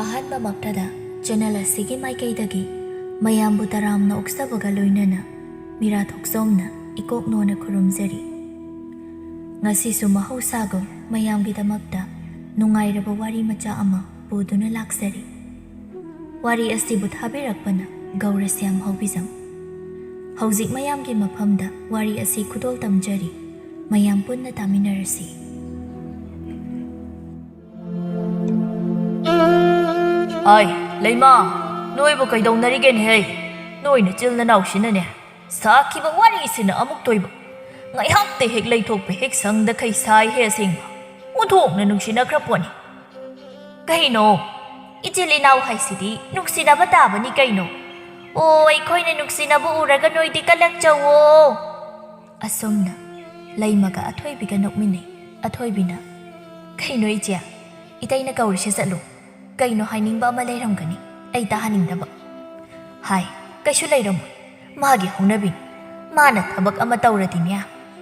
ꯑꯍꯥꯟꯕꯃꯛꯇꯗ channel ꯑꯁꯤꯒꯤ ꯃꯥꯏꯀꯩꯗꯒꯤ ꯃꯌꯥꯝꯕꯨ ꯇꯔꯥꯝꯅ ꯑꯣꯛꯆꯕꯒ ꯂꯣꯏꯅꯅ ꯃꯤꯔꯥ ꯊꯣꯛꯆꯣꯝꯅ ꯏꯀꯣꯛꯅꯣꯅ ꯈꯨꯔꯨꯝꯖꯔꯤ꯫ ꯉꯁꯤꯁꯨ ꯃꯍꯧꯁꯥꯒꯨꯝ ꯃꯌꯥꯝꯒꯤꯗꯃꯛꯇ ꯅꯨꯡꯉꯥꯏꯔꯕ ꯋꯥꯔꯤ ꯃꯆꯥ ꯑꯃ ꯄꯨꯗꯨꯅ ꯂꯥꯛꯆꯔꯤ꯫ ꯋꯥꯔꯤ ꯑꯁꯤꯕꯨ ꯊꯥꯕꯤꯔꯛꯄꯅ ꯒꯧꯔ ꯁ꯭ꯌꯥꯝ ꯍꯧꯕꯤꯖꯝ꯫ ꯍꯧꯖꯤꯛ ꯃꯌꯥꯝꯒꯤ ꯃꯐꯝꯗ ꯋꯥꯔꯤ ꯑꯁꯤ ꯈꯨꯗꯣꯜ ꯇꯝꯖꯔꯤ꯫ ꯃꯌꯥꯝ ꯄꯨꯟꯅ ꯇꯥꯃꯤꯟꯅꯔꯁꯤ꯫ ꯍꯥꯏ ꯂꯩꯃ, ꯅꯣꯏꯕꯨ ꯀꯩꯗꯧꯅꯔꯤꯒꯦꯅꯦꯍꯦ? ꯅꯣꯏꯅ ꯆꯤꯜ ꯅꯅꯥꯎꯁꯤꯅꯅꯦ ꯁꯥꯈꯤꯕ ꯋꯥꯔꯤꯁꯤꯅ ꯑꯃꯨꯛ ꯇꯣꯏꯕ, ꯉꯥꯏꯍꯥꯛꯇ ꯍꯦꯛ ꯂꯩꯊꯣꯛꯄ ꯍꯦꯛ ꯁꯪꯗ ꯈꯩꯁꯥꯏ ꯍꯦ ꯑꯁꯦꯡꯕ ꯑꯣꯟꯊꯣꯛꯅ ꯅꯨꯡꯁꯤꯅꯈ꯭ꯔ ꯄꯣꯠꯅꯤ꯫ ꯀꯩꯅꯣ ꯏꯆꯤꯜ ꯏꯅꯥꯎ ꯍꯥꯏꯁꯤꯗꯤ ꯅꯨꯡꯁꯤꯅꯕ ꯇꯥꯕꯅꯤ ꯀꯩꯅꯣ? ꯑꯣ ꯑꯩꯈꯣꯏꯅ ꯅꯨꯡꯁꯤꯅꯕ ꯎꯔꯒ ꯅꯣꯏꯗꯤ ꯀꯜꯂꯛꯆꯋꯣ꯫ ꯑꯁꯨꯝꯅ ꯂꯩꯃꯒ ꯑꯊꯣꯏꯕꯤꯒ ꯅꯣꯛꯃꯤꯟꯅꯩ꯫ ꯑꯊꯣꯏꯕꯤꯅ, ꯀꯩꯅꯣ ꯏꯆꯦ, ꯏꯇꯩꯅ ꯀꯧꯔꯤꯁꯦ ꯆꯠꯂꯨ, ꯀꯩꯅꯣ ꯍꯥꯏꯅꯤꯡꯕ ꯑꯃ ꯂꯩꯔꯝꯒꯅꯤ, ꯑꯩ ꯇꯥꯍꯟꯅꯤꯡꯗꯕ꯫ ꯍꯥꯏ, ꯀꯩꯁꯨ ꯂꯩꯔꯝꯃꯣꯏ, ꯃꯥꯒꯤ ꯍꯧꯅꯕꯤꯅꯤ꯫ ꯃꯥꯅ ꯊꯕꯛ ꯑꯃ ꯇꯧꯔꯗꯤꯅꯦ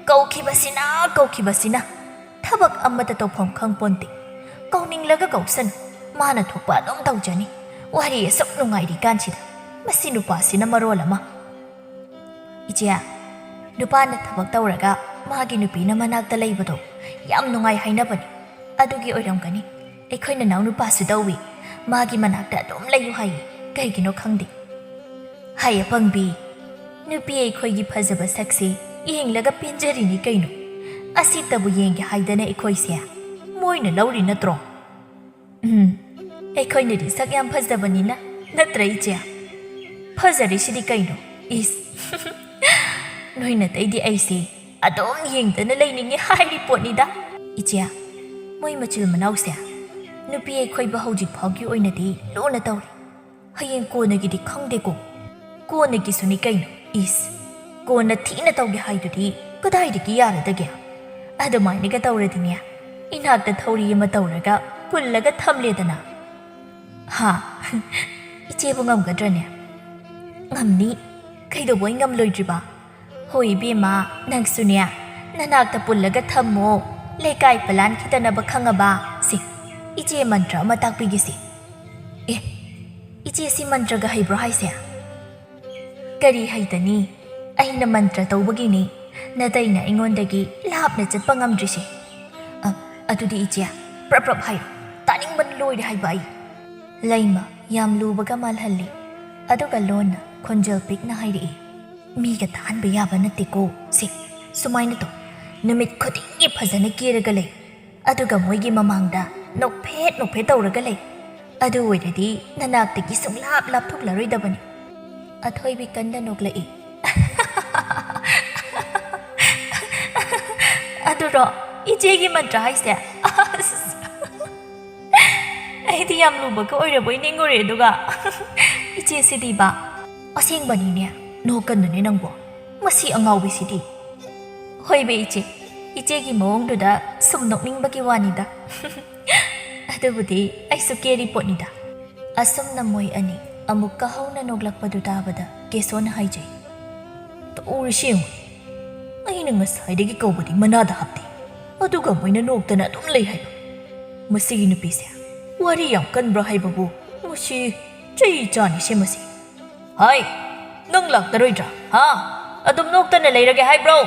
ꯀꯧꯈꯤꯕꯁꯤꯅ ꯊꯕꯛ ꯑꯃꯇ ꯇꯧꯐꯝ ꯈꯪꯄꯣꯟꯇꯦ꯫ ꯀꯧꯅꯤꯡꯂꯒ ꯀꯧꯁꯅꯨ, ꯃꯥꯅ ꯊꯣꯛꯄ ꯑꯗꯨꯝ ꯇꯧꯖꯅꯤ꯫ ꯋꯥꯔꯤ ꯑꯁꯨꯛ ꯅꯨꯡꯉꯥꯏꯔꯤ ꯀꯥꯟꯁꯤꯗ ꯃꯁꯤ ꯅꯨꯄꯥꯁꯤꯅ ꯃꯔꯣꯜ ꯑꯃ꯫ ꯏꯆꯦ, ꯅꯨꯄꯥꯅ ꯊꯕꯛ ꯇꯧꯔꯒ ꯃꯥꯒꯤ ꯅꯨꯄꯤꯅ ꯃꯅꯥꯛꯇ ꯂꯩꯕꯗꯣ ꯌꯥꯝ ꯅꯨꯡꯉꯥꯏ ꯍꯥꯏꯅꯕꯅꯤ꯫ ꯑꯗꯨꯒꯤ ꯑꯣꯏꯔꯝꯒꯅꯤ ꯑꯩꯈꯣꯏ ꯅꯅꯥꯎ ꯅꯨꯄꯥꯁꯨ ꯇꯧꯏ, ꯃꯥꯒꯤ ꯃꯅꯥꯛꯇ ꯑꯗꯨꯝ ꯂꯩꯌꯨ ꯍꯥꯏꯌꯦ, ꯀꯩꯒꯤꯅꯣ ꯈꯪꯗꯦ꯫ ꯍꯥꯏ ꯑꯄꯪꯕꯤ, ꯅꯨꯄꯤ ꯑꯩꯈꯣꯏꯒꯤ ꯐꯖꯕ ꯁꯛꯁꯦ ꯌꯦꯡꯂꯒ ꯄꯦꯟꯖꯔꯤꯅꯤ ꯀꯩꯅꯣ꯫ ꯑꯁꯤꯇꯕꯨ ꯌꯦꯡꯒꯦ ꯍꯥꯏꯗꯅ ꯑꯩꯈꯣꯏꯁꯦ ꯃꯣꯏꯅ ꯂꯧꯔꯤ ꯅꯠꯇ꯭ꯔꯣ? ꯑꯩꯈꯣꯏꯅꯗꯤ ꯁꯛ ꯌꯥꯝ ꯐꯖꯕꯅꯤꯅ, ꯅꯠꯇ꯭ꯔ ꯏꯆꯦ? ꯐꯖꯔꯤꯁꯤꯗꯤ ꯀꯩꯅꯣ, ꯏꯁ ꯅꯣꯏ ꯅꯇꯩꯗꯤ ꯑꯩꯁꯦ ꯑꯗꯨꯝ ꯌꯦꯡꯗꯅ ꯂꯩꯅꯤꯡꯉꯦ ꯍꯥꯏꯔꯤ ꯄꯣꯠꯅꯤꯗ꯫ ꯏꯆꯦ, ꯃꯣꯏ ꯃꯆꯤꯜ ꯃꯅꯥꯎꯁꯦ ꯅꯨꯄꯤ ꯑꯩꯈꯣꯏꯕꯨ ꯍꯧꯖꯤꯛ ꯐꯥꯎꯒꯤ ꯑꯣꯏꯅꯗꯤ ꯂꯨꯅ ꯇꯧꯔꯤ꯫ ꯍꯌꯦꯡ ꯀꯣꯟꯅꯒꯤꯗꯤ ꯈꯪꯗꯦꯀꯣ, ꯀꯣꯟꯅꯒꯤꯁꯨꯅꯤ ꯀꯩꯅꯣ, ꯏꯁ ꯀꯣꯟꯅ ꯊꯤꯅ ꯇꯧꯒꯦ ꯍꯥꯏꯗꯨꯗꯤ ꯀꯗꯥꯏꯗꯒꯤ ꯌꯥꯔꯗꯒꯦ? ꯑꯗꯨꯃꯥꯏꯅꯒ ꯇꯧꯔꯗꯤꯅꯦ ꯏꯅꯥꯛꯇ ꯊꯧꯔꯤ ꯑꯃ ꯇꯧꯔꯒ ꯄꯨꯜꯂꯒ ꯊꯝꯂꯦꯗꯅ꯫ ꯍꯥ, ꯏꯆꯦꯕꯨ ꯉꯝꯒꯗ꯭ꯔꯅꯦ? ꯉꯝꯅꯤ, ꯀꯩꯗꯧꯕꯩ ꯉꯝꯂꯣꯏꯗ꯭ꯔꯤꯕ? ꯍꯣꯏ ꯏꯕꯦꯝꯃ, ꯅꯪꯁꯨꯅꯦ ꯅꯅꯥꯛꯇ ꯄꯨꯜꯂꯒ ꯊꯝꯃꯣ, ꯂꯩꯀꯥꯏ ꯄꯂꯥꯟ ꯈꯤꯇꯅꯕ ꯈꯪꯉꯕ? ꯁꯤ ꯏꯆꯦ ꯃꯟꯇ꯭ꯔ ꯑꯃ ꯇꯥꯛꯄꯤꯒꯦꯁꯤ꯫ ꯑꯦ, ꯏꯆꯦꯁꯤ ꯃꯟꯇ꯭ꯔꯒ ꯍꯩꯕ꯭ꯔꯣ ꯍꯥꯏꯁꯦ? ꯀꯔꯤ ꯍꯩꯇꯅꯤ, ꯑꯩꯅ ꯃꯟꯇ꯭ꯔ ꯇꯧꯕꯒꯤꯅꯤ ꯅꯇꯩꯅ ꯑꯩꯉꯣꯟꯗꯒꯤ ꯂꯥꯞꯅ ꯆꯠꯄ ꯉꯝꯗ꯭ꯔꯤꯁꯦ꯫ ꯑꯗꯨꯗꯤ ꯏꯆꯦ ꯄ꯭ꯔꯞ ꯍꯥꯏꯔꯣ, ꯇꯥꯅꯤꯡꯕꯅ ꯂꯣꯏꯔꯦ ꯍꯥꯏꯕ ꯑꯩ꯫ ꯂꯩꯃ ꯌꯥꯝ ꯂꯨꯕꯒ ꯃꯥꯜꯍꯜꯂꯤ, ꯑꯗꯨꯒ ꯂꯣꯟꯅ ꯈꯣꯟꯖꯦꯜ ꯄꯤꯛꯅ ꯍꯥꯏꯔꯛꯏ꯫ ꯃꯤꯒ ꯇꯥꯍꯟꯕ ꯌꯥꯕ ꯅꯠꯇꯦꯀꯣ ꯁꯤ, ꯁꯨꯃꯥꯏꯅ ꯇꯧ, ꯅꯨꯃꯤꯠ ꯈꯨꯗꯤꯡꯒꯤ ꯐꯖꯅ ꯀꯦꯔꯒ ꯂꯩ, ꯑꯗꯨꯒ ꯃꯣꯏꯒꯤ ꯃꯃꯥꯡꯗ ꯅꯣꯛꯐꯦꯠ ꯇꯧꯔꯒ ꯂꯩ꯫ ꯑꯗꯨ ꯑꯣꯏꯔꯗꯤ ꯅꯅꯥꯛꯇꯒꯤ ꯁꯨꯡꯂꯥꯞ ꯂꯥꯞꯊꯣꯛꯂꯔꯣꯏꯗꯕꯅꯤ꯫ ꯑꯊꯣꯏꯕꯤ ꯀꯟꯅ ꯅꯣꯛꯂꯛꯏ꯫ ꯑꯗꯨꯔꯣ ꯏꯆꯦꯒꯤ ꯃꯟꯇ꯭ꯔ ꯍꯥꯏꯁꯦ? ꯑꯩꯗꯤ ꯌꯥꯝ ꯂꯨꯕꯒ ꯑꯣꯏꯔꯕꯣꯏ ꯅꯤꯡꯉꯨꯔꯦ ꯑꯗꯨꯒ ꯏꯆꯦꯁꯤꯗꯤꯕ ꯑꯁꯦꯡꯕꯅꯤꯅꯦ, ꯅꯣꯛꯀꯟꯗꯅꯦ ꯅꯪꯕꯣ, ꯃꯁꯤ ꯑꯉꯥꯎꯕꯤꯁꯤꯗꯤ꯫ ꯍꯣꯏꯕꯦ ꯏꯆꯦ, ꯏꯆꯦꯒꯤ ꯃꯑꯣꯡꯗꯨꯗ ꯁꯨꯝ ꯅꯣꯛꯅꯤꯡꯕꯒꯤ ꯋꯥꯅꯤꯗ꯫ ꯑꯗꯨꯕꯨꯗꯤ ꯑꯩꯁꯨ ꯀꯦꯔꯤ ꯄꯣꯠꯅꯤꯗ꯫ ꯑꯁꯨꯝꯅ ꯃꯣꯏ ꯑꯅꯤ ꯑꯃꯨꯛꯀ ꯍꯧꯅ ꯅꯣꯛꯂꯛꯄꯗꯨ ꯇꯥꯕꯗ ꯀꯦꯁꯣꯅ ꯍꯥꯏꯖꯩ꯫ ꯇꯧꯔꯤꯁꯤ ꯌꯦꯡꯉꯨ, ꯑꯩꯅ ꯉꯁꯥꯏꯗꯒꯤ ꯀꯧꯕꯗꯤ ꯃꯅꯥꯗ ꯍꯥꯞꯇꯦ, ꯑꯗꯨꯒ ꯃꯣꯏꯅ ꯅꯣꯛꯇꯅ ꯑꯗꯨꯝ ꯂꯩ ꯍꯥꯏꯕ꯫ ꯃꯁꯤꯒꯤ ꯅꯨꯄꯤꯁꯦ ꯋꯥꯔꯤ ꯌꯥꯝ ꯀꯟꯕ꯭ꯔꯥ ꯍꯥꯏꯕꯕꯨ ꯃꯁꯤ ꯆꯩ ꯆꯥꯅꯤꯁꯦ ꯃꯁꯤ꯫ ꯍꯥꯏ, ꯅꯪ ꯂꯥꯛꯇꯔꯣꯏꯗ꯭ꯔꯥ? ꯍꯥ, ꯑꯗꯨꯝ ꯅꯣꯛꯇꯅ ꯂꯩꯔꯒꯦ ꯍꯥꯏꯕ꯭ꯔꯣ?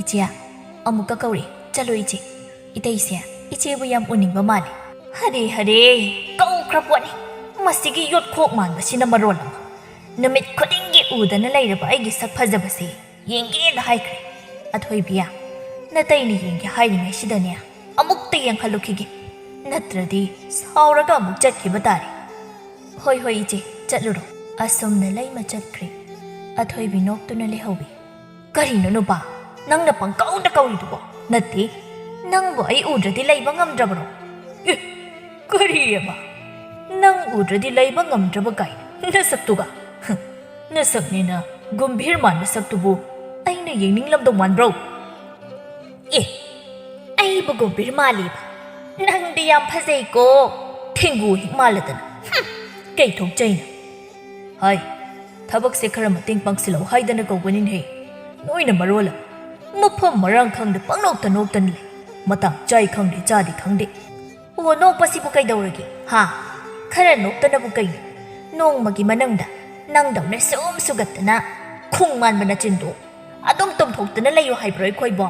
ꯏꯆꯦ ꯑꯃꯨꯛꯀ ꯀꯧꯔꯤ, ꯆꯠꯂꯣ ꯏꯆꯦ, ꯏꯇꯩꯁꯦ ꯏꯆꯦꯕꯨ ꯌꯥꯝ ꯎꯅꯤꯡꯕ ꯃꯥꯜꯂꯦ꯫ ꯍꯔꯦ ꯀꯧꯈ꯭ꯔ ꯄꯣꯠꯅꯤ, ꯃꯁꯤꯒꯤ ꯌꯣꯠꯈꯣꯛ ꯃꯥꯟꯕꯁꯤꯅ ꯃꯔꯣꯜ ꯑꯃ꯫ ꯅꯨꯃꯤꯠ ꯈꯨꯗꯤꯡꯒꯤ ꯎꯗꯅ ꯂꯩꯔꯕ ꯑꯩꯒꯤ ꯁꯛ ꯐꯖꯕꯁꯦ ꯌꯦꯡꯒꯦꯅ ꯍꯥꯏꯈ꯭ꯔꯦ꯫ ꯑꯊꯣꯏꯕꯤꯌꯥ, ꯅꯇꯩꯅ ꯌꯦꯡꯒꯦ ꯍꯥꯏꯔꯤꯉꯩꯁꯤꯗꯅꯦ ꯑꯃꯨꯛꯇ ꯌꯦꯡꯍꯜꯂꯨꯈꯤꯒꯦ, ꯅꯠꯇ꯭ꯔꯗꯤ ꯁꯥꯎꯔꯒ ꯑꯃꯨꯛ ꯆꯠꯈꯤꯕ ꯇꯥꯔꯦ꯫ ꯍꯣꯏ ꯏꯆꯦ, ꯆꯠꯂꯨꯔꯣ꯫ ꯑꯁꯨꯝꯅ ꯂꯩꯃ ꯆꯠꯈ꯭ꯔꯦ꯫ ꯑꯊꯣꯏꯕꯤ ꯅꯣꯛꯇꯨꯅ ꯂꯩꯍꯧꯋꯤ꯫ ꯀꯔꯤꯅꯣ ꯅꯨꯄꯥ, ꯅꯪꯅ ꯄꯪꯀꯧꯗ ꯀꯧꯔꯤꯗꯨꯕꯣ? ꯅꯠꯇꯦ, ꯅꯪꯕꯨ ꯑꯩ ꯎꯗ꯭ꯔꯗꯤ ꯂꯩꯕ ꯉꯝꯗ꯭ꯔꯕꯔꯣ? ꯑꯦ, ꯀꯔꯤꯑꯕ? ꯅꯪ ꯎꯗ꯭ꯔꯗꯤ ꯂꯩꯕ ꯉꯝꯗ꯭ꯔꯕ ꯀꯥꯏꯅ ꯅꯁꯛꯇꯨꯒ? ꯅꯁꯛꯅꯦꯅ ꯒꯝꯚꯤꯔ ꯃꯥꯟꯕ ꯁꯛꯇꯨꯕꯨ ꯑꯩꯅ ꯌꯦꯡꯅꯤꯡꯂꯝꯗꯧ ꯃꯥꯟꯕ꯭ꯔꯣ? ꯑꯦ, ꯑꯩꯕꯨ ꯒꯝꯚꯤꯔ ꯃꯥꯜꯂꯤꯕ? ꯅꯪꯗꯤ ꯌꯥꯝ ꯐꯖꯩꯀꯣ, ꯊꯦꯡꯒꯨ ꯍꯦꯛ ꯃꯥꯜꯂꯗꯅ꯫ ꯀꯩꯊꯣꯛꯆꯩꯅ꯫ ꯍꯥꯏ, ꯊꯕꯛꯁꯦ ꯈꯔ ꯃꯇꯦꯡ ꯄꯥꯡꯁꯤꯜꯂꯛꯎ ꯍꯥꯏꯗꯅ ꯀꯧꯕꯅꯤꯅꯦꯍꯦ, ꯅꯣꯏꯅ ꯃꯔꯣꯜ ꯑꯃ ꯃꯐꯝ ꯃꯔꯥꯡ ꯈꯪꯗ ꯄꯪꯅꯣꯛꯇ ꯅꯣꯛꯇꯅ ꯂꯩ, ꯃꯇꯥꯡ ꯆꯥꯏ ꯈꯪꯗꯦ ꯆꯥꯗꯦ ꯈꯪꯗꯦ꯫ ꯑꯣ, ꯅꯣꯛꯄꯁꯤꯕꯨ ꯀꯩꯗꯧꯔꯒꯦ? ꯍꯥ, khara noktanabu kaino nongmagi manangda nangdawna sum sugattana khungmanba nachindu adom tomthoktana layo haibro khoibo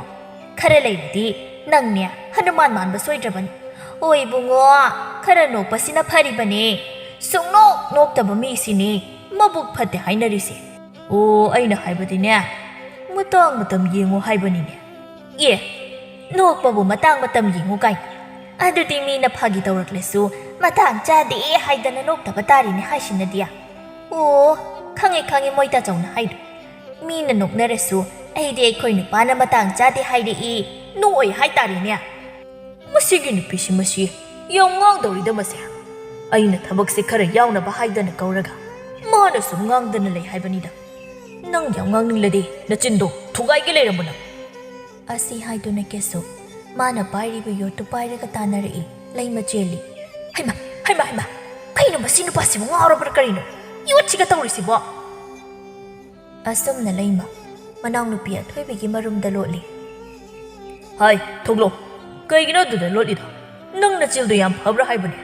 khara leiradi nangnya hanuman manba soidrabani oi bungo khara nokpasina pharibane sungnok noktaba mi sini mabuk phate hainarise o aina haibadine matang matam yengo haibanine ye nokpabu matang matam yengo kai adudi mina phagi tawraklesu matang chade haidana noktaba tarine haisinadia o khange moita chawna haidu mina noknaresu aidi khoi nupana matang chade haide I noi haitarine masigi nupisi masi yongang dawrida mase aina thabakse khara yawnaba haidana kauraga mana sum ngangdana lei haibanida nang yongang nilade nachindo thugai ge leiramuna asi haiduna keso mana pairibu yotu pairaga tanari leima cheli haima kaino masinu pasibu ngawrabra karino yochiga tawrisibo asumna leima manang nupi athoibigi marumda lotli hai thoglo kaigino duda lotlido nang nachildo yam phabra haibane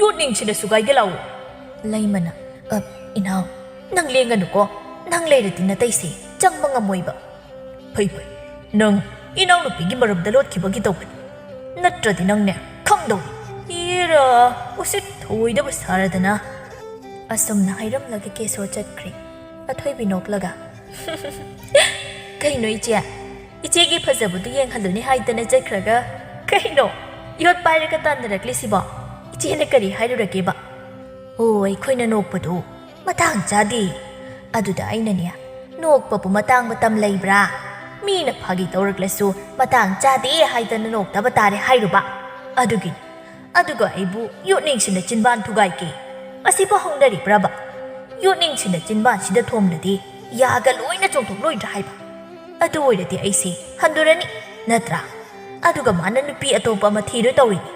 yotning chine sugai ge lawo leimana inau nang lenganu ko nang leirati na taisi changba ngamoiba phai nang inau nupi gi marumda lotkibagi tawbani natradi nangne khangdo ira usit thoidaba saradana asumna hairamlage keso chatkri athoibi noklaga kaino ichegi phajabudu yenghaluni haidana chakraga kaino yot pairaga tandarakli ichene kari hairurageba oi khoina nokpadu matang chadi aduda ainania nokpapu matang matam leibra mina phagi tawraklasu matang chadi haidana noktaba tare hairuba aduga aibu yotningsina chinban thugaike asiba hongdari praba yotningsina chinban sida thomladi yaga loina chongthok loidra haiba adu oirati aisi handurani natra aduga mana nupi atopa ma thiru tawrini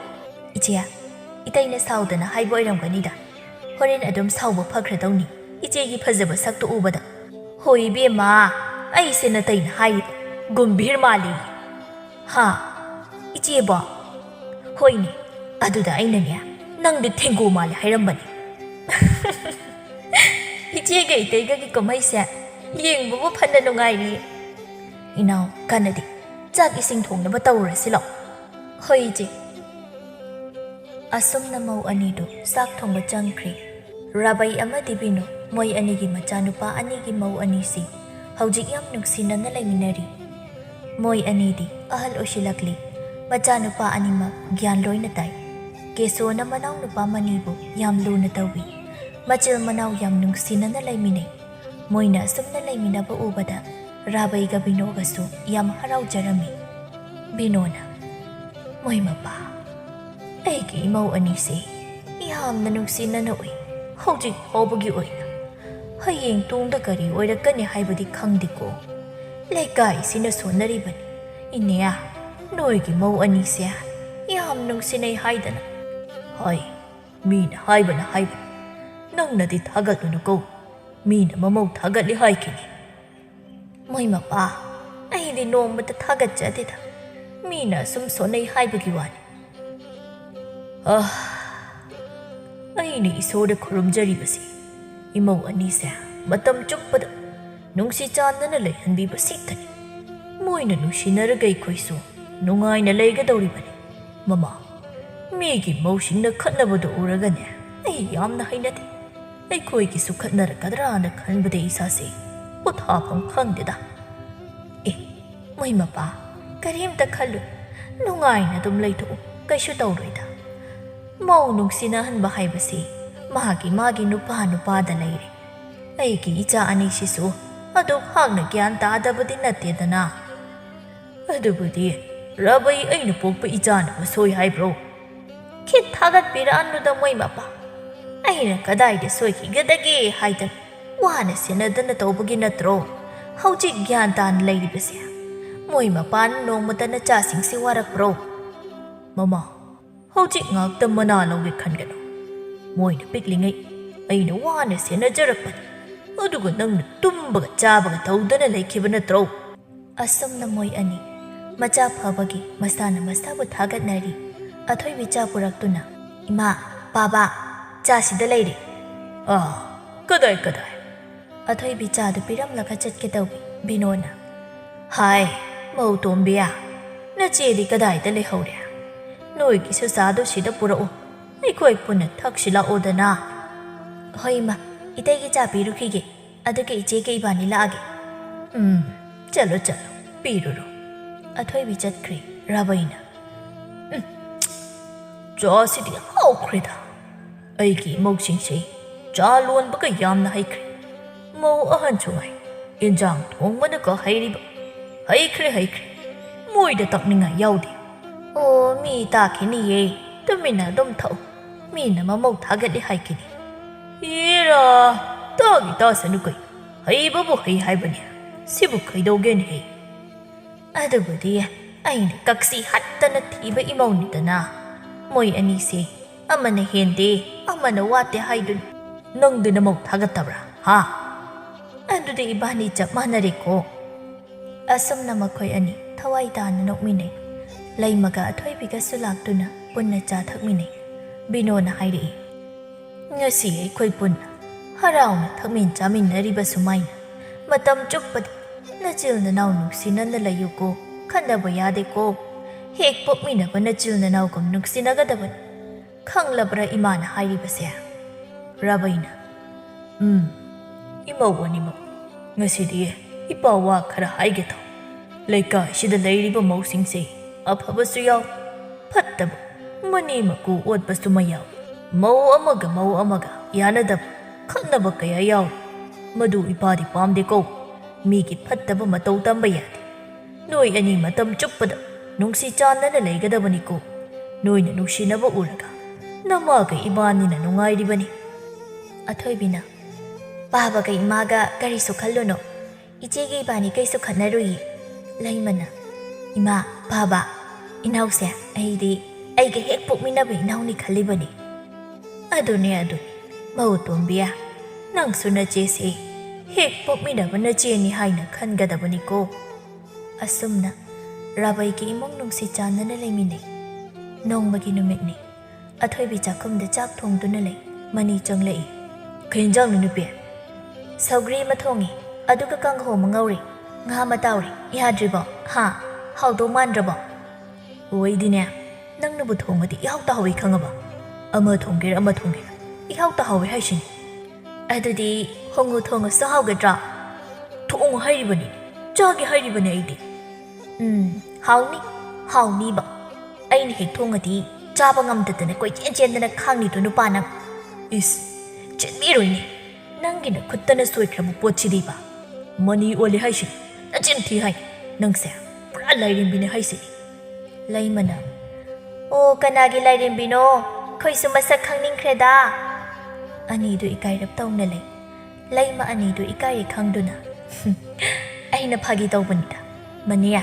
ichia itaina saudana haiba oiramganida horen adum sauba phakradawni ichegi phajaba saktu ubada hoi bema aise na taina haiba gumbhir mali ha icheba hoine aduda ainanya nangdi thengu mali hairambani ichega itaiga gi kamaisa yengbubu phanna nungairi inau kanadi chak ising thongnaba tawrasilo hoi je asumna mau anidu sak thongba changkhri rabai amadi binu moi anigi machanupa anigi mau anisi haujik yam nungsinana laiminari moi anidi ahal oshilakli machanupa anima gyan loina tai kesona manau nupa manibu yam luna tawi machil manau yam nungsinana laiminai moina asumna laiminaba ubada rabai ga binogasu yam harau jarami binona moi mapa aigi mau anise yamna nungsinana oi hojik hobagi oina hayeng tungda kari oirakani haibadi khangdiko lekai sina sonaribani ineya noigi mau anise yam nungsinai haidana hoi mina haibana nangnadi thagatunu ko mina mamau thagatli haikini moi mapa aidi nomata thagatjadida mina sum sonai haibagi wani aini isoda khurumjaribasi imau anisa matam chukpada nungsi chandana leihanbibasi tani moina nungsinaragai khoisu nungaina leigadawribani mama migi mausingna khatnabadu uragane ai yamna hainati ꯑꯩꯈꯣꯏꯒꯤ ꯁꯨꯈꯠꯅꯔꯛꯀꯗ꯭ꯔꯥꯅ ꯈꯟꯕꯗ ꯏꯁꯥꯁꯦ ꯄꯣꯊꯥꯐꯝ ꯈꯪꯗꯦꯗ ꯃꯣꯏ ꯃꯄꯥ ꯀꯔꯤꯝꯇ ꯈꯜꯂꯨ ꯅꯨꯡꯉꯥꯏꯅ ꯑꯗꯨꯝ ꯂꯩꯊꯣꯛꯎ ꯀꯩꯁꯨ ꯇꯧꯔꯣꯏꯗ ꯃꯧ ꯅꯨꯡꯁꯤꯅꯍꯟꯕ ꯍꯥꯏꯕꯁꯤ ꯃꯥꯒꯤ ꯅꯨꯄꯥꯗ ꯂꯩꯔꯦ ꯑꯩꯒꯤ ꯏꯆꯥ ꯑꯅꯤꯁꯤꯁꯨ ꯑꯗꯨꯛ ꯍꯥꯛꯅ ꯒ꯭ꯌꯥꯟ ꯇꯥꯗꯕꯗꯤ ꯅꯠꯇꯦꯗꯅ ꯑꯗꯨꯕꯨꯗꯤ ꯔꯕꯩ ꯑꯩꯅ ꯄꯣꯛꯄ ꯏꯆꯥꯅꯕꯨ ꯁꯣꯏ ꯍꯥꯏꯕ꯭ꯔꯣ ꯈꯤꯠ ꯊꯥꯒꯠꯄꯤꯔꯛꯑꯅꯨꯗ ꯃꯣꯏ ꯃꯄꯥ ꯑꯩꯅ ꯀꯗꯥꯏꯗ ꯁꯣꯏꯈꯤꯒꯗꯒꯦ ꯍꯥꯏꯗꯅ ꯋꯥꯅ ꯁꯦꯟꯅꯗꯅ ꯇꯧꯕꯒꯤ ꯅꯠꯇ꯭ꯔꯣ ꯍꯧꯖꯤꯛ ꯒ꯭ꯌꯥꯟ ꯇꯥꯅ ꯂꯩꯔꯤꯕꯁꯦ ꯃꯣꯏ ꯃꯄꯥꯅ ꯅꯣꯡꯃꯇ ꯅꯆꯥꯁꯤꯡꯁꯤ ꯋꯥꯔꯛꯄ꯭ꯔꯣ ꯃꯃꯥ ꯍꯧꯖꯤꯛ ꯉꯥꯛꯇ ꯃꯅꯥ ꯂꯧꯒꯦ ꯈꯟꯒꯅꯨ ꯃꯣꯏꯅ ꯄꯤꯛꯂꯤꯉꯩ ꯑꯩꯅ ꯋꯥꯅ ꯁꯦꯟꯅꯖꯔꯛꯄꯅꯤ ꯑꯗꯨꯒ ꯅꯪꯅ ꯇꯨꯝꯕꯒ ꯆꯥꯕꯒ ꯇꯧꯗꯅ ꯂꯩꯈꯤꯕ ꯅꯠꯇ꯭ꯔꯣ ꯑꯁꯨꯝꯅ ꯃꯣꯏ ꯑꯅꯤ ꯃꯆꯥ ꯐꯕꯒꯤ ꯃꯁꯥꯅ ꯃꯁꯥꯕꯨ ꯊꯥꯒꯠꯅꯔꯤ ꯑꯊꯣꯏꯕꯤ ꯆꯥ ꯄꯨꯔꯛꯇꯨꯅ ꯏꯃꯥ ꯕꯥꯕꯥ ꯆꯥꯁꯤꯗ ꯂꯩꯔꯦ ꯀꯗꯥꯏ ꯑꯊꯣꯏꯕꯤ ꯆꯥꯗꯨ ꯄꯤꯔꯝꯂꯒ ꯆꯠꯀꯦ ꯇꯧꯏ ꯕꯤꯅꯣꯅ ꯍꯥꯏ ꯃꯧ ꯇꯣꯝꯕꯤꯌꯥ ꯅꯆꯦꯗꯤ ꯀꯗꯥꯏꯗ ꯂꯩꯍꯧꯔꯦ ꯅꯣꯏꯒꯤꯁꯨ ꯆꯥꯗꯨ ꯁꯤꯗ ꯄꯨꯔꯛꯎ ꯑꯩꯈꯣꯏ ꯄꯨꯟꯅ ꯊꯛꯁꯤ ꯂꯥꯛꯑꯣꯗꯅ ꯍꯣꯏ ꯏꯃꯥ ꯏꯇꯩꯒꯤ ꯆꯥ ꯄꯤꯔꯨꯈꯤꯒꯦ ꯑꯗꯨꯒ ꯏꯆꯦꯒ ꯏꯕꯥꯅꯤ ꯂꯥꯛꯑꯒꯦ ꯆꯠꯂꯣ ꯄꯤꯔꯨꯔꯣ ꯑꯊꯣꯏꯕꯤ ꯆꯠꯈ꯭ꯔꯦ ꯔꯥꯕꯩꯅ ꯆꯥꯁꯤꯗꯤ ꯍꯥꯎꯈ꯭ꯔꯦꯗ ꯑꯩꯒꯤ ꯏꯃꯧꯁꯤꯡꯁꯦ ꯆꯥ ꯂꯣꯟꯕꯒ ꯌꯥꯝꯅ ꯍꯩꯈ꯭ꯔꯦ ꯃꯧ ꯑꯍꯟꯁꯨ ꯉꯥꯏ ꯏꯟꯖꯥꯡ ꯊꯣꯡꯕꯅꯒ ꯍꯩꯔꯤꯕ ꯍꯩꯈ꯭ꯔꯦ ꯃꯣꯏꯗ ꯇꯛꯅꯤꯡꯉꯥꯏ ꯌꯥꯎꯗꯦ ꯑꯣ ꯃꯤ ꯇꯥꯈꯤꯅꯤꯌꯦ ꯇꯨꯃꯤꯟꯅ ꯑꯗꯨꯝ ꯊꯛꯎ ꯃꯤꯅ ꯃꯃꯧ ꯊꯥꯒꯠꯂꯤ ꯍꯥꯏꯈꯤꯅꯤ ꯍꯦꯔꯥ ꯇꯥꯁꯅꯨ ꯀꯩ ꯍꯩꯕꯕꯨ ꯍꯩ ꯍꯥꯏꯕꯅꯦ ꯁꯤꯕꯨ ꯀꯩꯗꯧꯒꯦꯅꯦ ꯑꯗꯨꯕꯨꯗꯤ ꯑꯩꯅ ꯀꯛꯁꯤ ꯍꯠꯇꯅ ꯊꯤꯕ ꯏꯃꯧꯅꯤꯗꯅ ꯃꯣꯏ ꯑꯅꯤꯁꯦ ꯑꯃꯅ ꯍꯦꯟꯗꯦ ꯑꯃꯅ ꯋꯥꯠꯇꯦ ꯍꯥꯏꯗꯨꯅꯤ ꯅꯪꯗꯤ ꯅꯃꯧ ꯊꯥꯒꯠꯇꯕ꯭ꯔꯥ ꯑꯗꯨꯗꯤ ꯏꯕꯥꯅꯤ ꯆꯞ ꯃꯥꯟꯅꯔꯦꯀꯣ ꯑꯁꯨꯝꯅ ꯃꯈꯣꯏ ꯑꯅꯤ ꯊꯋꯥꯏ ꯇꯥꯅ ꯅꯣꯛꯃꯤꯟꯅꯩ ꯂꯩꯃꯒ ꯑꯊꯣꯏꯕꯤꯒꯁꯨ ꯂꯥꯛꯇꯨꯅ ꯄꯨꯟꯅ ꯆꯥ ꯊꯛꯃꯤꯟꯅꯩ ꯕꯤꯅꯣꯅ ꯍꯥꯏꯔꯛꯏ ꯉꯁꯤ ꯑꯩꯈꯣꯏ ꯄꯨꯟꯅ ꯍꯔꯥꯎꯅ ꯊꯛꯃꯤꯟ ꯆꯥꯃꯤꯟꯅꯔꯤꯕ ꯁꯨꯃꯥꯏꯅ ꯃꯇꯝ ꯆꯨꯞꯄꯗꯤ ꯅꯆꯤꯜ ꯅꯅꯥꯎ ꯅꯨꯡꯁꯤꯅꯅ ꯂꯩꯌꯨꯀꯣ ꯈꯟꯅꯕ ꯌꯥꯗꯦꯀꯣ ꯍꯦꯛ ꯄꯣꯛꯃꯤꯟꯅꯕ ꯅꯆꯤꯜ ꯅꯅꯥꯎꯒꯨꯝ ꯅꯨꯡꯁꯤꯅꯒꯗꯕꯅꯤ ꯈꯪꯂꯕ꯭ꯔꯥ ꯏꯃꯥꯅ ꯍꯥꯏꯔꯤꯕꯁꯦ ꯔꯥꯕꯩꯅ ꯏꯃꯧ ꯑꯅꯤꯃꯛ ꯉꯁꯤꯗꯤ ꯏꯄꯥ ꯋꯥ ꯈꯔ ꯍꯥꯏꯒꯦ ꯇꯧ ꯂꯩꯀꯥꯏꯁꯤꯗ ꯂꯩꯔꯤꯕ ꯃꯧꯁꯤꯡꯁꯦ ꯑꯐꯕꯁꯨ ꯌꯥꯎ ꯐꯠꯇꯕ ꯃꯅꯦ ꯃꯀꯨ ꯑꯣꯠꯄꯁꯨ ꯃꯌꯥꯎ ꯃꯧ ꯑꯃꯒ ꯌꯥꯅꯗꯕ ꯈꯠꯅꯕ ꯀꯌꯥ ꯌꯥꯎ ꯃꯗꯨ ꯏꯄꯥꯗꯤ ꯄꯥꯝꯗꯦꯀꯣ ꯃꯤꯒꯤ ꯐꯠꯇꯕ ꯃꯇꯧ ꯇꯝꯕ ꯌꯥꯗꯦ ꯅꯣꯏ ꯑꯅꯤ ꯃꯇꯝ ꯆꯨꯞꯄꯗ ꯅꯨꯡꯁꯤ ꯆꯥꯟꯅꯅ ꯂꯩꯒꯗꯕꯅꯤꯀꯣ ꯅꯣꯏꯅ ꯅꯨꯡꯁꯤꯅꯕ ꯎꯔꯒ ꯅꯃꯥꯒ ꯏꯕꯥꯅꯤꯅ ꯅꯨꯡꯉꯥꯏꯔꯤꯕꯅꯤ ꯑꯊꯣꯏꯕꯤꯅ ꯄꯥꯕꯒ ꯏꯃꯥꯒ ꯀꯔꯤꯁꯨ ꯈꯜꯂꯨꯅꯣ ꯏꯆꯦꯒ ꯏꯕꯥꯅꯤ ꯀꯩꯁꯨ ꯈꯠꯅꯔꯨꯏ ꯂꯩꯃꯅ ꯏꯃꯥ ꯄꯥꯕ ꯏꯅꯥꯎꯁꯦ ꯑꯩꯗꯤ ꯑꯩꯒ ꯍꯦꯛ ꯄꯣꯛꯃꯤꯟꯅꯕ ꯏꯅꯥꯎꯅꯤ ꯈꯜꯂꯤꯕꯅꯤ ꯑꯗꯨꯅꯤ ꯃꯧ ꯇꯣꯝꯕꯤꯌꯥ ꯅꯪꯁꯨ ꯅꯆꯦꯁꯦ ꯍꯦꯛ ꯄꯣꯛꯃꯤꯟꯅꯕ ꯅꯆꯦꯅꯤ ꯍꯥꯏꯅ ꯈꯟꯒꯗꯕꯅꯤꯀꯣ ꯑꯁꯨꯝꯅ ꯔꯥꯕꯩꯒꯤ ꯏꯃꯨꯡ ꯅꯨꯡꯁꯤ ꯆꯥꯟꯅꯅ ꯂꯩꯃꯤꯟꯅꯩ ꯅꯣꯡꯃꯒꯤ ꯅꯨꯃꯤꯠꯅꯤ ꯑꯊꯣꯏꯕꯤ ꯆꯥꯛꯈꯨꯝꯗ ꯆꯥꯛ ꯊꯣꯡꯗꯨꯅ ꯂꯩ ꯃꯅꯤ ꯆꯪꯂꯛꯏ ꯀꯩ ꯏꯟꯖꯥꯡꯅꯣ ꯅꯨꯄꯤ ꯁꯧꯒ꯭ꯔꯤ ꯑꯃ ꯊꯣꯡꯉꯤ ꯑꯗꯨꯒ ꯀꯥꯡꯍꯧ ꯑꯃ ꯉꯧꯔꯤ ꯉꯥ ꯑꯃ ꯇꯥꯎꯔꯤ ꯌꯥꯗ꯭ꯔꯤꯕꯣ ꯍꯥꯎꯗꯧ ꯃꯥꯟꯗ꯭ꯔꯕꯣ ꯑꯣꯏꯗꯤꯅꯦ ꯅꯪꯅꯕꯨ ꯊꯣꯡꯉꯗꯤ ꯏꯍꯥꯎ ꯇꯥꯍꯧꯋꯤ ꯈꯪꯉꯕ ꯑꯃ ꯊꯣꯡꯒꯦꯔꯥ ꯏꯍꯥꯎ ꯇꯥꯍꯧꯋꯤ ꯍꯥꯏꯁꯤꯅꯤ ꯑꯗꯨꯗꯤ ꯍꯣꯡꯉꯨ ꯊꯣꯡꯉꯁꯨ ꯍꯥꯎꯒꯗ꯭ꯔꯥ ꯊꯣꯡꯉꯨ ꯍꯥꯏꯔꯤꯕꯅꯤ ꯆꯥꯒꯦ ꯍꯥꯏꯔꯤꯕꯅꯤ ꯑꯩꯗꯤ ꯍꯥꯎꯅꯤꯕ ꯑꯩꯅ ꯍꯦꯛ ꯊꯣꯡꯉꯗꯤ ꯆꯥꯕ ꯉꯝꯗꯗꯅ ꯀꯣꯏꯆꯦꯟ ꯆꯦꯟꯗꯅ ꯈꯥꯡꯂꯤꯗꯣ ꯅꯨꯄꯥ ꯅꯪ ꯏꯁ ꯆꯦꯟꯕꯤꯔꯣꯏꯅꯦ ꯅꯪꯒꯤꯅ ꯈꯨꯠꯇꯅ ꯁꯣꯏꯈ꯭ꯔꯕ ꯄꯣꯠꯁꯤꯗꯤꯕ ꯃꯅꯤ ꯑꯣꯜꯂꯤ ꯍꯥꯏꯁꯤꯅꯤ ꯅꯆꯤꯟ ꯊꯤ ꯍꯥꯏ ꯅꯪꯁꯦ ꯄꯨꯔꯥ ꯂꯥꯏꯔꯦꯝꯕꯤꯅꯤ ꯍꯥꯏꯁꯤꯅꯤ ꯂꯩꯃꯅ ꯑꯣ ꯀꯅꯥꯒꯤ ꯂꯥꯏꯔꯦꯝꯕꯤꯅꯣ ꯑꯩꯈꯣꯏꯁꯨ ꯃꯁꯛ ꯈꯪꯅꯤꯡꯈ꯭ꯔꯦꯗ ꯑꯅꯤꯗꯨ ꯏꯀꯥꯏꯔꯞ ꯇꯧꯅ ꯂꯩ ꯂꯩꯃ ꯑꯅꯤꯗꯨ ꯏꯀꯥꯏꯔꯦ ꯈꯪꯗꯨꯅ ꯑꯩꯅ ꯐꯥꯒꯤ ꯇꯧꯕꯅꯤꯗ ꯃꯅꯤꯌꯥ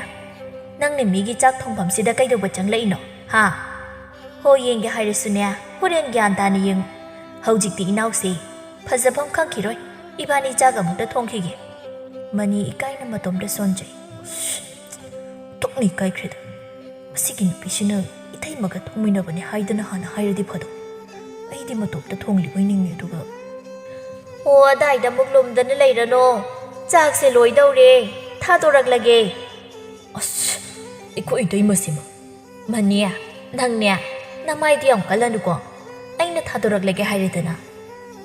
ꯅꯪꯅ ꯃꯤꯒꯤ ꯆꯥꯛ ꯊꯣꯡꯐꯝꯁꯤꯗ ꯀꯩꯗꯧꯕ ꯆꯪꯂꯛꯏꯅꯣ ꯍꯣ ꯌꯦꯡꯒꯦ ꯍꯥꯏꯔꯁꯨꯅꯦ ꯍꯣꯔꯦꯟ ꯒ꯭ꯌꯥꯟ ꯇꯥꯅ ꯌꯦꯡꯉꯨ ꯍꯧꯖꯤꯛꯇꯤ ꯏꯅꯥꯎꯁꯦ ꯐꯖꯐꯝ ꯈꯪꯈꯤꯔꯣꯏ ꯏꯕꯥꯅꯤ ꯆꯥꯛ ꯑꯃꯨꯛꯇ ꯊꯣꯡꯈꯤꯒꯦ ꯃꯅꯤ ꯏꯀꯥꯏꯅ ꯃꯇꯣꯝꯗ ꯁꯣꯟꯖꯩ ꯇꯣꯛꯅ ꯏꯀꯥꯏꯈ꯭ꯔꯦꯗ ꯑꯁꯤꯒꯤ ꯅꯨꯄꯤꯁꯤꯅ ꯏꯇꯩꯃꯒ ꯊꯣꯡꯃꯤꯟꯅꯕꯅꯤ ꯍꯥꯏꯗꯅ ꯍꯥꯟꯅ ꯍꯥꯏꯔꯗꯤ ꯐꯗꯧ ꯑꯩꯗꯤ ꯃꯇꯣꯝꯇ ꯊꯣꯡꯂꯤꯕꯣꯏ ꯅꯤꯡꯉꯦ ꯑꯗꯨꯒ ꯑꯣ ꯑꯗꯥꯏꯗ ꯑꯃꯨꯛ ꯂꯨꯝꯗꯅ ꯂꯩꯔꯅꯣ ꯆꯥꯛꯁꯦ ꯂꯣꯏꯗꯧꯔꯦ ꯊꯥꯗꯣꯔꯛꯂꯒꯦ ꯑꯁ ꯑꯩꯈꯣꯏ ꯏꯇꯩꯃꯁꯤꯃ ꯃꯅꯤꯌꯥ ꯅꯪꯅꯦ ꯅꯃꯥꯏꯗꯤ ꯌꯥꯝ ꯀꯜꯂꯅꯨꯀꯣ ꯑꯩꯅ ꯊꯥꯗꯣꯔꯛꯂꯒꯦ ꯍꯥꯏꯔꯦꯗꯅ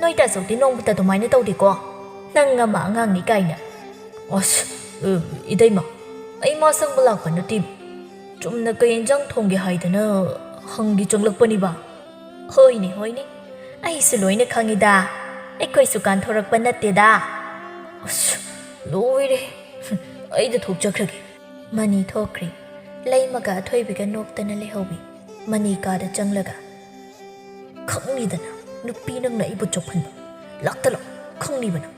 ꯅꯣꯏ ꯇꯥꯆꯧꯗꯤ ꯅꯣꯡꯃꯇ ꯑꯗꯨꯃꯥꯏꯅ ꯇꯧꯗꯦꯀꯣ ꯅꯪ ꯑꯃ ꯑꯉꯥꯡꯅꯤ ꯀꯥꯏꯅ ꯑꯁ ꯏꯇꯩꯃ ꯑꯩ ꯃꯥ ꯁꯪꯕ ꯂꯥꯛꯄ ꯅꯠꯇꯦ ꯆꯨꯝꯅ ꯀꯩ ꯏꯟꯖꯥꯡ ꯊꯣꯡꯒꯦ ꯍꯥꯏꯗꯅ ꯍꯪꯒꯤ ꯆꯪꯂꯛꯄꯅꯤꯕ ꯍꯣꯏꯅꯦ ꯑꯩꯁꯨ ꯂꯣꯏꯅ ꯈꯪꯉꯤꯗ ꯑꯩꯈꯣꯏꯁꯨ ꯀꯥꯟꯊꯣꯔꯛꯄ ꯅꯠꯇꯦꯗ ꯑꯁ ꯂꯣꯏꯔꯦ ꯑꯩꯗ ꯊꯣꯛꯆꯈ꯭ꯔꯒꯦ ꯃꯅꯤ ꯊꯣꯛꯈ꯭ꯔꯤ ꯂꯩꯃꯒ ꯑꯊꯣꯏꯕꯤꯒ ꯅꯣꯛꯇꯅ ꯂꯩꯍꯧꯋꯤ ꯃꯅꯤ ꯀꯥꯗ ꯆꯪꯂꯒ ꯈꯪꯅꯤꯗꯅ ꯅꯨꯄꯤ ꯅꯪꯅ ꯑꯩꯕꯨ ꯆꯣꯞꯍꯟꯕ ꯂꯥꯛꯇ ꯈꯪꯅꯤꯕꯅ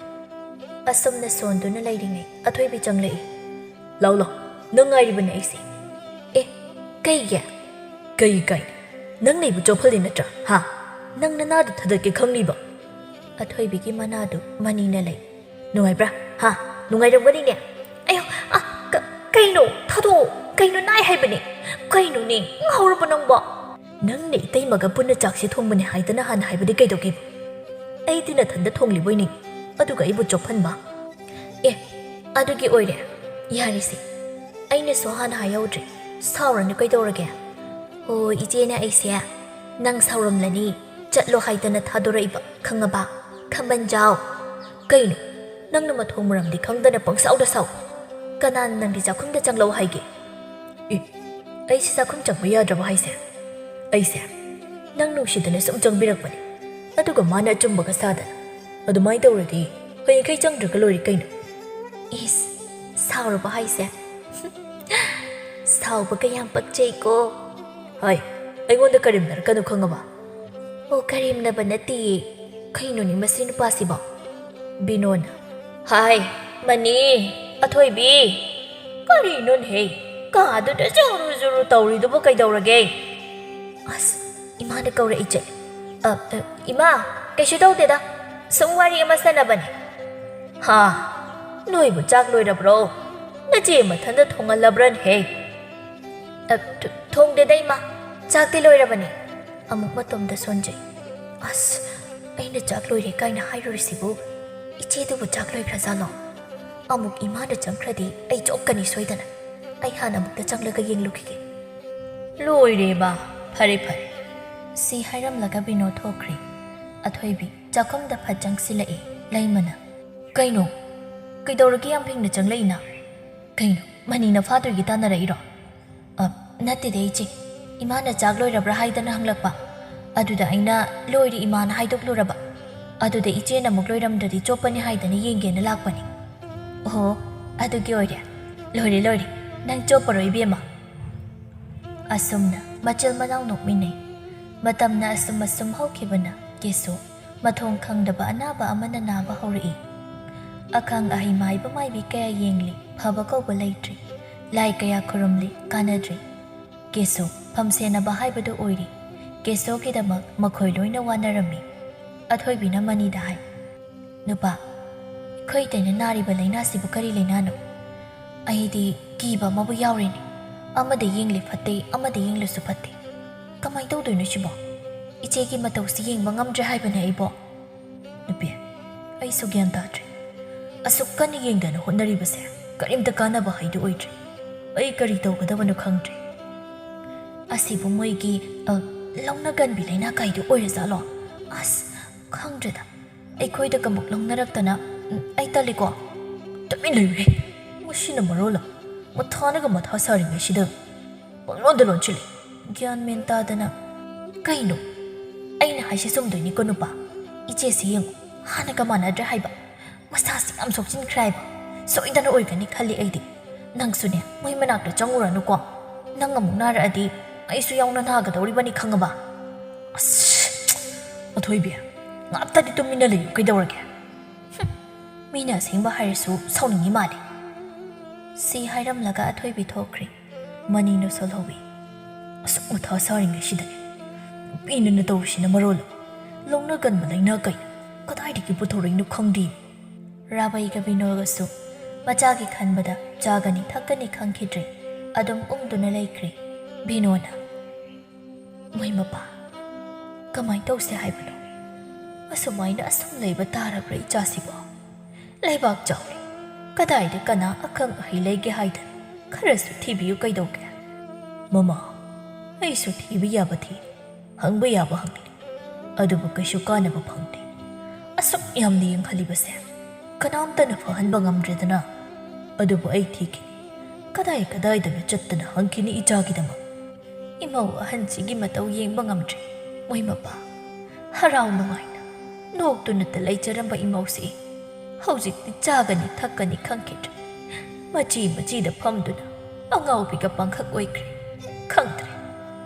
ꯑꯁꯨꯝꯅ ꯁꯣꯟꯗꯨꯅ ꯂꯩꯔꯤꯉꯩ ꯑꯊꯣꯏꯕꯤ ꯆꯪꯂꯛꯏ ꯂꯥꯎ ꯅꯪ ꯉꯥꯏꯔꯤꯕꯅꯦ ꯑꯩꯁꯦ ꯀꯩꯒꯤ ꯀꯩ ꯅꯪꯅ ꯑꯩꯕꯨ ꯆꯣꯞꯍꯜꯂꯤ ꯅꯠꯇ꯭ꯔꯥ ꯅꯪ ꯅꯅꯥꯗꯨ ꯊꯗꯠꯀꯦ ꯈꯪꯅꯤꯕ ꯑꯊꯣꯏꯕꯤꯒꯤ ꯃꯅꯥꯗꯨ ꯃꯅꯤꯅ ꯂꯩ ꯅꯨꯡꯉꯥꯏꯕ꯭ꯔꯥ ꯅꯨꯡꯉꯥꯏꯔꯝꯒꯅꯤꯅꯦ ꯑꯌꯣ ꯀꯩꯅꯣ ꯊꯥꯗꯣꯛꯑꯣ ꯀꯩꯅꯣ ꯅꯥꯏ ꯍꯥꯏꯕꯅꯦ ꯀꯩꯅꯣꯅꯦ ꯉꯥꯎꯔꯕ ꯅꯪꯕꯣ ꯅꯪꯅ ꯏꯇꯩꯃꯒ ꯄꯨꯟꯅ ꯆꯥꯛꯁꯦ ꯊꯣꯡꯕꯅꯦ ꯍꯥꯏꯗꯅ ꯍꯥꯟꯅ ꯍꯥꯏꯕꯗꯤ ꯀꯩꯗꯧꯒꯦꯕ? ꯑꯩꯗꯤ ꯅꯊꯟꯗ ꯊꯣꯡꯂꯤꯕꯣꯏꯅꯤ, ꯑꯗꯨꯒ ꯑꯩꯕꯨ ꯆꯣꯞꯍꯟꯕ? ꯑꯦ, ꯑꯗꯨꯒꯤ ꯑꯣꯏꯔꯦ, ꯌꯥꯔꯤꯁꯦ, ꯑꯩꯅꯁꯨ ꯍꯥꯟꯅ ꯍꯥꯏꯍꯧꯗ꯭ꯔꯦ, ꯁꯥꯎꯔꯅꯨ ꯀꯩꯗꯧꯔꯒꯦ? ꯍꯣꯏ ꯏꯆꯦꯅ ꯑꯩꯁꯦ ꯅꯪ ꯁꯥꯎꯔꯝꯂꯅꯤ ꯆꯠꯂꯣ ꯍꯥꯏꯗꯅ ꯊꯥꯗꯣꯔꯛꯏꯕ, ꯈꯪꯉꯕ? ꯈꯝꯕꯟꯖꯥꯎ! ꯀꯩꯅꯣ ꯅꯪꯅ ꯃꯊꯣꯡ ꯃꯔꯝꯗꯤ ꯈꯪꯗꯅ ꯄꯪꯁꯥꯎꯗ ꯁꯥꯎ? ꯀꯅꯥꯅ ꯅꯪꯗꯤ ꯆꯥꯛꯈꯨꯝꯗ ꯆꯪꯂꯧ ꯍꯥꯏꯒꯦ? ꯑꯦ, ꯑꯩꯁꯦ ꯆꯥꯛꯈꯨꯝ ꯆꯪꯕ ꯌꯥꯗ꯭ꯔꯕ ꯍꯥꯏꯁꯦ? ꯑꯩꯁꯦ ꯅꯪ ꯅꯨꯡꯁꯤꯗꯅ ꯁꯨꯝ ꯆꯪꯕꯤꯔꯛꯄꯅꯦ, ꯑꯗꯨꯒ ꯃꯥꯅ ꯑꯆꯨꯝꯕꯒ ꯁꯥꯗꯅ ꯑꯗꯨꯃꯥꯏꯅ ꯇꯧꯔꯗꯤ ꯍꯌꯦꯡꯈꯩ ꯆꯪꯗ꯭ꯔꯒ ꯂꯣꯏꯔꯦ ꯀꯩꯅꯣ? ꯏꯁ, ꯁꯥꯎꯔꯕ ꯍꯥꯏꯁꯦ? ꯁꯥꯎꯕꯒ ꯌꯥꯝ ꯄꯛꯆꯩꯀꯣ. ꯍꯥꯏ, ꯑꯩꯉꯣꯟꯗ ꯀꯔꯦꯝꯅꯔꯛꯀꯅꯨ ꯈꯪꯉꯕ? ꯑꯣ, ꯀꯔꯦꯝꯅꯕ ꯅꯠꯇꯤꯌꯦ. ꯀꯩꯅꯣꯅꯦ ꯃꯁꯤ ꯅꯨꯄꯥꯁꯤꯕꯣ? ꯕꯤꯅꯣꯅ ꯍꯥꯏ, ꯃꯅꯤ, ꯑꯊꯣꯏꯕꯤ, ꯀꯔꯤꯅꯣꯅꯦꯍꯦ ꯀꯥꯗꯨꯗ ꯖꯨꯔꯨ ꯖꯨꯔꯨ ꯇꯧꯔꯤꯗꯨꯕꯨ ꯀꯩꯗꯧꯔꯒꯦ? ꯑꯁ, ꯏꯃꯥꯅ ꯀꯧꯔꯛꯏ ꯆꯦ. ꯏꯃꯥ, ꯀꯩꯁꯨ ꯇꯧꯗꯦꯗ, ꯁꯨꯝ ꯋꯥꯔꯤ ꯑꯃ ꯁꯥꯟꯅꯕꯅꯦ. ꯍꯥ, ꯅꯣꯏꯕꯨ ꯆꯥꯛ ꯂꯣꯏꯔꯕ꯭ꯔꯣ? ꯅꯆꯦ ꯃꯊꯟꯇ ꯊꯣꯡꯍꯜꯂꯕ꯭ꯔꯅꯦꯍꯦ? ꯊꯣꯡꯗꯦꯗ ꯏꯃꯥ, ꯆꯥꯛꯇꯤ ꯂꯣꯏꯔꯕꯅꯦ. ꯑꯃꯨꯛ ꯃꯇꯣꯝꯗ ꯁꯣꯟꯖꯩ. ꯑꯁ, ꯑꯩꯅ ꯆꯥꯛ ꯂꯣꯏꯔꯦ ꯀꯥꯏꯅ ꯍꯥꯏꯔꯨꯔꯤꯁꯤꯕꯨ ꯏꯆꯦꯗꯨꯕꯨ ꯆꯥꯛ ꯂꯣꯏꯈ꯭ꯔꯖꯥꯠꯂꯣ? ꯑꯃꯨꯛ ꯏꯃꯥꯅ ꯆꯪꯈ꯭ꯔꯗꯤ ꯑꯩ ꯆꯣꯞꯀꯅꯤ ꯁꯣꯏꯗꯅ. ꯑꯩ ꯍꯥꯟꯅ ꯑꯃꯨꯛꯇ ꯆꯪꯂꯒ ꯌꯦꯡꯂꯨꯈꯤꯒꯦ. ꯂꯣꯏꯔꯦꯕ, ꯐꯔꯦ ꯐꯔꯦ, ꯁꯤ ꯍꯥꯏꯔꯝꯂꯒ ꯕꯤꯅꯣ ꯊꯣꯛꯈ꯭ꯔꯦ. ꯑꯊꯣꯏꯕꯤ ꯆꯥꯛꯈꯨꯝꯗ ꯐꯠ ꯆꯪꯁꯤꯜꯂꯛꯏ. ꯂꯩꯃꯅ ꯀꯩꯅꯣ, ꯀꯩꯗꯧꯔꯒꯦ ꯌꯥꯝ ꯐꯤꯡꯅ ꯆꯪꯂꯛꯏꯅ? ꯀꯩꯅꯣ, ꯃꯅꯤꯅ ꯐꯥꯗꯣꯏꯒꯤ ꯇꯥꯟꯅꯔꯛꯏꯔꯣ? ꯅꯠꯇꯦꯗ ꯏꯆꯦ, ꯏꯃꯥꯅ ꯆꯥꯛ ꯂꯣꯏꯔꯕ꯭ꯔꯥ ꯍꯥꯏꯗꯅ ꯍꯪꯂꯛꯄ, ꯑꯗꯨꯗ ꯑꯩꯅ ꯂꯣꯏꯔꯦ ꯏꯃꯥꯅ ꯍꯥꯏꯗꯣꯛꯂꯨꯔꯕ, ꯑꯗꯨꯗ ꯏꯆꯦꯅ ꯑꯃꯨꯛ ꯂꯣꯏꯔꯝꯗ꯭ꯔꯗꯤ ꯆꯣꯞꯄꯅꯤ ꯍꯥꯏꯗꯅ ꯌꯦꯡꯒꯦꯅ ꯂꯥꯛꯄꯅꯤ. ꯑꯣ, ꯑꯗꯨꯒꯤ ꯑꯣꯏꯔꯦ. ꯂꯣꯏꯔꯦ ꯂꯣꯏꯔꯦ, ꯅꯪ ꯆꯣꯞꯄꯔꯣꯏ ꯏꯕꯦꯝꯃ. ꯑꯁꯨꯝꯅ ꯃꯆꯤꯜ ꯃꯅꯥꯎ ꯅꯣꯛꯃꯤꯟꯅꯩ. ꯃꯇꯝꯅ ꯑꯁꯨꯝ ꯍꯧꯈꯤꯕꯅ ꯀꯦꯁꯨ ꯃꯊꯣꯡ ꯈꯪꯗꯕ ꯑꯅꯥꯕ ꯑꯃꯅ ꯅꯥꯕ ꯍꯧꯔꯛꯏ. ꯑꯈꯪ ꯑꯍꯩ ꯃꯥꯏꯕ ꯃꯥꯏꯕꯤ ꯀꯌꯥ ꯌꯦꯡꯂꯤ, ꯐꯕ ꯀꯧꯕ ꯂꯩꯇ꯭ꯔꯤ. ꯂꯥꯏ ꯀꯌꯥ ꯈꯨꯔꯨꯝꯂꯤ, ꯀꯥꯟꯅꯗ꯭ꯔꯤ. ꯀꯦꯁꯨ ꯐꯝꯁꯦꯟꯅꯕ ꯍꯥꯏꯕꯗꯨ ꯑꯣꯏꯔꯤ. ꯀꯦꯁꯣꯒꯤꯗꯃꯛ ꯃꯈꯣꯏ ꯂꯣꯏꯅ ꯋꯥꯅꯔꯝꯃꯤ. ꯑꯊꯣꯏꯕꯤꯅ ꯃꯅꯤꯗ ꯍꯥꯏ, ꯅꯨꯄꯥ, ꯑꯩꯈꯣꯏ ꯏꯇꯩꯅ ꯅꯥꯔꯤꯕ ꯂꯩꯅꯥꯁꯤꯕꯨ ꯀꯔꯤ ꯂꯩꯅꯥꯅꯣ? ꯑꯩꯗꯤ ꯀꯤꯕ ꯑꯃꯕꯨ ꯌꯥꯎꯔꯦꯅꯦ. ꯑꯃꯗ ꯌꯦꯡꯂꯤ ꯐꯠꯇꯦ, ꯑꯃꯗ ꯌꯦꯡꯂꯁꯨ ꯐꯠꯇꯦ. ꯀꯃꯥꯏ ꯇꯧꯗꯣꯏꯅꯣ ꯁꯤꯕꯣ? ꯏꯆꯦꯒꯤ ꯃꯇꯧꯁꯤ ꯌꯦꯡꯕ ꯉꯝꯗ꯭ꯔꯦ ꯍꯥꯏꯕꯅꯦ ꯑꯩꯕꯣ. ꯅꯨꯄꯤ, ꯑꯩꯁꯨ ꯒ꯭ꯌꯥꯟ ꯇꯥꯗ꯭ꯔꯦ. ꯑꯁꯨꯛ ꯀꯟꯅ ꯌꯦꯡꯗꯅ ꯍꯣꯠꯅꯔꯤꯕꯁꯦ ꯀꯔꯤꯝꯇ ꯀꯥꯟꯅꯕ ꯍꯩꯗꯨ ꯑꯣꯏꯗ꯭ꯔꯦ. ꯑꯩ ꯀꯔꯤ ꯇꯧꯒꯗꯕꯅꯣ ꯈꯪꯗ꯭ꯔꯦ. ꯑꯁꯤꯕꯨ ꯃꯣꯏꯒꯤ ꯂꯧꯅꯒꯟꯕꯤ ꯂꯩꯅꯥ ꯀꯥꯏꯗꯨ ꯑꯣꯏꯔꯖꯥꯠꯂꯣ? ꯑꯁ, ꯈꯪꯗ꯭ꯔꯦꯗ. ꯑꯩꯈꯣꯏꯗꯒ ꯑꯃꯨꯛ ꯂꯧꯅꯔꯛꯇꯅ ꯑꯩ ꯇꯜꯂꯤꯀꯣ. ꯇꯨꯃꯤꯟ ꯂꯩꯌꯨꯍꯦ, ꯃꯁꯤꯅ ꯃꯔꯣꯜ ꯃꯊꯥꯅꯒ ꯃꯊꯥ ꯁꯥꯔꯤꯉꯩꯁꯤꯗ ꯄꯪꯂꯣꯟꯗ ꯂꯣꯟꯁꯤꯜꯂꯤ. ꯒ꯭ꯌꯥꯟ ꯃꯦꯟ ꯇꯥꯗꯅ. ꯀꯩꯅꯣ, ꯑꯩꯅ ꯍꯥꯏꯁꯦ ꯆꯨꯝꯗꯣꯏꯅꯤꯀꯣ ꯅꯨꯄꯥ. ꯏꯆꯦꯁꯤ ꯌꯦꯡꯉꯨ, ꯍꯥꯟꯅꯒ ꯃꯥꯟꯅꯗ꯭ꯔꯦ ꯍꯥꯏꯕ. ꯃꯁꯥꯁꯤ ꯌꯥꯝ ꯁꯣꯛꯆꯤꯟꯈ꯭ꯔꯦ ꯍꯥꯏꯕ. ꯁꯣꯏꯗꯅ ꯑꯣꯏꯒꯅꯤ ꯈꯜꯂꯤ ꯑꯩꯗꯤ. ꯅꯪꯁꯨꯅꯦ ꯃꯣꯏ ꯃꯅꯥꯛꯇ ꯆꯪꯉꯨꯔꯅꯨꯀꯣ. ꯅꯪ ꯑꯃꯨꯛ ꯅꯥꯔꯛꯑꯗꯤ ꯑꯩꯁꯨ ꯌꯥꯎꯅ ꯅꯥꯒꯗꯧꯔꯤꯕꯅꯤ ꯈꯪꯉꯕ? ꯑꯁ, ꯑꯊꯣꯏꯕꯤ, ꯉꯥꯛꯇꯗꯤ ꯇꯨꯃꯤꯟꯅ ꯂꯩꯌꯨ ꯀꯩꯗꯧꯔꯒꯦ? ꯃꯤꯅ ꯑꯁꯦꯡꯕ ꯍꯥꯏꯔꯁꯨ ꯁꯥꯎꯅꯤꯡꯉꯤ ꯃꯥꯜꯂꯤ. ꯁꯤ ꯍꯥꯏꯔꯝꯂꯒ ꯑꯊꯣꯏꯕꯤ ꯊꯣꯛꯈ꯭ꯔꯤ. ꯃꯅꯤꯅ ꯁꯣꯜꯍꯧꯏ. ꯑꯁꯨꯛ ꯃꯊꯥ ꯁꯥꯔꯤꯉꯩꯁꯤꯗꯅꯦ ꯅꯨꯄꯤꯅ ꯇꯧꯔꯤꯁꯤꯅ ꯃꯔꯣꯜ ꯂꯧꯅꯒꯟꯕ ꯂꯩꯅꯥ ꯀꯩꯅ ꯀꯗꯥꯏꯗꯒꯤ ꯄꯨꯊꯣꯔꯛꯏꯅꯣ ꯈꯪꯗꯦ. ꯔꯥꯕꯩꯒ ꯕꯤꯅꯣꯒꯁꯨ ꯃꯆꯥꯒꯤ ꯈꯟꯕꯗ ꯆꯥꯒꯅꯤ ꯊꯛꯀꯅꯤ ꯈꯪꯈꯤꯗ꯭ꯔꯦ. ꯑꯗꯨꯝ ꯎꯪꯗꯨꯅ ꯂꯩꯈ꯭ꯔꯦ. ꯕꯤꯅꯣꯅ, ꯃꯣꯏ ꯃꯄꯥ, ꯀꯃꯥꯏ ꯇꯧꯁꯦ ꯍꯥꯏꯕꯅꯣ? ꯑꯁꯨꯃꯥꯏꯅ ꯑꯁꯨꯝ ꯂꯩꯕ ꯇꯥꯔꯕ꯭ꯔꯥ ꯏꯆꯥꯁꯤꯕꯣ? ꯂꯩꯕꯥꯛ ꯆꯥꯎꯔꯦ, ꯀꯗꯥꯏꯗ ꯀꯅꯥ ꯑꯈꯪ ꯑꯍꯩ ꯂꯩꯒꯦ ꯍꯥꯏꯗꯅ ꯈꯔꯁꯨ ꯊꯤꯕꯤꯌꯨ ꯀꯩꯗꯧꯒꯦ? ꯃꯃꯥ, ꯑꯩꯁꯨ ꯊꯤꯕ ꯌꯥꯕ ꯊꯤꯔꯤ, ꯍꯪꯕ ꯌꯥꯕ ꯍꯪꯂꯤ, ꯑꯗꯨꯕꯨ ꯀꯩꯁꯨ ꯀꯥꯟꯅꯕ ꯐꯪꯗꯦ. ꯑꯁꯨꯛ ꯌꯥꯝꯅ ꯌꯦꯡꯍꯜꯂꯤꯕꯁꯦ ꯀꯅꯥꯝꯇꯅ ꯐꯍꯟꯕ ꯉꯝꯗ꯭ꯔꯦꯗꯅ. ꯑꯗꯨꯕꯨ ꯑꯩ ꯊꯤꯈꯤꯅꯤ, ꯀꯗꯥꯏꯗꯅ ꯆꯠꯇꯅ ꯍꯪꯈꯤꯅꯤ ꯏꯆꯥꯒꯤꯗꯃꯛ. ꯏꯃꯧ ꯑꯍꯟꯁꯤꯒꯤ ꯃꯇꯧ ꯌꯦꯡꯕ ꯉꯝꯗ꯭ꯔꯦ. ꯃꯣꯏ ꯃꯄꯥ, ꯍꯔꯥꯎ ꯅꯨꯡꯉꯥꯏꯅ ꯅꯣꯛꯇꯨꯅꯇ ꯂꯩꯖꯔꯝꯕ ꯏꯃꯧꯁꯤ ꯍꯧꯖꯤꯛꯇꯤ ꯆꯥꯒꯅꯤ ꯊꯛꯀꯅꯤ ꯈꯪꯈꯤꯗ꯭ꯔꯦ. ꯃꯆꯤꯗ ꯐꯝꯗꯨꯅ ꯑꯉꯥꯎꯕꯤꯒ ꯄꯥꯡꯈꯛ ꯑꯣꯏꯈ꯭ꯔꯦ. ꯈꯪꯗ꯭ꯔꯦ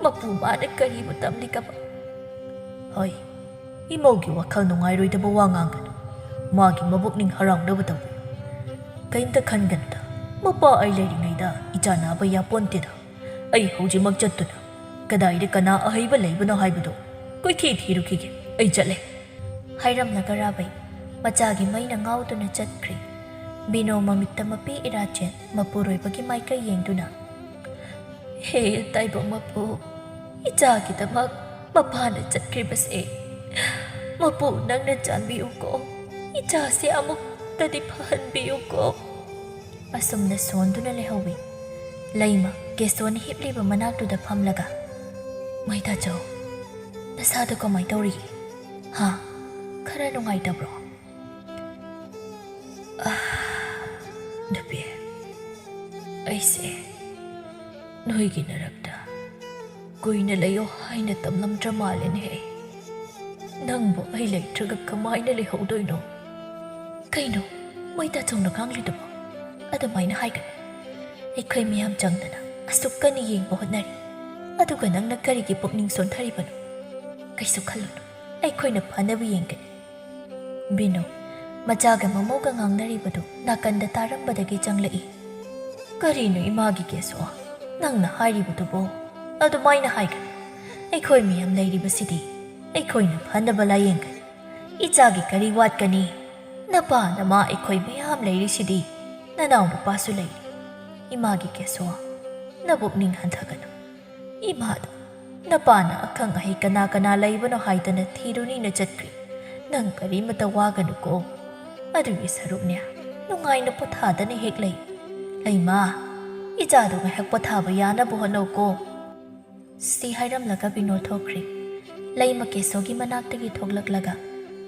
ꯃꯄꯨ ꯃꯥꯅ ꯀꯔꯤꯕꯨ ꯇꯝꯂꯤꯒꯕ. ꯍꯣꯏ, ꯏꯃꯧꯒꯤ ꯋꯥꯈꯜ ꯅꯨꯡꯉꯥꯏꯔꯣꯏꯗꯕ ꯋꯥ ꯉꯥꯡꯒꯅꯨ. ꯃꯥꯒꯤ ꯃꯕꯨꯛꯅꯤꯡ ꯍꯔꯥꯎꯅꯕ ꯇꯧꯕꯤꯌꯨ. ꯀꯩꯝꯇ ꯈꯟꯒꯅꯨꯗ. ꯃꯄꯥ ꯑꯩ ꯂꯩꯔꯤꯉꯩꯗ ꯏꯆꯥ ꯅꯥꯕ ꯌꯥꯄꯣꯟꯇꯦꯗ. ꯑꯩ ꯍꯧꯖꯤꯛꯃꯛ ꯆꯠꯇꯨꯅ ꯀꯗꯥꯏꯗ ꯀꯅꯥ ꯑꯍꯩꯕ ꯂꯩꯕꯅꯣ ꯍꯥꯏꯕꯗꯣ ꯀꯣꯏꯊꯤ ꯊꯤꯔꯨꯈꯤꯒꯦ. ꯑꯩ ꯆꯠꯂꯦ. ꯍꯥꯏꯔꯝꯂꯒ ꯔꯥꯕꯩ ꯃꯆꯥꯒꯤ ꯃꯩꯅ ꯉꯥꯎꯗꯨꯅ ꯆꯠꯈ꯭ꯔꯦ. ꯕꯤꯅꯣ ꯃꯃꯤꯠꯇ ꯃꯄꯤ ꯏꯔꯥꯆꯦꯟ ꯃꯄꯨꯔꯣꯏꯕꯒꯤ ꯃꯥꯏꯀꯩ ꯌꯦꯡꯗꯨꯅ, ꯍꯦ ꯇꯥꯏꯕꯪ ꯃꯄꯨ, ꯏꯆꯥꯒꯤꯗꯃꯛ ꯃꯄꯥꯅ ꯆꯠꯈ꯭ꯔꯤꯕꯁꯦ ꯃꯄꯨ ꯅꯪꯅ ꯆꯥꯟꯕꯤꯌꯨꯀꯣ ꯏꯆꯥꯁꯦ ꯑꯃꯨꯛꯇꯗꯤ ꯐꯍꯟꯕꯤꯌꯨꯀꯣ ꯑꯁꯨꯝꯅ ꯁꯣꯟꯗꯨꯅ ꯂꯩꯍꯧꯏ ꯂꯩꯃ ꯀꯦꯁꯣꯅ ꯍꯤꯞꯂꯤꯕ ꯃꯅꯥꯛꯇꯨꯗ ꯐꯝꯂꯒ ꯃꯩꯇꯥꯆꯧ ꯅꯁꯥꯗꯣ ꯀꯃꯥꯏ ꯇꯧꯔꯤꯒꯦ ꯍꯥ ꯈꯔ ꯅꯨꯡꯉꯥꯏꯇꯕ꯭ꯔꯣ ꯅꯨꯄꯤ ꯑꯩꯁꯦ ꯅꯣꯏꯒꯤ ꯅꯔꯛꯇ ꯀꯨꯏꯅ ꯂꯩꯌꯣ ꯍꯥꯏꯅ ꯇꯝꯂꯝꯗ꯭ꯔ ꯃꯥꯜꯂꯦꯅꯦ ꯅꯪꯕꯨ ꯑꯩ ꯂꯩꯇ꯭ꯔꯒ ꯀꯃꯥꯏꯅ ꯂꯩꯍꯧꯗꯣꯏꯅꯣ ꯀꯩꯅꯣ ꯃꯩꯇꯥꯆꯧꯅ ꯉꯥꯡꯂꯤꯗꯨꯕꯣ ꯑꯗꯨꯃꯥꯏꯅ ꯍꯥꯏꯒꯅꯤ ꯑꯩꯈꯣꯏ ꯃꯌꯥꯝ ꯆꯪꯗꯅ ꯑꯁꯨꯛ ꯀꯟꯅ ꯌꯦꯡꯕ ꯍꯣꯠꯅꯔꯤ ꯑꯗꯨꯒ ꯅꯪꯅ ꯀꯔꯤꯒꯤ ꯄꯨꯛꯅꯤꯡ ꯁꯣꯟꯊꯔꯤꯕꯅꯣ ꯀꯩꯁꯨ ꯈꯜꯂꯨꯅꯨ ꯑꯩꯈꯣꯏꯅ ꯐꯅꯕ ꯌꯦꯡꯒꯅꯤ ꯕꯤꯅꯣ ꯃꯆꯥꯒ ꯃꯃꯧꯒ ꯉꯥꯡꯅꯔꯤꯕꯗꯨ ꯅꯥꯀꯟꯗ ꯇꯥꯔꯝꯕꯗꯒꯤ ꯆꯪꯂꯛꯏ ꯀꯔꯤꯅꯣ ꯏꯃꯥꯒꯤ ꯀꯦꯁꯣ ꯅꯪꯅ ꯍꯥꯏꯔꯤꯕꯗꯨꯕꯣ ꯑꯗꯨꯃꯥꯏꯅ ꯍꯥꯏꯒꯅꯤ ꯑꯩꯈꯣꯏ ꯃꯌꯥꯝ ꯂꯩꯔꯤꯕꯁꯤꯗꯤ ꯑꯩꯈꯣꯏꯅ ꯐꯅꯕ ꯂꯥꯌꯦꯡꯒꯅꯤ ꯏꯆꯥꯒꯤ ꯀꯔꯤ ꯋꯥꯠꯀꯅꯤ ꯅꯄꯥ ꯅꯃꯥ ꯑꯩꯈꯣꯏ ꯃꯌꯥꯝ ꯂꯩꯔꯤꯁꯤꯗꯤ ꯅꯅꯥꯎ ꯅꯨꯄꯥꯁꯨ ꯂꯩꯔꯤ 이마기 개소 나복닝 한타가노 이마도 나빠나 아캉 아히 까나 까나 레이버노 하이드나 티루니나 잣크리 난 까리마다 와가누고 아두기 사룩냐 농아이나 포타다니 헥레이 레이마 이자도가 헥포타바 야나 보호노고 시 하이람라가 비노 토크리 레이마 개소기 마낙다기 톡락라가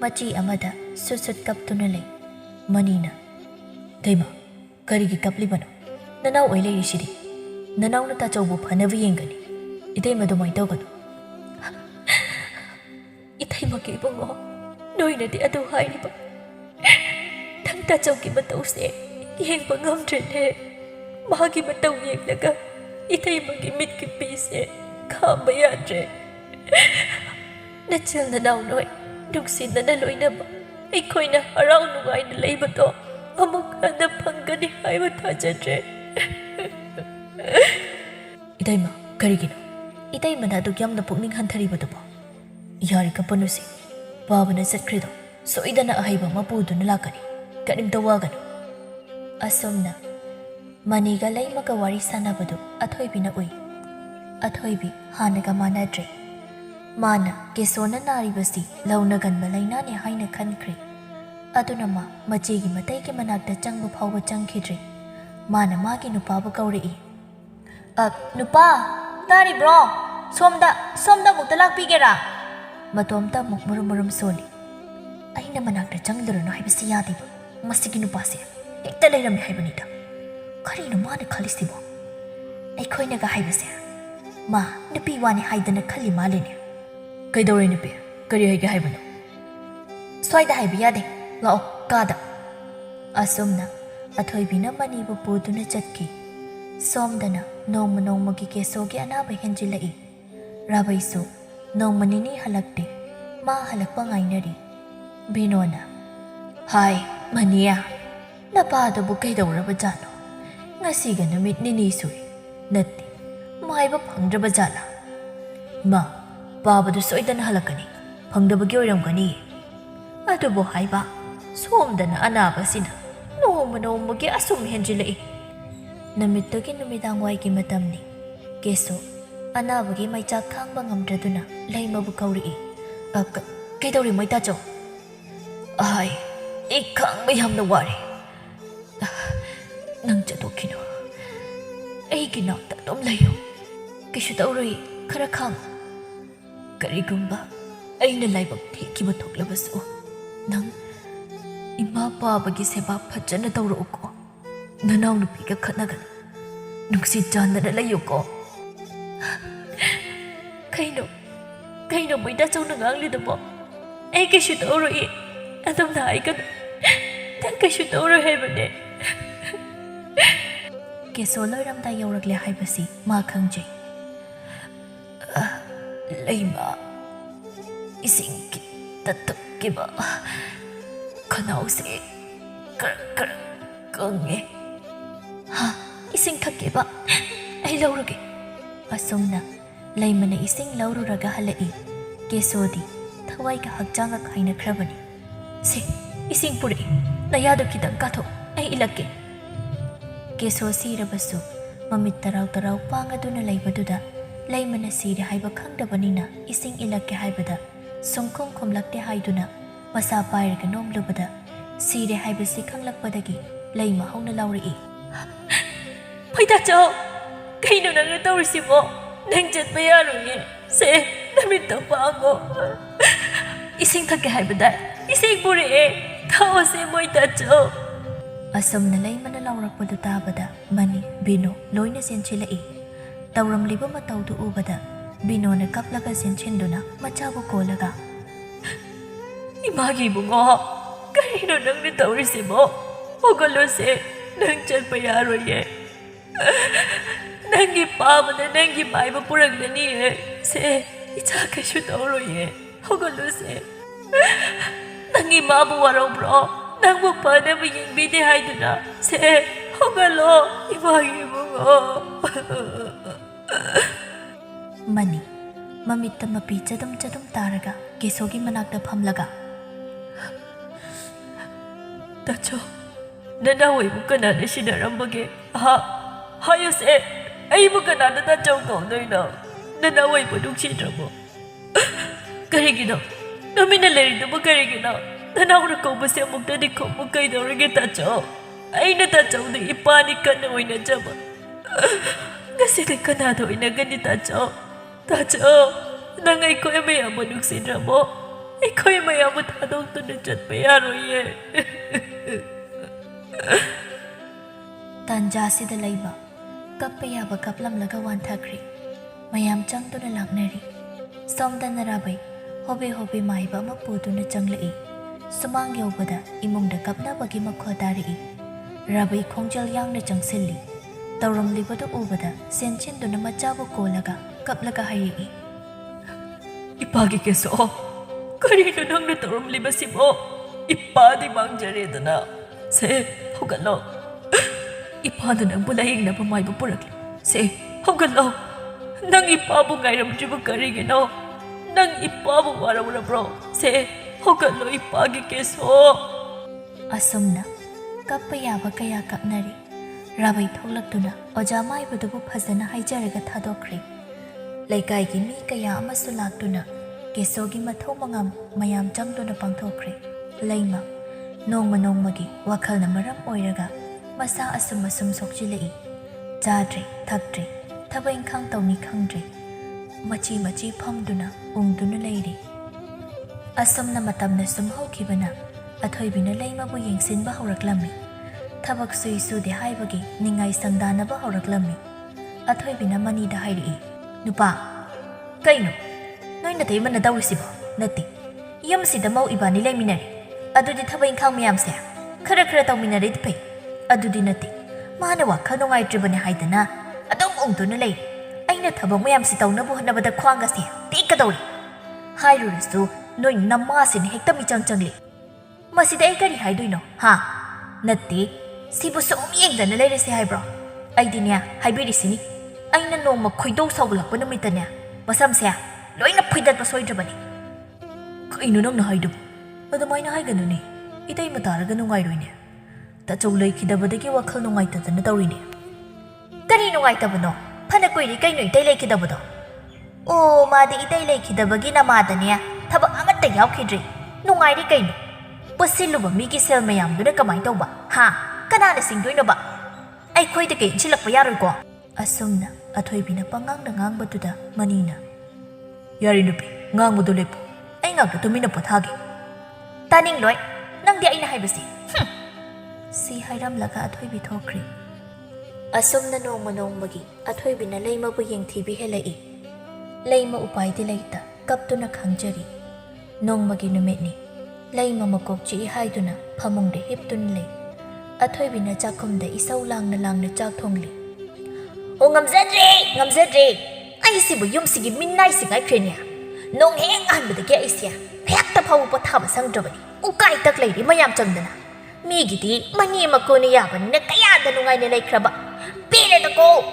마치 아마다 수숫 갑투나 레이 마니나 대마 가리기 갑리바노 나나우 오일레이시리 나나우나 따져보 파나비 옌가니 이때마도 많이 떠가노 이때마게 입어고 너희네디 아도 하이리바 당 따져기 마떠우세 옌바 ngâm 마기 마떠우 옌나가 이때마게 밑기 삐세 가마야제 나칠 나나우 너희 눅신 나나 로이나바 이코이나 하라우 누가이나 레이바도 아무 하나 방간이 하이바 타자제 이다이마 가리기노 이다이마 나도 얌나 복닝 한타리바도보 야리가 뻔누시 바바나 셋크리도 소이다나 아하이바 마부두나 라카니 가림도 와가노 아솜나 마니가 레이마가 와리 사나바도 아토이비나 우이 아토이비 하나가 마나드레 마나 게소나 나리바시 라우나간바 라이나니 하이나 칸크리 아두나마 마지기 마타이기 마낙다 짱부 파우바 짱키드리 마나 마기 누파부 가우리이 누파 따리브로 솜다 묵달락 삐게라 마톰다 묵무름무름 소리 아이나 마낙다 짱들어노 하이비시 야디바 마시기 누파세 헥다 레이람이 하이바니다 카리노 마나 칼리시보 에코이나가 하이비세 마 누피와니 하이드나 칼리 말리네 그이도레 누피 그리 하이게 하이바노 스와이다 하이비 야데 라오 까다 아솜나 अथोइबिना मनीबु पुदुना चटकी सोमदना नोंम नोंमगी केसोगी अनाबा हेंजिलई राबैसु नोंमनिनी हलक्ते मा हलक्पा गाइनरी बिनोना हाय मनिया नपादबु कैदौरबा जानो ngasiga numit nini sui natti maiba phangdraba jala ma babadu soidana halakani phangdabagi oiramgani adubo haiba somdana anaba sina नोंमगे assume हेंजिलई नमित्तगी नुमिदांग वाइगी मतमनी केसो अनाबगी मैचा खांबा ngamdraduna leimabu kauri कैदौरी मैताचो आय ए खांबा यामना वारी नंग चतोखिनो एगी नाक्ता दम लयो किसु तौरई खरा खांग करिगुंबा अइना लाइबक थेकिबा थोक्लबसु नंग इमा पाबगी सेबा फजन तौरको ननाउ नुपीगा खनगन नुक्सी जानदना लयोको कइनो मैदा चौना गांगलिदबो ए केसु तौरई अदमना आइगन तन केसु तौरो हेबने केसो लोइरमदा यौरगले हाइबसी मा खंगजे लेमा इसिंग तत्तकिबा खनाउसे कर कंगे हा इसिंग थकेबा ऐ लौरगे असोमना लेमना इसिंग लौरुरगा हलई केसोदी थवाइगा हक्चांगा खाइनख्रबनी से इसिंग पुरे नयादो खितंग काथो ऐ इलके केसो सिरबसु ममित तराउ तराउ पांगदुना लैबदुदा ꯂꯩꯃꯅ ꯁꯤꯔꯦ ꯍꯥꯏꯕ ꯈꯪꯗꯕꯅꯤꯅ ꯏꯁꯤꯡ ꯏꯜꯂꯛꯀꯦ ꯍꯥꯏꯕꯗ ꯁꯨꯡꯈꯨꯝ ꯈꯨꯝꯂꯛꯇꯦ ꯍꯥꯏꯗꯨꯅ ꯃꯁꯥ ꯄꯥꯏꯔꯒ ꯅꯣꯝꯂꯨꯕꯗ ꯁꯤꯔꯦ ꯍꯥꯏꯕꯁꯤ ꯈꯪꯂꯛꯄꯗꯒꯤ ꯂꯩꯃ ꯍꯧꯅ ꯂꯥꯎꯔꯛꯏ. ꯐꯩꯇꯥꯆꯧ, ꯀꯩꯅꯣ ꯅꯪꯅ ꯇꯧꯔꯤꯁꯤꯕꯣ? ꯅꯪ ꯆꯠꯄ ꯌꯥꯔꯣꯏꯌꯦ. ꯁꯦ, ꯅꯨꯃꯤꯠꯇ ꯄꯥꯡꯉꯣ. ꯏꯁꯤꯡ ꯊꯛꯀꯦ ꯍꯥꯏꯕꯗ ꯏꯁꯤꯡ ꯄꯨꯔꯛꯑꯦ. ꯊꯛꯑꯣꯁꯦ ꯃꯣꯏꯇꯥꯆꯧ. ꯑꯁꯨꯝꯅ ꯂꯩꯃꯅ ꯂꯥꯎꯔꯛꯄꯗꯨ ꯇꯥꯕꯗ ꯃꯅꯤ, ꯕꯤꯅꯣ ꯂꯣꯏꯅ ꯆꯦꯟꯁꯤꯜꯂꯛꯏ. ꯇꯧꯔꯝꯂꯤꯕ ꯃꯇꯧꯗꯨ ꯎꯕꯗ ꯕꯤꯅꯣꯅ ꯀꯞꯂꯒ ꯆꯦꯟꯁꯤꯟꯗꯨꯅ ꯃꯆꯥꯕꯨ ꯀꯣꯜꯂꯒ, ꯏꯃꯥꯒꯤ ꯏꯕꯨꯡꯉꯣ, ꯀꯔꯤꯅꯣ ꯅꯪꯅ ꯇꯧꯔꯤꯁꯤꯕꯣ? ꯍꯧꯒꯠꯂꯣꯁꯦ, ꯅꯪ ꯆꯠꯄ ꯌꯥꯔꯣꯏꯌꯦ. ꯅꯪꯒꯤ ꯄꯥꯕꯅ ꯅꯪꯒꯤ ꯃꯥꯏꯕ ꯄꯨꯔꯛꯂꯅꯤꯌꯦ. ꯁꯦ, ꯏꯆꯥ ꯀꯩꯁꯨ ꯇꯧꯔꯣꯏꯌꯦ. ꯍꯧꯒꯠꯂꯣꯁꯦ. ꯅꯪꯒꯤ ꯃꯥꯕꯨ ꯋꯥꯔꯧꯕ꯭ꯔꯣ? ꯅꯪꯕꯨ ꯐꯅꯕ ꯌꯦꯡꯕꯤꯗꯦ ꯍꯥꯏꯗꯨꯅ. ꯁꯦ, ꯍꯧꯒꯠꯂꯣ, ꯏꯃꯥꯒꯤ ꯏꯕꯨꯡꯉꯣ. ꯃꯅꯤ ꯃꯃꯤꯠꯇ ꯃꯄꯤ ꯆꯗꯨꯝ ꯆꯗꯨꯝ ꯇꯥꯔꯒ ꯀꯦꯁꯣꯒꯤ ꯃꯅꯥꯛꯇ ꯐꯝꯂꯒ, ꯇꯥꯆꯧ, ꯅꯅꯥꯎꯋꯥꯏꯕꯨ ꯀꯅꯥꯅ ꯁꯤꯟꯅꯔꯝꯕꯒꯦ? ꯍꯥꯏꯌꯨꯁꯦ, ꯑꯩꯕꯨ ꯀꯅꯥꯅ ꯇꯥꯆꯧ ꯀꯧꯗꯣꯏꯅꯣ? ꯅꯅꯥꯎꯋꯥꯏꯕꯨ ꯅꯨꯡꯁꯤꯗ꯭ꯔꯕꯣ? ꯀꯔꯤꯒꯤꯅꯣ? ꯅꯨꯃꯤꯠꯅ ꯂꯩꯔꯤꯗꯨꯕꯨ ꯀꯔꯤꯒꯤꯅꯣ? ꯅꯅꯥꯎꯅ ꯀꯧꯕꯁꯦ ꯑꯃꯨꯛꯇꯗꯤ ꯈꯨꯝꯃꯨ. ꯀꯩꯗꯧꯔꯒꯦ ꯇꯥꯆꯧ? ꯑꯩꯅ ꯇꯥꯆꯧꯗ ꯏꯄꯥꯅꯤ ꯀꯟꯅ ꯑꯣꯏꯅꯖꯕ. ꯉꯁꯤꯗꯤ ꯀꯅꯥꯗ ꯑꯣꯏꯅꯒꯅꯤ ꯇꯥꯆꯧ? ꯇꯥꯆꯧ, ꯅꯪ ꯑꯩꯈꯣꯏ ꯃꯌꯥꯝꯕꯨ ꯅꯨꯡꯁꯤꯗ꯭ꯔꯕꯣ? ꯑꯩꯈꯣꯏ ꯃꯌꯥꯝꯕꯨ ꯊꯥꯗꯣꯛꯇꯨꯅ ꯆꯠꯄ ꯌꯥꯔꯣꯏꯌꯦ. ꯇꯥꯟꯖꯥꯁꯤꯗ ꯂꯩꯕ ꯀꯞꯄ ꯌꯥꯕ ꯀꯞꯂꯝꯂꯒ ꯋꯥꯟꯊꯈ꯭ꯔꯦ. ꯃꯌꯥꯝ ꯆꯪꯗꯨꯅ ꯂꯥꯛꯅꯔꯤ. ꯁꯣꯝꯗ ꯅꯔꯥꯕꯩ ꯍꯣꯕꯦ ꯍꯣꯕꯦ ꯃꯥꯏꯕ ꯑꯃ ꯄꯨꯗꯨꯅ ꯆꯪꯂꯛꯏ. ꯁꯨꯃꯥꯡ ꯌꯧꯕꯗ ꯏꯃꯨꯡꯗ ꯀꯞꯅꯕꯒꯤ ꯃꯈꯣꯜ ꯇꯥꯔꯛꯏ. ꯔꯥꯕꯩ ꯈꯣꯡꯖꯦꯜ ꯌꯥꯡꯅ ꯆꯪꯁꯤꯜꯂꯤ. ꯇꯧꯔꯝꯂꯤꯕꯗꯨ ꯎꯕꯗ ꯆꯦꯟꯁꯤꯟꯗꯨꯅ ꯃꯆꯥꯕꯨ ꯀꯣꯜꯂꯒ ꯀꯞꯂꯒ ꯍꯥꯏꯔꯛꯏ. ꯏꯄꯥꯒꯤ ꯀꯦꯁꯣ, ꯀꯔꯤꯅꯣ ꯅꯪꯅ ꯇꯧꯔꯝꯂꯤꯕꯁꯤꯕꯣ? ꯏꯄꯥꯗꯤ ꯃꯥꯡꯖꯔꯦꯗꯅ. ꯁꯦ, ꯍꯧꯒꯠꯂꯣ. ꯏꯄꯥꯅ ꯅꯪꯕꯨ ꯂꯥꯌꯦꯡꯅꯕ ꯃꯥꯏꯕ ꯄꯨꯔꯛꯂꯤ. ꯁꯦ, ꯍꯧꯒꯠꯂꯣ. ꯅꯪ ꯏꯄꯥꯕꯨ ꯉꯥꯏꯔꯝꯗ꯭ꯔꯤꯕ ꯀꯔꯤꯒꯤꯅꯣ? ꯅꯪ ꯏꯄꯥꯕꯨ ꯋꯥꯔꯧꯔꯕ꯭ꯔꯣ? ꯁꯦ, ꯍꯧꯒꯠꯂꯣ ꯏꯄꯥꯒꯤ ꯀꯦꯁꯣ. ꯑꯁꯨꯝꯅ ꯀꯞꯄ ꯌꯥꯕ ꯀꯌꯥ ꯀꯞꯅꯔꯤ. ꯔꯥꯕꯩ ꯊꯣꯛꯂꯛꯇꯨꯅ ꯑꯣꯖꯥ ꯃꯥꯏꯕꯗꯨꯕꯨ ꯐꯖꯅ ꯍꯥꯏꯖꯔꯒ ꯊꯥꯗꯣꯛꯈ꯭ꯔꯦ. ꯂꯩꯀꯥꯏꯒꯤ ꯃꯤ ꯀꯌꯥ ꯑꯃꯁꯨ ꯂꯥꯛꯇꯨꯅ ꯀꯦꯁꯣꯒꯤ ꯃꯊꯧ ꯃꯉꯝ ꯃꯌꯥꯝ ꯆꯪꯗꯨꯅ ꯄꯥꯡꯊꯣꯛꯈ꯭ꯔꯦ. ꯂꯩꯃ ꯅꯣꯡꯃ ꯅꯣꯡꯃꯒꯤ ꯋꯥꯈꯜꯅ ꯃꯔꯝ ꯑꯣꯏꯔꯒ ꯃꯁꯥ ꯑꯁꯨꯝ ꯁꯣꯛꯆꯤꯜꯂꯛꯏ. ꯆꯥꯗ꯭ꯔꯦ, ꯊꯛꯇ꯭ꯔꯦ, ꯊꯕꯛ ꯏꯪꯈꯥꯡ ꯇꯧꯅꯤ ꯈꯪꯗ꯭ꯔꯦ. ꯃꯆꯤ ꯃꯆꯤ ꯐꯝꯗꯨꯅ ꯎꯪꯗꯨꯅ ꯂꯩꯔꯤ. ꯑꯁꯨꯝꯅ ꯃꯇꯝꯅ ꯁꯨꯝ ꯍꯧꯈꯤꯕꯅ ꯑꯊꯣꯏꯕꯤꯅ ꯂꯩꯃꯕꯨ ꯌꯦꯡꯁꯤꯟꯕ ꯍꯧꯔꯛꯂꯝꯃꯤ. ꯊꯕꯛ ꯁꯨꯏ ꯁꯨꯗꯦ ꯍꯥꯏꯕꯒꯤ ꯅꯤꯡꯉꯥꯏ ꯁꯪꯗꯥꯅꯕ ꯍꯧꯔꯛꯂꯝꯃꯤ. ꯑꯊꯣꯏꯕꯤꯅ ꯃꯅꯤꯗ ꯍꯥꯏꯔꯛꯏ. ꯅꯨꯄꯥ, ꯀꯩꯅꯣ ꯅꯣꯏ ꯅꯇꯩꯃꯅ ꯇꯧꯔꯤꯁꯤꯕꯣ? ꯅꯠꯇꯦ, ꯌꯨꯝꯁꯤꯗ ꯃꯧ ꯏꯕꯥꯅꯤ ꯂꯩꯃꯤꯟꯅꯔꯤ. ꯑꯗꯨꯗꯤ ꯊꯕꯛ ꯏꯪꯈꯥꯡ ꯃꯌꯥꯝꯁꯦ ꯈꯔ ꯈꯔ ꯇꯧꯃꯤꯟꯅꯔꯗꯤ ꯐꯩ. ꯑꯗꯨꯗꯤ ꯅꯠꯇꯦ, ꯃꯥꯅ ꯋꯥꯈꯜ ꯅꯨꯡꯉꯥꯏꯇ꯭ꯔꯤꯕꯅꯤ ꯍꯥꯏꯗꯅ ꯑꯗꯨꯝ ꯎꯪꯗꯨꯅ ꯂꯩꯔꯤ. ꯑꯩꯅ ꯊꯕꯛ ꯃꯌꯥꯝꯁꯤ ꯇꯧꯅꯕ ꯍꯣꯠꯅꯕꯗ ꯈ꯭ꯋꯥꯡꯒꯁꯦ ꯇꯦꯛꯀꯗꯧꯔꯤ. ꯍꯥꯏꯔꯨꯔꯁꯨ ꯅꯣꯏ ꯅꯃꯥꯁꯤꯅ ꯍꯦꯛꯇ ꯃꯤꯆꯪ ꯆꯪꯂꯤ. ꯃꯁꯤꯗ ꯑꯩ ꯀꯔꯤ ꯍꯥꯏꯗꯣꯏꯅꯣ? ꯅꯠꯇꯦ, ꯁꯤꯕꯨ ꯁꯨꯝ ꯌꯦꯡꯗꯅ ꯂꯩꯔꯁꯤ ꯍꯥꯏꯕ꯭ꯔꯣ? ꯑꯩꯗꯤꯅꯦ ꯍꯥꯏꯕꯤꯔꯤꯁꯤꯅꯤ, ꯑꯩꯅ ꯅꯣꯡꯃ ꯈꯣꯏꯗꯧ ꯁꯥꯎꯒꯠꯂꯛꯄ ꯅꯨꯃꯤꯠꯇꯅꯦ ꯃꯁꯝꯁꯦ ꯂꯣꯏꯅ ꯐꯣꯏꯗꯠꯄ ꯁꯣꯏꯗ꯭ꯔꯕꯅꯤ. ꯀꯩꯅꯣ ꯅꯪꯅ ꯍꯥꯏꯗꯨꯕꯨ? ꯑꯗꯨꯃꯥꯏꯅ ꯍꯥꯏꯒꯅꯨꯅꯦ, ꯏꯇꯩꯃ ꯇꯥꯔꯒ ꯅꯨꯡꯉꯥꯏꯔꯣꯏꯅꯦ. ꯇꯥꯆꯧ ꯂꯩꯈꯤꯗꯕꯗꯒꯤ ꯋꯥꯈꯜ ꯅꯨꯡꯉꯥꯏꯇꯗꯅ ꯇꯧꯔꯤꯅꯦ. ꯀꯔꯤ ꯅꯨꯡꯉꯥꯏꯇꯕꯅꯣ? ꯐꯅ ꯀꯨꯏꯔꯦ ꯀꯩꯅꯣ ꯏꯇꯩ ꯂꯩꯈꯤꯗꯕꯗꯣ. ꯑꯣ, ꯃꯥꯗꯤ ꯏꯇꯩ ꯂꯩꯈꯤꯗꯕꯒꯤ ꯅꯃꯥꯗꯅꯦ ꯊꯕꯛ ꯑꯃꯠꯇ ꯌꯥꯎꯈꯤꯗ꯭ꯔꯤ. ꯅꯨꯡꯉꯥꯏꯔꯤ ꯀꯩꯅꯣ. ꯄꯨꯁꯤꯜꯂꯨꯕ ꯃꯤꯒꯤ ꯁꯦꯜ ꯃꯌꯥꯝꯗꯨꯅ ꯀꯃꯥꯏ ꯇꯧꯕ? ꯀꯅꯥꯅ ꯁꯤꯡꯗꯣꯏꯅꯣꯕ? ꯑꯩꯈꯣꯏꯗ ꯀꯩ ꯏꯟꯁꯤꯜꯂꯛꯄ ꯌꯥꯔꯣꯏꯀꯣ? ꯑꯁꯨꯝꯅ ꯑꯊꯣꯏꯕꯤꯅ ꯄꯉꯥꯡꯗ ꯉꯥꯡꯕꯗꯨꯗ ꯃꯅꯤꯅ, ꯌꯥꯔꯤ ꯅꯨꯄꯤ, ꯉꯥꯡꯕꯗꯣ ꯂꯦꯞꯄꯨ. ꯑꯩ ꯉꯥꯛꯇ ꯇꯨꯃꯤꯟꯅ ꯄꯣꯊꯥꯒꯦ. ꯇꯥꯅꯤꯡꯂꯣꯏ, ꯅꯪꯗꯤ ꯑꯩꯅ ꯍꯥꯏꯕꯁꯤ. ꯁꯤ ꯍꯥꯏꯔꯝꯂꯒ ꯑꯊꯣꯏꯕꯤ ꯊꯣꯛꯈ꯭ꯔꯦ. ꯑꯁꯨꯝꯅ ꯅꯣꯡꯃ ꯅꯣꯡꯃꯒꯤ ꯑꯊꯣꯏꯕꯤꯅ ꯂꯩꯃꯕꯨ ꯌꯦꯡꯊꯤꯕꯤ ꯍꯦꯜꯂꯛꯏ. ꯂꯩꯃ ꯎꯄꯥꯏꯗꯤ ꯂꯩꯇ ꯀꯞꯇꯨꯅ ꯈꯥꯡꯖꯔꯤ. ꯅꯣꯡꯃꯒꯤ ꯅꯨꯃꯤꯠꯅꯤ. ꯂꯩꯃ ꯃꯀꯣꯛ ꯆꯤꯛꯏ ꯍꯥꯏꯗꯨꯅ ꯐꯃꯨꯡꯗ ꯍꯤꯞꯇꯨꯅ ꯂꯩ. ꯑꯊꯣꯏꯕꯤꯅ ꯆꯥꯛꯈꯨꯝꯗ ꯏꯁꯧ ꯂꯥꯡꯅ ꯂꯥꯡꯅ ꯆꯥꯛ ꯊꯣꯡꯂꯤ. ꯑꯣ, ꯉꯝꯖꯗ꯭ꯔꯦ. ꯑꯩꯁꯤꯕꯨ ꯌꯨꯝꯁꯤꯒꯤ ꯃꯤꯅꯥꯏꯁꯤ ꯉꯥꯏꯈ꯭ꯔꯦꯅꯦ. ꯅꯣꯡ ꯍꯦꯛ ꯉꯥꯟꯕꯗꯒꯤ ꯑꯩꯁꯦ ꯍꯦꯛꯇ ꯐꯥꯎꯕ ꯄꯣꯊꯥꯕ ꯁꯪꯗ꯭ꯔꯕꯅꯤ. ꯎꯀꯥꯏ ꯇꯛ ꯂꯩꯔꯤ ꯃꯌꯥꯝ ꯆꯪꯗꯅ. ꯃꯤꯒꯤꯗꯤ ꯃꯅꯦ ꯃꯀꯨꯅ ꯌꯥꯕꯅꯤꯅ ꯀꯌꯥꯗ ꯅꯨꯡꯉꯥꯏꯅ ꯂꯩꯈ꯭ꯔꯕ.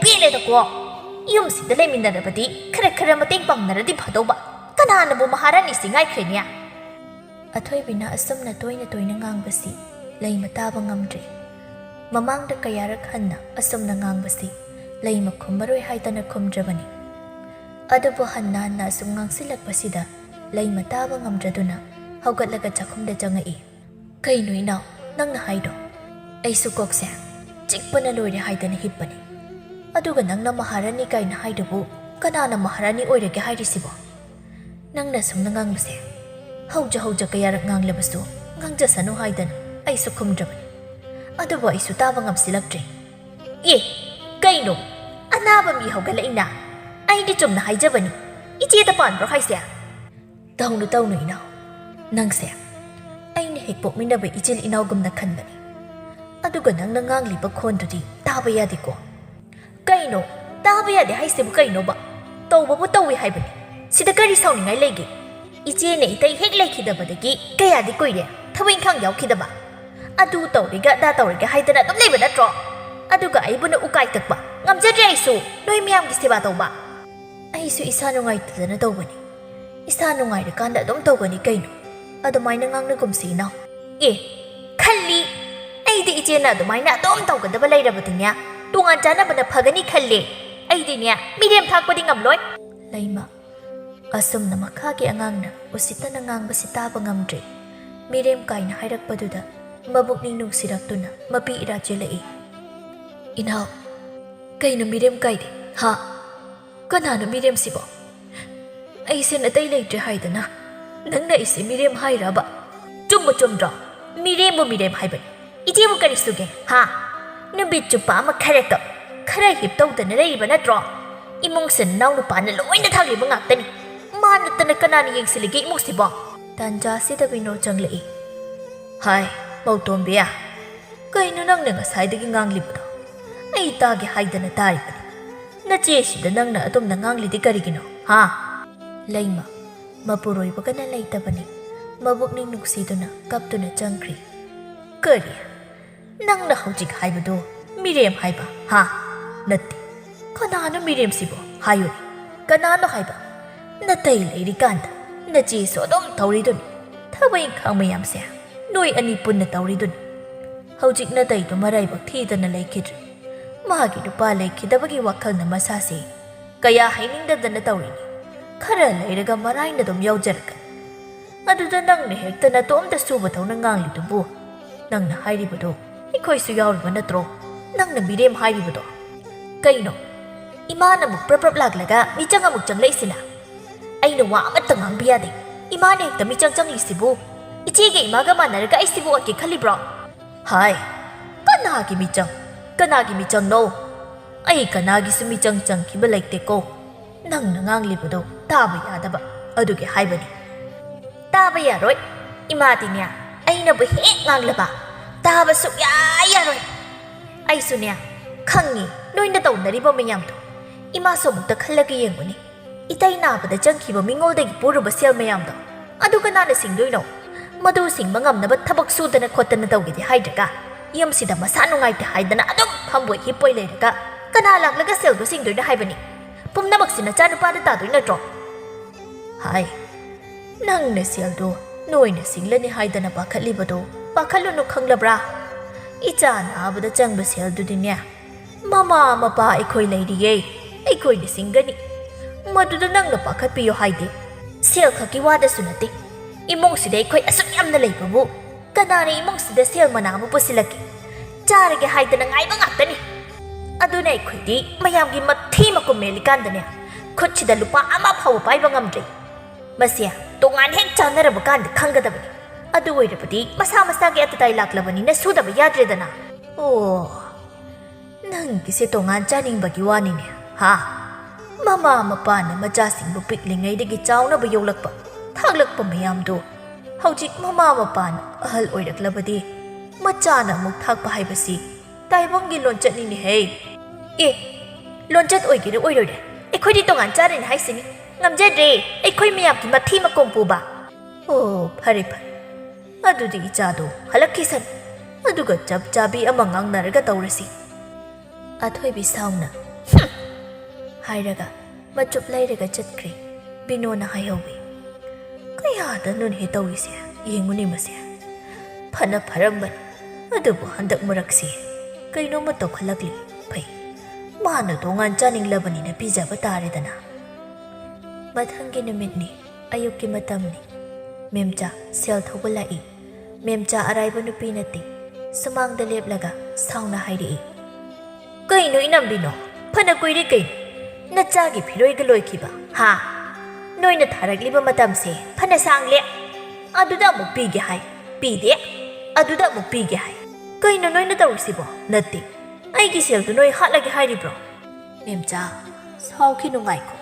ꯄꯦꯜꯂꯦꯗꯀꯣ. ꯌꯨꯝꯁꯤꯗ ꯂꯩꯃꯤꯟꯅꯔꯕꯗꯤ ꯈꯔ ꯈꯔ ꯃꯇꯦꯡ ꯄꯥꯡꯅꯔꯗꯤ ꯐꯗꯧꯕ. ꯀꯅꯥꯅꯕꯨ ꯃꯍꯥꯔꯥꯅꯤꯁꯤ ꯉꯥꯏꯈ꯭ꯔꯦꯅꯦ. ꯑꯊꯣꯏꯕꯤꯅ ꯑꯁꯨꯝꯅ ꯇꯣꯏꯅ ꯇꯣꯏꯅ ꯉꯥꯡꯕꯁꯤ ꯂꯩꯃ ꯇꯥꯕ ꯉꯝꯗ꯭ꯔꯦ. ꯃꯃꯥꯡꯗ ꯀꯌꯥꯔꯛ ꯍꯟꯅ ꯑꯁꯨꯝꯅ ꯉꯥꯡꯕꯁꯤ ꯂꯩꯃ ꯈꯨꯝꯃꯔꯣꯏ ꯍꯥꯏꯗꯅ ꯈꯨꯝꯗ꯭ꯔꯕꯅꯤ. ꯑꯗꯨꯕꯨ ꯍꯟꯅ ꯍꯟꯅ ꯁꯨꯝ ꯉꯥꯡꯁꯤꯜꯂꯛꯄꯁꯤꯗ ꯂꯩꯃ ꯇꯥꯕ ꯉꯝꯗ꯭ꯔꯗꯨꯅ ꯍꯧꯒꯠꯂꯒ ꯆꯥꯛꯈꯨꯝꯗ ꯆꯪꯉꯛꯏ꯫ ꯀꯩꯅꯣ ꯏꯅꯥꯎ ꯅꯪꯅ ꯍꯥꯏꯗꯣ? ꯑꯩꯁꯨ ꯀꯣꯛꯁꯦ ꯆꯤꯛꯄꯅ ꯂꯣꯏꯔꯦ ꯍꯥꯏꯗꯅ ꯍꯤꯞꯄꯅꯤ꯫ ꯑꯗꯨꯒ ꯅꯪꯅ ꯃꯍꯥꯔꯥꯅꯤ ꯀꯥꯏꯅ ꯍꯥꯏꯗꯨꯕꯨ ꯀꯅꯥꯅ ꯃꯍꯥꯔꯥꯅꯤ ꯑꯣꯏꯔꯒꯦ ꯍꯥꯏꯔꯤꯁꯤꯕꯣ? ꯅꯪꯅ ꯁꯨꯝꯅ ꯉꯥꯡꯕꯁꯦ ꯍꯧꯖ ꯀꯌꯥꯔꯛ ꯉꯥꯡꯂꯕꯁꯨ ꯉꯥꯡꯖꯁꯅꯨ ꯍꯥꯏꯗꯅ ꯑꯩꯁꯨ ꯈꯨꯝꯗ꯭ꯔꯕꯅꯤ꯫ ꯑꯗꯨꯕꯨ ꯑꯩꯁꯨ ꯇꯥꯕ ꯉꯝꯁꯤꯜꯂꯛꯇ꯭ꯔꯦ꯫ ꯑꯦ ꯀꯩꯅꯣ ꯑꯅꯥꯕ ꯃꯤ ꯍꯧꯒꯠꯂꯛꯏꯅ? ꯑꯩꯗꯤ ꯆꯨꯝꯅ ꯍꯥꯏꯖꯕꯅꯤ, ꯏꯆꯦꯗ ꯄꯥꯟꯕ꯭ꯔꯣ ꯍꯥꯏꯁꯦ? ꯇꯧꯅꯨ ꯇꯧꯅꯨ ꯏꯅꯥꯎ, ꯅꯪꯁꯦ ꯑꯩꯅ ꯍꯦꯛ ꯄꯣꯛꯃꯤꯟꯅꯕ ꯏꯆꯤꯜ ꯏꯅꯥꯎꯒꯨꯝꯅ ꯈꯟꯕꯅꯤ꯫ ꯑꯗꯨꯒ ꯅꯪꯅ ꯉꯥꯡꯂꯤꯕ ꯈꯣꯟꯗꯨꯗꯤ ꯇꯥꯕ ꯌꯥꯗꯦꯀꯣ꯫ ꯀꯩꯅꯣ ꯇꯥꯕ ꯌꯥꯗꯦ ꯍꯥꯏꯁꯤꯕꯨ ꯀꯩꯅꯣꯕ? ꯇꯧꯕꯕꯨ ꯇꯧꯏ ꯍꯥꯏꯕꯅꯤ, ꯁꯤꯗ ꯀꯔꯤ ꯁꯥꯎꯅꯤꯡꯉꯥꯏ ꯂꯩꯒꯦ? ꯏꯆꯦꯅ ꯏꯇꯩ ꯍꯦꯛ ꯂꯩꯈꯤꯗꯕꯗꯒꯤ ꯀꯌꯥꯗꯤ ꯀꯨꯏꯔꯦ ꯊꯕꯛ ꯏꯪꯈꯥꯡ ꯌꯥꯎꯈꯤꯗꯕ꯫ ꯑꯗꯨ ꯇꯧꯔꯤꯒ ꯑꯗꯥ ꯇꯧꯔꯤꯒ ꯍꯥꯏꯗꯅ ꯑꯗꯨꯝ ꯂꯩꯕ ꯅꯠꯇ꯭ꯔꯣ? ꯑꯗꯨꯒ ꯑꯩꯕꯨꯅ ꯎꯀꯥꯏ ꯇꯛꯄ ꯉꯝꯖꯗ꯭ꯔꯦ ꯑꯩꯁꯨ ꯅꯣꯏ ꯃꯌꯥꯝꯒꯤ ꯁꯦꯕꯥ ꯇꯧꯕ꯫ ꯑꯩꯁꯨ ꯏꯁꯥ ꯅꯨꯡꯉꯥꯏꯇꯗꯅ ꯇꯧꯕꯅꯤ, ꯏꯁꯥ ꯅꯨꯡꯉꯥꯏꯔꯀꯥꯟꯗ ꯑꯗꯨꯝ ꯇꯧꯒꯅꯤ ꯀꯩꯅꯣ꯫ ꯑꯗꯨꯃꯥꯏꯅ ꯉꯥꯡꯅꯒꯨꯝꯁꯤ ꯏꯅꯥꯎ꯫ ꯑꯦ ꯈꯜꯂꯤ, ꯑꯩꯗꯤ ꯏꯆꯦꯅ ꯑꯗꯨꯃꯥꯏꯅ ꯑꯗꯨꯝ ꯇꯧꯒꯗꯕ ꯂꯩꯔꯕꯗꯤꯅꯦ ꯇꯣꯉꯥꯟ ꯆꯥꯅꯕꯅ ꯐꯒꯅꯤ ꯈꯜꯂꯦ꯫ ꯑꯩꯗꯤꯅꯦ ꯃꯤꯔꯦꯝ ꯊꯥꯛꯄꯗꯤ ꯉꯝꯂꯣꯏ꯫ ꯂꯩꯃ ꯑꯁꯨꯝꯅ ꯃꯈꯥꯒꯤ ꯑꯉꯥꯡꯅ ꯎꯁꯤꯠꯇꯅ ꯉꯥꯡꯕꯁꯤ ꯇꯥꯕ ꯉꯝꯗ꯭ꯔꯦ꯫ ꯃꯤꯔꯦꯝ ꯀꯥꯏꯅ ꯍꯥꯏꯔꯛꯄꯗꯨꯗ ꯃꯕꯨꯛꯅꯤꯡ ꯅꯨꯡꯁꯤꯔꯛꯇꯨꯅ ꯃꯄꯤ ꯏꯔꯥ ꯆꯦꯜꯂꯛꯏ꯫ ꯏꯅꯥꯎ ꯀꯩꯅꯣ ꯃꯤꯔꯦꯝ ꯀꯥꯏꯗꯦ ꯍꯥ? ꯀꯅꯥꯅꯣ ꯃꯤꯔꯦꯝꯁꯤꯕꯣ? ꯑꯩꯁꯦ ꯅꯇꯩ ꯂꯩꯇ꯭ꯔꯦ ꯍꯥꯏꯗꯅ ꯅꯪꯅ ꯑꯩꯁꯦ ꯃꯤꯔꯦꯝ ꯍꯥꯏꯔꯕ? ꯆꯨꯝꯕ ꯆꯨꯝꯗ꯭ꯔꯣ? ꯃꯤꯔꯦꯝꯕꯨ ꯃꯤꯔꯦꯝ ꯍꯥꯏꯕꯅꯤ, ꯏꯆꯦꯕꯨ ꯀꯔꯤ ꯁꯨꯒꯦ ꯍꯥ? ꯅꯨꯃꯤꯠ ꯆꯨꯞꯄ ꯑꯃ ꯈꯔ ꯀꯞ ꯈꯔ ꯍꯤꯞ ꯇꯧꯗꯅ ꯂꯩꯔꯤꯕ ꯅꯠꯇ꯭ꯔꯣ? ꯏꯃꯨꯡꯁꯤ ꯅꯅꯥꯎ ꯅꯨꯄꯥꯅ ꯂꯣꯏꯅ ꯊꯥꯛꯂꯤꯕ ꯉꯥꯛꯇꯅꯤ, ꯃꯥ ꯅꯠꯇꯅ ꯀꯅꯥꯅ ꯌꯦꯡꯁꯤꯜꯂꯤꯒꯦ ꯏꯃꯨꯡꯁꯤꯕꯣ? ꯇꯥꯟꯖꯥꯁꯤꯗ ꯕꯤꯅꯣ ꯆꯪꯂꯛꯏ꯫ ꯍꯥꯏ ꯃꯧꯇꯣꯝꯕꯤ, ꯀꯩꯅꯣ ꯅꯪꯅ ꯉꯁꯥꯏꯗꯒꯤ ꯉꯥꯡꯂꯤꯕꯗꯣ? ꯑꯩ ꯇꯥꯒꯦ ꯍꯥꯏꯗꯅ ꯇꯥꯔꯤꯕꯅꯤ, ꯅꯆꯦꯁꯤꯗ ꯅꯪꯅ ꯑꯗꯨꯝꯅ ꯉꯥꯡꯂꯤꯗꯤ ꯀꯔꯤꯒꯤꯅꯣ ꯍꯥ? ꯂꯩꯃ ꯃꯄꯨꯔꯣꯏꯕꯒꯅ ꯂꯩꯇꯕꯅꯤ ꯃꯕꯨꯛꯅꯤꯡ ꯅꯨꯡꯁꯤꯗꯨꯅ ꯀꯞꯇꯨꯅ ꯆꯪꯈ꯭ꯔꯤ꯫ ꯀꯔꯤ ꯅꯪꯅ ꯍꯧꯖꯤꯛ ꯍꯥꯏꯕꯗꯣ ꯃꯤꯔꯦꯝ ꯍꯥꯏꯕ ꯍꯥ? ꯅꯠꯇꯦ, ꯀꯅꯥꯅꯣ ꯃꯤꯔꯦꯝꯁꯤꯕꯣ ꯍꯥꯏꯌꯨꯅꯦ, ꯀꯅꯥꯅꯣ ꯍꯥꯏꯕ? ꯅꯇꯩ ꯂꯩꯔꯤꯀꯥꯟꯗ ꯅꯆꯦꯁꯨ ꯑꯗꯨꯝ ꯇꯧꯔꯤꯗꯨꯅꯤ, ꯊꯕꯛ ꯏꯪꯈꯥꯡ ꯃꯌꯥꯝꯁꯦ ꯅꯣꯏ ꯑꯅꯤ ꯄꯨꯟꯅ ꯇꯧꯔꯤꯗꯨꯅꯤ꯫ ꯍꯧꯖꯤꯛ ꯅꯇꯩꯗꯣ ꯃꯔꯥꯏꯕꯛ ꯊꯤꯗꯅ ꯂꯩꯈꯤꯗ꯭ꯔꯦ, ꯃꯥꯒꯤ ꯅꯨꯄꯥ ꯂꯩꯈꯤꯗꯕꯒꯤ ꯋꯥꯈꯜꯅ ꯃꯁꯥꯁꯦ ꯀꯌꯥ ꯍꯩꯅꯤꯡꯗꯗꯅ ꯇꯧꯔꯤꯅꯤ꯫ ꯈꯔ ꯂꯩꯔꯒ ꯃꯔꯥꯏꯅ ꯑꯗꯨꯝ ꯌꯥꯎꯖꯔꯛꯀꯅꯤ꯫ ꯑꯗꯨꯗ ꯅꯪꯅ ꯍꯦꯛꯇ ꯅꯇꯣꯝꯇ ꯁꯨꯕꯗꯧꯅ ꯉꯥꯡꯂꯤꯗꯨꯕꯨ, ꯅꯪꯅ ꯍꯥꯏꯔꯤꯕꯗꯣ ꯑꯩꯈꯣꯏꯁꯨ ꯌꯥꯎꯔꯤꯕ ꯅꯠꯇ꯭ꯔꯣ? ꯅꯪꯅ ꯃꯤꯔꯦꯝ ꯍꯥꯏꯔꯤꯕꯗꯣ ꯀꯩꯅꯣ? ꯏꯃꯥꯅ ꯑꯃꯨꯛ ꯄ꯭ꯔꯞ ꯂꯥꯛꯂꯒ ꯃꯤꯆꯪ ꯑꯃꯨꯛ ꯆꯪꯂꯛꯏꯁꯤꯅ? ꯑꯩꯅ ꯋꯥ ꯑꯃꯠꯇ ꯉꯥꯡꯕ ꯌꯥꯗꯦ, ꯏꯃꯥꯅ ꯍꯦꯛꯇ ꯃꯤꯆꯪ ꯆꯪꯂꯤꯁꯤꯕꯨ ꯏꯆꯦꯒ ꯏꯃꯥꯒ ꯃꯥꯟꯅꯔꯒ ꯑꯩꯁꯤꯕꯨ ꯑꯣꯠꯀꯦ ꯈꯜꯂꯤꯕ꯭ꯔꯣ? ꯍꯥꯏ ꯀꯅꯥꯒꯤ ꯃꯤꯆꯪ? ꯀꯅꯥꯒꯤ ꯃꯤꯆꯪꯅꯣ? ꯑꯩ ꯀꯅꯥꯒꯤꯁꯨ ꯃꯤꯆꯪ ꯆꯪꯈꯤꯕ ꯂꯩꯇꯦꯀꯣ꯫ ꯅꯪꯅ ꯉꯥꯡꯂꯤꯕꯗꯣ ꯇꯥꯕ ꯌꯥꯗꯕ ꯑꯗꯨꯒꯤ ꯍꯥꯏꯕꯅꯤ꯫ ꯇꯥꯕ ꯌꯥꯔꯣꯏ, ꯏꯃꯥꯗꯤꯅꯦ ꯑꯩꯅꯕꯨ ꯍꯦꯛ ꯉꯥꯡꯂꯕ ꯇꯥꯕ ꯁꯨꯛꯌꯥ ꯌꯥꯔꯣꯏ꯫ ꯑꯩꯁꯨꯅꯦ ꯈꯪꯉꯤ ꯅꯣꯏꯅ ꯇꯧꯅꯔꯤꯕ ꯃꯌꯥꯝꯗꯣ꯫ ꯏꯃꯥꯁꯨ ꯑꯃꯨꯛꯇ ꯈꯜꯂꯒ ꯌꯦꯡꯉꯨꯅꯤ, ꯏꯇꯩ ꯅꯥꯕꯗ ꯆꯪꯈꯤꯕ ꯃꯤꯉꯣꯜꯗꯒꯤ ꯄꯨꯔꯨꯕ ꯁꯦꯜ ꯃꯌꯥꯝꯗꯣ ꯑꯗꯨ ꯀꯅꯥꯅ ꯁꯤꯡꯗꯣꯏꯅꯣ? ꯃꯗꯨ ꯁꯤꯡꯕ ꯉꯝꯅꯕ ꯊꯕꯛ ꯁꯨꯗꯅ ꯈꯣꯠꯇꯅ ꯇꯧꯒꯦꯗꯤ ꯍꯥꯏꯗ꯭ꯔꯒ ꯌꯨꯝꯁꯤꯗ ꯃꯁꯥ ꯅꯨꯡꯉꯥꯏꯇꯦ ꯍꯥꯏꯗꯅ ꯑꯗꯨꯝ ꯐꯝꯕꯣꯏ ꯍꯤꯞꯄꯣꯏ ꯂꯩꯔꯒ ꯀꯅꯥ ꯂꯥꯛꯂꯒ ꯁꯦꯜꯗꯣ ꯁꯤꯡꯗꯣꯏꯅꯣ ꯍꯥꯏꯕꯅꯤ? ꯄꯨꯝꯅꯃꯛꯁꯤ ꯅꯆꯥꯅꯨꯄꯥꯗ ꯇꯥꯗꯣꯏ ꯅꯠꯇ꯭ꯔꯣ? ꯍꯥꯏ ꯅꯪꯅ ꯁꯦꯜꯗꯣ ꯅꯣꯏꯅ ꯁꯤꯡꯂꯅꯤ ꯍꯥꯏꯗꯅ ꯄꯥꯈꯠꯂꯤꯕꯗꯣ ꯄꯥꯈꯠꯂꯨꯅꯨ ꯈꯪꯂꯕ꯭ꯔꯥ? ꯏꯆꯥ ꯅꯥꯕꯗ ꯆꯪꯕ ꯁꯦꯜꯗꯨꯗꯤꯅꯦ ꯃꯃꯥ ꯃꯄꯥ ꯑꯩꯈꯣꯏ ꯂꯩꯔꯤꯌꯦ, ꯑꯩꯈꯣꯏꯅ ꯁꯤꯡꯒꯅꯤ, ꯃꯗꯨꯗ ꯅꯪꯅ ꯄꯥꯈꯠꯄꯤꯌꯣ ꯍꯥꯏꯗꯦ꯫ ꯁꯦꯜ ꯈꯛꯀꯤ ꯋꯥꯗꯁꯨ ꯅꯠꯇꯦ, ꯏꯃꯨꯡꯁꯤꯗ ꯑꯩꯈꯣꯏ ꯑꯁꯨꯛ ꯌꯥꯝꯅ ꯂꯩꯕꯕꯨ ꯀꯅꯥꯅ ꯏꯃꯨꯡꯁꯤꯗ ꯁꯦꯜ ꯃꯅꯥ ꯑꯃ ꯄꯨꯁꯤꯜꯂꯛꯀꯦ? ꯆꯥꯔꯒꯦ ꯍꯥꯏꯗꯅ ꯉꯥꯏꯕ ꯉꯥꯛꯇꯅꯤ꯫ ꯑꯗꯨꯅ ꯑꯩꯈꯣꯏꯗꯤ ꯃꯌꯥꯝꯒꯤ ꯃꯊꯤ ꯃꯀꯨꯝ ꯃꯦꯜꯂꯤꯀꯥꯟꯗꯅꯦ ꯈꯨꯠꯁꯤꯗ ꯂꯨꯄꯥ ꯑꯃ ꯐꯥꯎꯕ ꯄꯥꯏꯕ ꯉꯝꯗ꯭ꯔꯦ꯫ ꯃꯁꯤ ꯇꯣꯉꯥꯟ ꯍꯦꯛ ꯆꯥꯟꯅꯔꯕ ꯀꯥꯟꯗ ꯈꯪꯒꯗꯕꯅꯤ꯫ ꯑꯗꯨ ꯑꯣꯏꯔꯕꯗꯤ ꯃꯁꯥ ꯃꯁꯥꯒꯤ ꯑꯇꯇꯥꯏ ꯂꯥꯛꯂꯕꯅꯤꯅ ꯁꯨꯗꯕ ꯌꯥꯗ꯭ꯔꯦꯗꯅ꯫ ꯑꯣ ꯅꯪꯒꯤꯁꯦ ꯇꯣꯉꯥꯟ ꯆꯥꯅꯤꯡꯕꯒꯤ ꯋꯥꯅꯤꯅꯦ ꯍꯥ? ꯃꯃꯥ ꯃꯄꯥꯅ ꯃꯆꯥꯁꯤꯡꯕꯨ ꯄꯤꯛꯂꯤꯉꯩꯗꯒꯤ ꯆꯥꯎꯅꯕ ꯌꯣꯛꯂꯛꯄ ꯊꯥꯛꯂꯛꯄ ꯃꯌꯥꯝꯗꯣ ꯍꯧꯖꯤꯛ ꯃꯃꯥ ꯃꯄꯥꯅ ꯑꯍꯜ ꯑꯣꯏꯔꯛꯂꯕꯗꯤ ꯃꯆꯥꯅ ꯑꯃꯨꯛ ꯊꯥꯛꯄ ꯍꯥꯏꯕꯁꯤ ꯇꯥꯏꯕꯪꯒꯤ ꯂꯣꯟꯆꯠꯅꯤꯅꯦꯍꯦ꯫ ꯑꯦ ꯂꯣꯟꯆꯠ ꯑꯣꯏꯒꯦꯔꯥ ꯑꯣꯏꯔꯣꯏꯔꯦ, ꯑꯩꯈꯣꯏꯗꯤ ꯇꯣꯉꯥꯟ ꯆꯥꯔꯦꯅ ꯍꯥꯏꯁꯤꯅꯤ, ꯉꯝꯖꯗ꯭ꯔꯦ ꯑꯩꯈꯣই ꯃꯌꯥꯝꯒꯤ ꯃꯊꯤ ꯃꯀꯣꯡ ꯄꯨꯕ꯫ ꯑꯣ ꯐꯔꯦ ꯐꯔꯦ, ꯑꯗꯨꯗꯤ ꯏꯆꯥꯗꯣ ꯍꯜꯂꯛꯈꯤꯁꯅꯨ, ꯑꯗꯨꯒ ꯆꯞ ꯆꯥꯕꯤ ꯑꯃ ꯉꯥꯡꯅꯔꯒ ꯇꯧꯔꯁꯤ꯫ ꯑꯊꯣꯏꯕꯤ ꯁꯥꯎꯅ ꯍꯥꯏꯔꯒ ꯃꯆꯨꯞ ꯂꯩꯔꯒ ꯆꯠꯈ꯭ꯔꯦ꯫ ꯕꯤꯅꯣꯅ ꯍꯥꯏꯍꯧꯋꯤ, ꯀꯌꯥꯗꯅꯣꯅꯦ ꯇꯧꯔꯤꯁꯦ, ꯌꯦꯡꯉꯨꯅꯦ ꯃꯁꯦ ꯐꯅ ꯐꯔꯝꯕꯅꯤ, ꯑꯗꯨꯕꯨ ꯍꯟꯗꯛ ꯃꯔꯛꯁꯤ ꯀꯩꯅꯣꯝꯃ ꯇꯧꯈꯠꯂꯛꯂꯤ꯫ ꯐꯩ ꯃꯥꯅ ꯇꯣꯉꯥꯟ ꯆꯥꯅꯤꯡꯂꯕꯅꯤꯅ ꯄꯤꯖꯕ ꯇꯥꯔꯦꯗꯅ꯫ ꯃꯊꯪꯒꯤ ꯅꯨꯃꯤꯠꯅꯤ ꯑꯌꯨꯛꯀꯤ ꯃꯇꯝꯅꯤ ꯃꯦꯝꯆꯥ ꯁꯦꯜ ꯊꯧꯕ ꯂꯥꯛꯏ ꯃꯦꯝꯆꯥ ꯑꯔꯥꯏꯕ ꯅꯨꯄꯤ ꯅꯠꯇꯦ ꯁꯨꯃꯥꯡꯗ ꯂꯦꯞꯂꯒ ꯁꯥꯎꯅ ꯍꯥꯏꯔꯛꯏ ꯀꯩꯅꯣ ꯏꯅꯝꯕꯤꯅꯣ ꯐꯅ ꯀꯨꯏꯔꯦ ꯀꯩꯅꯣ ꯅꯆꯥꯒꯤ ꯐꯤꯔꯣꯏꯒ ꯂꯣꯏꯈꯤꯕ ꯍꯥ ꯅꯣꯏꯅ ꯊꯥꯔꯛꯂꯤꯕ ꯃꯇꯝꯁꯦ ꯐꯅ ꯁꯥꯡꯂꯦ ꯑꯗꯨꯗ ꯑꯃꯨꯛ ꯄꯤꯒꯦ ꯍꯥꯏ ꯄꯤꯗꯦ ꯑꯗꯨꯗ ꯑꯃꯨꯛ ꯄꯤꯒꯦ ꯍꯥꯏ ꯀꯩꯅꯣ ꯅꯣꯏꯅ ꯇꯧꯔꯤꯁꯤꯕꯣ ꯅꯠꯇꯦ ꯑꯩꯒꯤ ꯁꯦꯜꯗꯨ ꯅꯣꯏ ꯍꯥꯠꯂꯒꯦ ꯍꯥꯏꯔꯤꯕ꯭ꯔꯣ ꯃꯦꯝꯆꯥ ꯁꯥꯎꯈꯤꯅꯨ ꯉꯥꯏꯈꯣ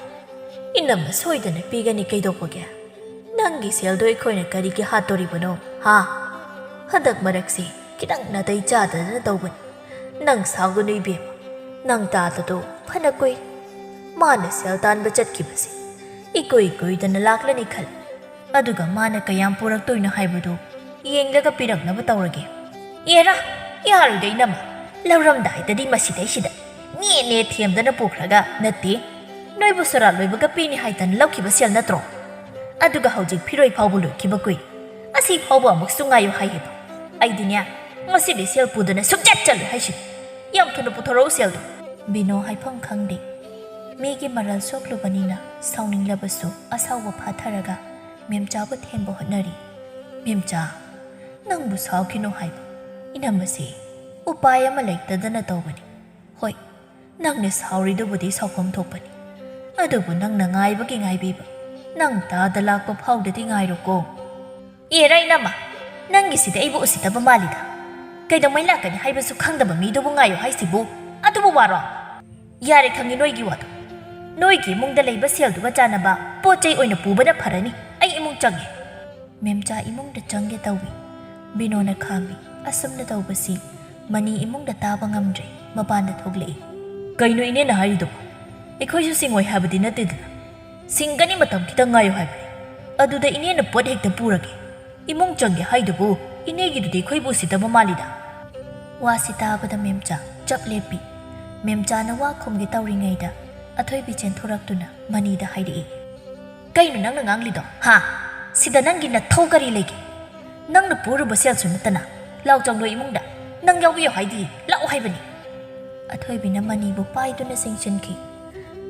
ꯏꯅꯝꯃ ꯁꯣꯏꯗꯅ ꯄꯤꯒꯅꯤ ꯀꯩꯗꯧꯕꯒꯦ ꯅꯪꯒꯤ ꯁꯦꯜꯗꯣ ꯑꯩꯈꯣꯏꯅ ꯀꯔꯤꯒꯤ ꯍꯥꯠꯇꯣꯔꯤꯕꯅꯣ ꯍꯥ ꯍꯟꯗꯛ ꯃꯔꯛꯁꯤ ꯈꯤꯇꯪ ꯅꯥꯇꯩ ꯆꯥꯗꯗꯅ ꯇꯧꯕꯅꯤ ꯅꯪ ꯁꯥꯎꯒꯅꯨ ꯏꯕꯦꯝꯃ ꯅꯪ ꯇꯥꯗꯗꯣ ꯐꯅ ꯀꯨꯏ ꯃꯥꯅ ꯁꯦꯜ ꯇꯥꯟꯕ ꯆꯠꯈꯤꯕꯁꯤ ꯏꯀꯨꯏ ꯀꯨꯏꯗꯅ ꯂꯥꯛꯂꯅꯤ ꯈꯜꯂꯤ ꯑꯗꯨꯒ ꯃꯥꯅ ꯀꯌꯥꯝ ꯄꯨꯔꯛꯇꯣꯏꯅೋ ꯍꯥꯏꯕꯗꯨ ꯌꯦꯡꯂꯒ ꯄꯤꯔꯛꯅꯕ ꯇꯧꯔꯒꯦ ꯑꯦꯔꯥ ꯌꯥꯔꯣꯏꯗ ꯏꯅꯝꯃ ꯂꯧꯔꯝꯗꯥꯏꯗꯗꯤ ꯃꯁꯤꯗꯩꯁꯤꯗ ꯅꯦ ꯊꯦꯝꯗꯅ ꯄꯨꯈ꯭ꯔꯒ ꯅꯠꯇꯦ ꯅꯣꯏꯕꯨ ꯁꯣꯔꯥꯠ ꯂꯣꯏꯕꯒ ꯄꯤꯅꯤ ꯍꯥꯏꯗꯅ ꯂꯧꯈꯤꯕ ꯁꯦꯜ ꯅꯠꯇ꯭ꯔꯣ ꯑꯗꯨꯒ ꯍꯧꯖꯤꯛ ꯐꯤꯔꯣꯏ ꯐꯥꯎꯕ ꯂꯣꯏꯈꯤꯕ ꯀꯨꯏ ꯑꯁꯤ ꯐꯥꯎꯕ ꯑꯃꯨꯛꯁꯨ ꯉꯥꯏꯌꯨ ꯍꯥꯏꯌꯦꯕ ꯑꯩꯗꯤꯅꯦ ꯉꯁꯤꯗꯤ ꯁꯦꯜ ꯄꯨꯗꯅ ꯁꯨꯡꯆꯠ ꯆꯠꯂꯣꯏ ꯍꯥꯏꯁꯤꯅꯤ ꯌꯥꯝ ꯊꯨꯅ ꯄꯨꯊꯣꯔꯛꯎ ꯁꯦꯜꯗꯣ ꯕꯤꯅꯣ ꯍꯥꯏꯐꯝ ꯈꯪꯗꯦ ꯃꯤꯒꯤ ꯃꯔꯜ ꯁꯣꯛꯂꯨꯕꯅꯤꯅ ꯁꯥꯎꯅꯤꯡꯂꯕꯁꯨ ꯑꯁꯥꯎꯕ ꯐꯥꯊꯔꯒ ꯃꯦꯝꯆꯥꯕꯨ ꯊꯦꯝꯕ ꯍꯣꯠꯅꯔꯤ ꯃꯦꯝꯆꯥ ꯅꯪꯕꯨ ꯁꯥꯎꯈꯤꯅꯣ ꯍꯥꯏꯕ ꯏꯅꯝꯃꯁꯤ ꯎꯄꯥꯏ ꯑꯃ ꯂꯩꯇꯗꯅ ꯇꯧꯕꯅꯤ ꯍꯣꯏ ꯅꯪꯅ ꯁꯥꯎꯔꯤꯗꯨꯕꯨꯗꯤ ꯁꯥꯎꯐꯝ ꯊꯣꯛꯄꯅꯤ ꯑꯗꯨꯕꯨ ꯅꯪꯅ ꯉꯥꯏꯕꯒꯤ ꯉꯥꯏꯕꯤꯕ ꯅꯪ ꯇꯥꯗ ꯂꯥꯛꯄ ꯐꯥꯎꯗꯗꯤ ꯉꯥꯏꯔꯣꯀꯣ ꯑꯦꯔꯥ ꯏꯅꯝꯃ ꯅꯪꯒꯤꯁꯤꯗꯤ ꯑꯩꯕꯨ ꯎꯁꯤꯠꯇꯕ ꯃꯥꯜꯂꯤꯗ ꯀꯩꯗꯧꯉꯩ ꯂꯥꯛꯀꯅꯤ ꯍꯥꯏꯕꯁꯨ ꯈꯪꯗꯕ ꯃꯤꯗꯨꯕꯨ ꯉꯥꯏꯌꯣ ꯍꯥꯏꯁꯤꯕꯨ ꯑꯗꯨꯕꯨ ꯋꯥꯔꯣ ꯌꯥꯔꯦ ꯈꯪꯉꯤ ꯅꯣꯏꯒꯤ ꯋꯥꯗꯣ ꯅꯣꯏꯒꯤ ꯏꯃꯨꯡꯗ ꯂꯩꯕ ꯁꯦꯜꯗꯨꯒ ꯆꯥꯟꯅꯕ ꯄꯣꯠ ꯆꯩ ꯑꯣꯏꯅ ꯄꯨꯕꯅ ꯐꯔꯅꯤ ꯑꯩ ꯏꯃꯨꯡ ꯆꯪꯉꯦ ꯃꯦꯝꯆꯥ ꯏꯃꯨꯡꯗ ꯆꯪꯒꯦ ꯇꯧꯏ ꯕꯤꯅꯣꯅ ꯈꯥꯝꯃꯤ ꯑꯁꯨꯝꯅ ꯇꯧꯕꯁꯤ ꯃꯅꯤ ꯏꯃꯨꯡꯗ ꯇꯥꯕ ꯉꯝꯗ꯭ꯔꯦ ꯃꯄꯥꯟꯗ ꯊꯣꯛꯂꯛꯏ ꯀꯩꯅꯣ ꯏꯅꯦꯅ ꯍꯥꯏꯔꯤꯗꯨꯕꯨ ꯑꯩꯈꯣꯏꯁꯨ ꯁꯤꯡꯉꯣꯏ ꯍꯥꯏꯕꯗꯤ ꯅꯠꯇꯦꯗꯅ ꯁꯤꯡꯒꯅꯤ ꯃꯇꯝ ꯈꯤꯇꯪ ꯉꯥꯏꯌꯨ ꯍꯥꯏꯕꯅꯤ ꯑꯗꯨꯗ ꯏꯅꯦꯅ ꯄꯣꯠ ꯍꯦꯛꯇ ꯄꯨꯔꯒꯦ ꯏꯃꯨꯡ ꯆꯪꯒꯦ ꯍꯥꯏꯗꯨꯕꯨ ꯏꯅꯦꯒꯤꯗꯨꯗꯤ ꯑꯩꯈꯣꯏꯕꯨ ꯎꯁꯤꯠꯇꯕ ꯃꯥꯜꯂꯤꯗ ꯋꯥꯁꯤ ꯇꯥꯕꯗ ꯃꯦꯝꯆꯥ ꯆꯞ ꯂꯦꯞꯄꯤ ꯃꯦꯝꯆꯥꯅ ꯋꯥ ꯈꯨꯝꯒꯦ ꯇꯧꯔꯤꯉꯩꯗ ꯑꯊꯣꯏꯕꯤ ꯆꯦꯟꯊꯣꯔꯛꯇꯨꯅ ꯃꯅꯤꯗ ꯍꯥꯏꯔꯛꯏ ꯀꯩꯅꯣ ꯅꯪꯅ ꯉꯥꯡꯂꯤꯗꯣ ꯍꯥ ꯁꯤꯗ ꯅꯪꯒꯤ ꯅꯊꯧ ꯀꯔꯤ ꯂꯩꯒꯦ ꯅꯪꯅ ꯄꯨꯔꯨꯕ ꯁꯦꯜꯁꯨ ꯅꯠꯇꯅ ꯂꯥꯎ ꯆꯪꯂꯣ ꯏꯃꯨꯡꯗ ꯅꯪ ꯌꯥꯎꯕꯤꯌꯣ ꯍꯥꯏꯗꯤ ꯂꯥꯛꯑꯣ ꯍꯥꯏꯕꯅꯤ ꯑꯊꯣꯏꯕꯤꯅ ꯃꯅꯤꯕꯨ ꯄꯥꯏꯗꯨꯅ ꯆꯤꯡꯁꯤꯟꯈꯤ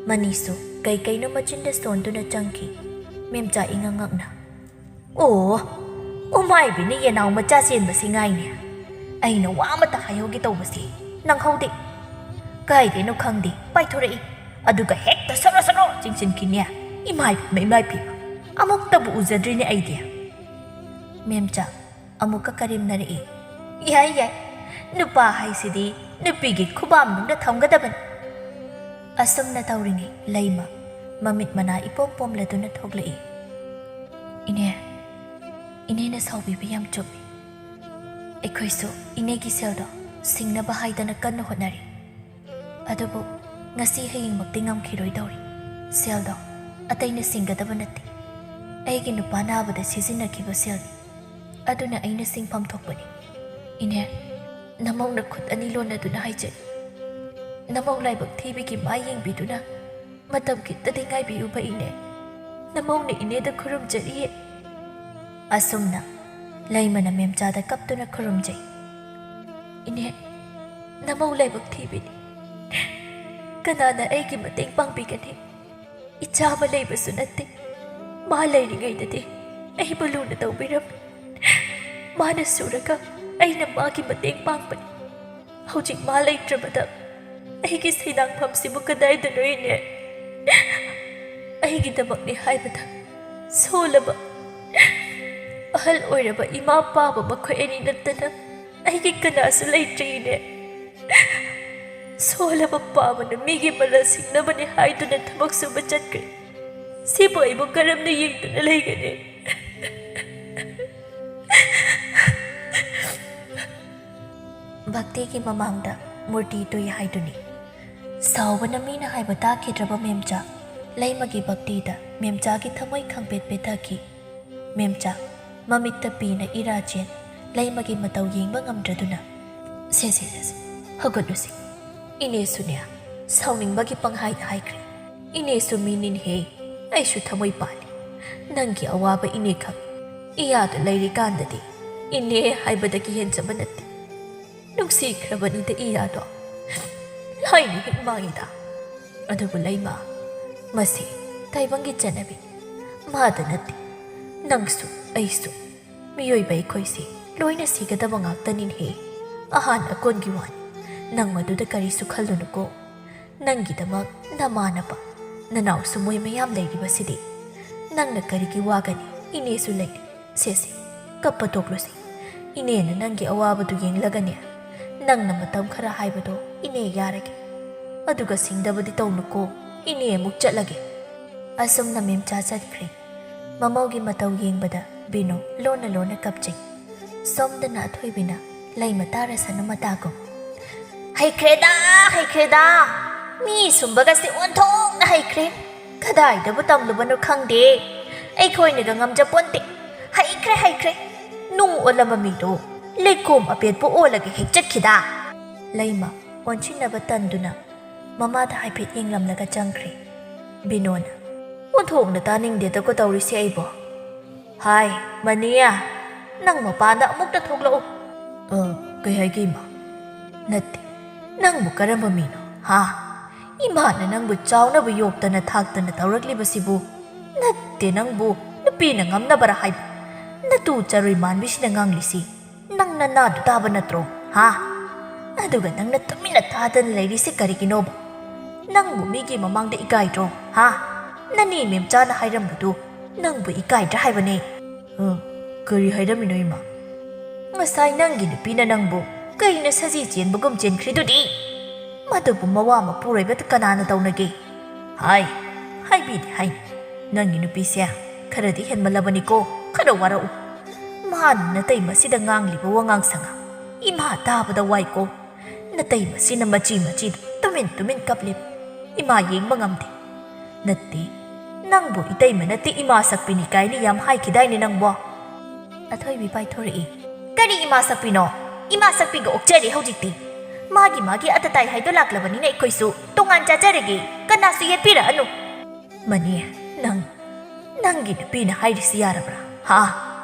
ꯃꯅꯤꯁꯨ ꯀꯩꯅꯣ ꯃꯆꯤꯟꯗ ꯁꯣꯟꯗꯨꯅ ꯆꯪꯈꯤ ꯃꯦꯝꯆꯥ ꯏꯉꯛꯉꯛꯅ ꯑꯣ ꯎꯃꯥꯏꯕꯤꯅ ꯌꯦꯅꯥꯎ ꯃꯆꯥ ꯆꯦꯟꯕꯁꯤ ꯉꯥꯏꯅꯦ ꯑꯩꯅ ꯋꯥ ꯑꯃꯇ ꯍꯥꯏꯍꯧꯒꯦ ꯇꯧꯕꯁꯤ ꯅꯪꯍꯧꯗꯦ ꯀꯥꯏꯗꯦꯅꯣ ꯈꯪꯗꯦ ꯄꯥꯏꯊꯣꯔꯛꯏ ꯑꯗꯨꯒ ꯍꯦꯛꯇ ꯁꯔꯣ ꯆꯤꯡꯁꯤꯟꯈꯤꯅꯦ ꯏꯃꯥꯏꯄꯦꯝꯃ ꯑꯃꯨꯛꯇꯕꯨ ꯎꯖꯗ꯭ꯔꯤꯅꯦ ꯑꯩꯗꯤ ꯃꯦꯝꯆꯥ ꯑꯃꯨꯛꯀ ꯀꯔꯦꯝꯅꯔꯛꯏ ꯌꯥꯏ ꯅꯨꯄꯥ ꯍꯥꯏꯁꯤꯗꯤ ꯅꯨꯄꯤꯒꯤ ꯈꯨꯕꯥꯝꯅꯨꯡꯗ ꯊꯝꯒꯗꯕꯅꯤ ꯑꯁꯨꯝꯅ ꯇꯧꯔꯤꯉꯩ ꯂꯩꯃ ꯃꯃꯤꯠ ꯃꯅꯥ ꯏꯄꯣꯝ ꯄꯣꯝꯂꯗꯨꯅ ꯊꯣꯛꯂꯛꯏ ꯏꯅꯦꯅ ꯁꯥꯎꯕꯤꯕ ꯌꯥꯝ ꯆꯨꯝꯃꯤ ꯑꯩꯈꯣꯏꯁꯨ ꯏꯅꯦꯒꯤ ꯁꯦꯜꯗꯣ ꯁꯤꯡꯅꯕ ꯍꯥꯏꯗꯅ ꯀꯟꯅ ꯍꯣꯠꯅꯔꯤ ꯑꯗꯨꯕꯨ ꯉꯁꯤ ꯍꯌꯦꯡꯃꯛꯇꯤ ꯉꯝꯈꯤꯔꯣꯏꯗꯧꯔꯤ ꯁꯦꯜꯗꯣ ꯑꯇꯩꯅ ꯁꯤꯡꯒꯗꯕ ꯅꯠꯇꯦ ꯑꯩꯒꯤ ꯅꯨꯄꯥ ꯅꯥꯕꯗ ꯁꯤꯖꯤꯟꯅꯈꯤꯕ ꯁꯦꯜꯅꯤ ꯑꯗꯨꯅ ꯑꯩꯅ ꯁꯤꯡꯐꯝ ꯊꯣꯛꯄꯅꯤ ꯏꯅꯦ ꯅꯃꯧꯅ ꯈꯨꯠ ꯑꯅꯤ ꯂꯣꯟꯅꯗꯨꯅ ꯍꯥꯏꯖꯔꯤ ꯅꯃꯧ ꯂꯥꯏꯕꯛ ꯊꯤꯕꯒꯤ ꯃꯥ ꯌꯦꯡꯕꯤꯗꯨꯅ ꯃꯇꯝ ꯈꯤꯇꯗꯤ ꯉꯥꯏꯕꯤꯌꯨꯕ ꯏꯅꯦ ꯅꯃꯧꯅ ꯏꯅꯦꯗ ꯈꯨꯔꯨꯝꯖꯔꯤꯌꯦ ꯑꯁꯨꯝꯅ ꯂꯩꯃꯅ ꯃꯦꯝꯆꯥꯗ ꯀꯞꯇꯨꯅ ꯈꯨꯔꯨꯝꯖꯩ ꯏꯅꯦ ꯅꯃꯧ ꯂꯥꯏꯕꯛ ꯊꯤꯕꯤꯅꯤ ꯀꯅꯥꯅ ꯑꯩꯒꯤ ꯃꯇꯦꯡ ꯄꯥꯡꯕꯤꯒꯅꯤ ꯏꯆꯥ ꯑꯃ ꯂꯩꯕꯁꯨ ꯅꯠꯇꯦ ꯃꯥ ꯂꯩꯔꯤꯉꯩꯗꯗꯤ ꯑꯩꯕꯨ ꯂꯨꯅ ꯇꯧꯕꯤꯔꯝꯃꯤ ꯃꯥꯅ ꯁꯨꯔꯒ ꯑꯩꯅ ꯃꯥꯒꯤ ꯃꯇꯦꯡ ꯄꯥꯡꯕꯅꯤ ꯍꯧꯖꯤꯛ ꯃꯥ ꯂꯩꯇ꯭ꯔꯕꯗ ꯑꯩꯒꯤ ꯁꯩꯗꯥꯡꯐꯝꯁꯤꯕꯨ ꯀꯗꯥꯏꯗꯅꯣ ꯏꯅꯦ ꯑꯩꯒꯤꯗꯃꯛꯅꯤ ꯍꯥꯏꯕꯗ ꯁꯣꯜꯂꯕ ꯑꯍꯜ ꯑꯣꯏꯔꯕ ꯏꯃꯥ ꯄꯥꯕ ꯃꯈꯣꯏ ꯑꯅꯤ ꯅꯠꯇꯅ ꯑꯩꯒꯤ ꯀꯅꯥꯁꯨ ꯂꯩꯇ꯭ꯔꯤ ꯏꯅꯦ ꯁꯣꯜꯂꯕ ꯄꯥꯕꯅ ꯃꯤꯒꯤ ꯃꯔꯜ ꯁꯤꯡꯅꯕꯅꯤ ꯍꯥꯏꯗꯨꯅ ꯊꯕꯛ ꯁꯨꯕ ꯆꯠꯈ꯭ꯔꯦ ꯁꯤꯕꯨ ꯑꯩꯕꯨ ꯀꯔꯝꯅ ꯌꯦꯡꯗꯨꯅ ꯂꯩꯒꯅꯤ ꯚꯛꯇꯤꯒꯤ ꯃꯃꯥꯡꯗ ꯃꯨꯔꯇꯤ ꯇꯨꯏ ꯍꯥꯏꯗꯨꯅꯤ ꯁꯥꯎꯕꯅ ꯃꯤꯅ ꯍꯥꯏꯕ ꯇꯥꯈꯤꯗ꯭ꯔꯕ ꯃꯦꯝꯆꯥ ꯂꯩꯃꯒꯤ ꯚꯛꯇꯤꯗ ꯃꯦꯝꯆꯥꯒꯤ ꯊꯃꯣꯏ ꯈꯪꯄꯦꯠ ꯄꯦꯠꯊꯈꯤ ꯃꯦꯝꯆꯥ ꯃꯃꯤꯠꯇ ꯄꯤꯅ ꯏꯔꯥꯆꯦꯟ ꯂꯩꯃꯒꯤ ꯃꯇꯧ ꯌꯦꯡꯕ ꯉꯝꯗ꯭ꯔꯗꯨꯅ ꯁꯦ ꯍꯧꯒꯠꯂꯨꯁꯤ ꯏꯅꯦꯁꯨꯅꯦ ꯁꯥꯎꯅꯤꯡꯕꯒꯤ ꯄꯪꯍꯥꯏꯗ ꯍꯥꯏꯈ꯭ꯔꯦ ꯏꯅꯦꯁꯨ ꯃꯤꯅꯤꯅꯍꯦ ꯑꯩꯁꯨ ꯊꯃꯣꯏ ꯄꯥꯜꯂꯤ ꯅꯪꯒꯤ ꯑꯋꯥꯕ ꯏꯅꯦ ꯈꯪ ꯏꯌꯥꯗ ꯂꯩꯔꯤꯀꯥꯟꯗꯗꯤ ꯏꯅꯦ ꯍꯥꯏꯕꯗꯒꯤ ꯍꯦꯟꯖꯕ ꯅꯠꯇꯦ ꯅꯨꯡꯁꯤꯈ꯭ꯔꯕꯅꯤꯗ ꯏꯌꯥꯗꯣ ꯂꯥꯏꯅ ꯍꯦꯛ ꯃꯥꯡꯉꯤꯗ ꯑꯗꯨꯕꯨ ꯂꯩꯃ ꯃꯁꯤ ꯇꯥꯏꯕꯪꯒꯤ ꯆꯠꯅꯕꯤ ꯃꯥꯗ ꯅꯠꯇꯦ ꯅꯪꯁꯨ ꯑꯩꯁꯨ ꯃꯤꯑꯣꯏꯕ ꯑꯩꯈꯣꯏꯁꯤ ꯂꯣꯏꯅ ꯁꯤꯒꯗꯕ ꯉꯥꯛꯇꯅꯤꯅꯦ ꯑꯍꯥꯟ ꯑꯀꯣꯟꯒꯤ ꯋꯥꯅꯤ ꯅꯪ ꯃꯗꯨꯗ ꯀꯔꯤꯁꯨ ꯈꯜꯂꯨꯅꯨꯀꯣ ꯅꯪꯒꯤꯗꯃꯛ ꯅꯃꯥꯟꯅꯕ ꯅꯅꯥꯎꯁꯨ ꯃꯣꯏ ꯃꯌꯥꯝ ꯂꯩꯔꯤꯕꯁꯤꯗꯤ ꯅꯪꯅ ꯀꯔꯤꯒꯤ ꯋꯥꯒꯅꯤ ꯏꯅꯦꯁꯨ ꯂꯩꯔꯤ ꯁꯦꯁꯦ ꯀꯞꯄ ꯇꯣꯛꯂꯨꯁꯤ ꯏꯅꯦꯅ ꯅꯪꯒꯤ ꯑꯋꯥꯕꯗꯨ ꯌꯦꯡꯂꯒꯅꯦ ꯅꯪꯅ ꯃꯇꯝ ꯈꯔ ꯍꯥꯏꯕꯗꯣ ꯏꯅꯦ ꯌꯥꯔꯒꯦ ꯑꯗꯨꯒ ꯁꯤꯡꯗꯕꯗꯤ ꯇꯧꯅꯨꯀꯣ ꯏꯅꯦ ꯑꯃꯨꯛ ꯆꯠꯂꯒꯦ ꯑꯁꯨꯝꯅ ꯃꯦꯝꯆꯥ ꯆꯠꯈ꯭ꯔꯦ ꯃꯃꯧꯒꯤ ꯃꯇꯧ ꯌꯦꯡꯕꯗ ꯕꯤꯅꯣ ꯂꯣꯟꯅ ꯂꯣꯟꯅ ꯀꯞꯆꯩ ꯁꯣꯝꯗꯅ ꯑꯊꯣꯏꯕꯤꯅ ꯂꯩꯃ ꯇꯥꯔꯁꯅꯨ ꯃꯇꯥꯒꯨꯝ ꯍꯩꯈ꯭ꯔꯦꯗ ꯃꯤ ꯁꯨꯝꯕꯒꯁꯦ ꯑꯣꯟꯊꯣꯛꯅ ꯍꯩꯈ꯭ꯔꯦ ꯀꯗꯥꯏꯗꯕꯨ ꯇꯝꯂꯨꯕꯅꯣ ꯈꯪꯗꯦ ꯑꯩꯈꯣꯏꯅꯒ ꯉꯝꯖꯄꯣꯟꯇꯦ ꯍꯩꯈ꯭ꯔꯦ ꯅꯨꯡ ꯑꯣꯜꯂꯝꯕ ꯃꯤꯗꯣ ꯂꯩꯈꯣꯝ ꯑꯄꯦꯠꯄ ꯑꯣꯜꯂꯒ ꯍꯦꯛ ꯆꯠꯈꯤꯗ ꯂꯩꯃ ꯑꯣꯟꯁꯤꯟꯅꯕ ꯇꯟꯗꯨꯅ ꯃꯃꯥꯗ ꯍꯥꯏꯐꯦꯠ ꯌꯦꯡꯂꯝꯂꯒ ꯆꯪꯈ꯭ꯔꯦ ꯕꯤꯅꯣꯅ ꯑꯣꯟꯊꯣꯛꯅ ꯇꯥꯅꯤꯡꯗꯦꯗꯀꯣ ꯇꯧꯔꯤꯁꯦ ꯑꯩꯕꯣ ꯍꯥꯏ ꯃꯅꯤꯌꯥ ꯅꯪ ꯃꯄꯥꯟꯗ ꯑꯃꯨꯛꯇ ꯊꯣꯛꯂꯛꯎ ꯀꯩ ꯍꯥꯏꯒꯦ ꯏꯃꯥ ꯅꯠꯇꯦ ꯅꯪꯕꯨ ꯀꯔꯝꯕ ꯃꯤꯅꯣ ꯍꯥ ꯏꯃꯥꯅ ꯅꯪꯕꯨ ꯆꯥꯎꯅꯕ ꯌꯣꯛꯇꯅ ꯊꯥꯛꯇꯅ ꯇꯧꯔꯛꯂꯤꯕꯁꯤꯕꯨ ꯅꯠꯇꯦ ꯅꯪꯕꯨ ꯅꯨꯄꯤꯅ ꯉꯝꯅꯕꯔ ꯍꯥꯏꯕ ꯅꯇꯨ ꯆꯔꯣꯏ ꯃꯥꯟꯕꯤꯁꯤꯅ ꯉꯥꯡꯂꯤꯁꯤ ꯅꯪ ꯅꯅꯥꯗꯨ ꯇꯥꯕ ꯅꯠꯇ꯭ꯔꯣ ꯍꯥ ꯑꯗꯨꯒ ꯅꯪꯅ ꯇꯨꯃꯤꯟꯅ ꯊꯥꯗꯅ ꯂꯩꯔꯤꯁꯤ ꯀꯔꯤꯒꯤꯅꯣꯕ ꯅꯪꯕꯨ ꯃꯤꯒꯤ ꯃꯃꯥꯡꯗ ꯏꯀꯥꯏꯗ꯭ꯔꯣ ꯍꯥ ꯅꯅꯦ ꯃꯦꯝꯆꯥꯅ ꯍꯥꯏꯔꯝꯕꯗꯨ ꯅꯪꯕꯨ ꯏꯀꯥꯏꯗ꯭ꯔꯥ ꯍꯥꯏꯕꯅꯦ ꯀꯔꯤ ꯍꯥꯏꯔꯝꯃꯤꯅꯣ ꯏꯃꯥ ꯉꯁꯥꯏ ꯅꯪꯒꯤ ꯅꯨꯄꯤꯅ ꯅꯪꯕꯨ ꯀꯩꯅ ꯁꯖꯤ ꯆꯦꯟꯕꯒꯨꯝ ꯆꯦꯟꯈ꯭ꯔꯤꯗꯨꯗꯤ ꯃꯗꯨꯕꯨ ꯃꯋꯥ ꯃꯄꯨꯔꯣꯏꯕꯗ ꯀꯅꯥꯅ ꯇꯧꯅꯒꯦ ꯍꯥꯏꯕꯤꯗꯦ ꯍꯥꯏꯅꯤ ꯅꯪꯒꯤ ꯅꯨꯄꯤꯁꯦ ꯈꯔꯗꯤ ꯍꯦꯟꯃꯜꯂꯕꯅꯤꯀꯣ ꯈꯔ ꯋꯥꯔꯛꯎ ꯃꯥꯅ ꯅꯇꯩꯃꯁꯤꯗ ꯉꯥꯡꯂꯤꯕ ꯋꯥꯉꯥꯡ ꯁꯉꯥꯡ ꯏꯃꯥ ꯇꯥꯕꯗ ꯋꯥꯏꯀꯣ ꯅꯇꯩꯃꯁꯤꯅ ꯃꯆꯤꯗꯨ ꯇꯨꯃꯤꯟ ꯀꯞꯂꯤꯕ ꯏꯃꯥ ꯌꯦꯡꯕ ꯉꯝꯗꯦ ꯅꯠꯇꯦ ꯅꯪꯕꯨ ꯏꯇꯩꯃ ꯅꯠꯇꯦ ꯏꯃꯥ ꯁꯛꯄꯤꯅꯤ ꯀꯥꯏꯅ ꯌꯥꯝ ꯍꯥꯏꯈꯤꯗꯥꯏꯅꯦ ꯅꯪꯕꯣ ꯑꯊꯣꯏꯕꯤ ꯄꯥꯏꯊꯣꯔꯛꯏ ꯀꯔꯤ ꯏꯃꯥ ꯁꯛꯄꯤꯅꯣ ꯏꯃꯥ ꯁꯛꯄꯤꯒ ꯑꯣꯛꯆꯔꯦ ꯍꯧꯖꯤꯛꯇꯤ ꯃꯥꯒꯤ ꯑꯇꯇꯥꯏ ꯍꯥꯏꯗꯣ ꯂꯥꯛꯂꯕꯅꯤꯅ ꯑꯩꯈꯣꯏꯁꯨ ꯇꯣꯉꯥꯟ ꯆꯥꯖꯔꯒꯦ ꯀꯅꯥꯁꯨ ꯌꯦꯠꯄꯤꯔꯛꯑꯅꯨ ꯃꯅꯤ ꯅꯪꯒꯤ ꯅꯨꯄꯤꯅ ꯍꯥꯏꯔꯤꯁꯤ ꯌꯥꯔꯕ꯭ꯔꯥ ꯍꯥ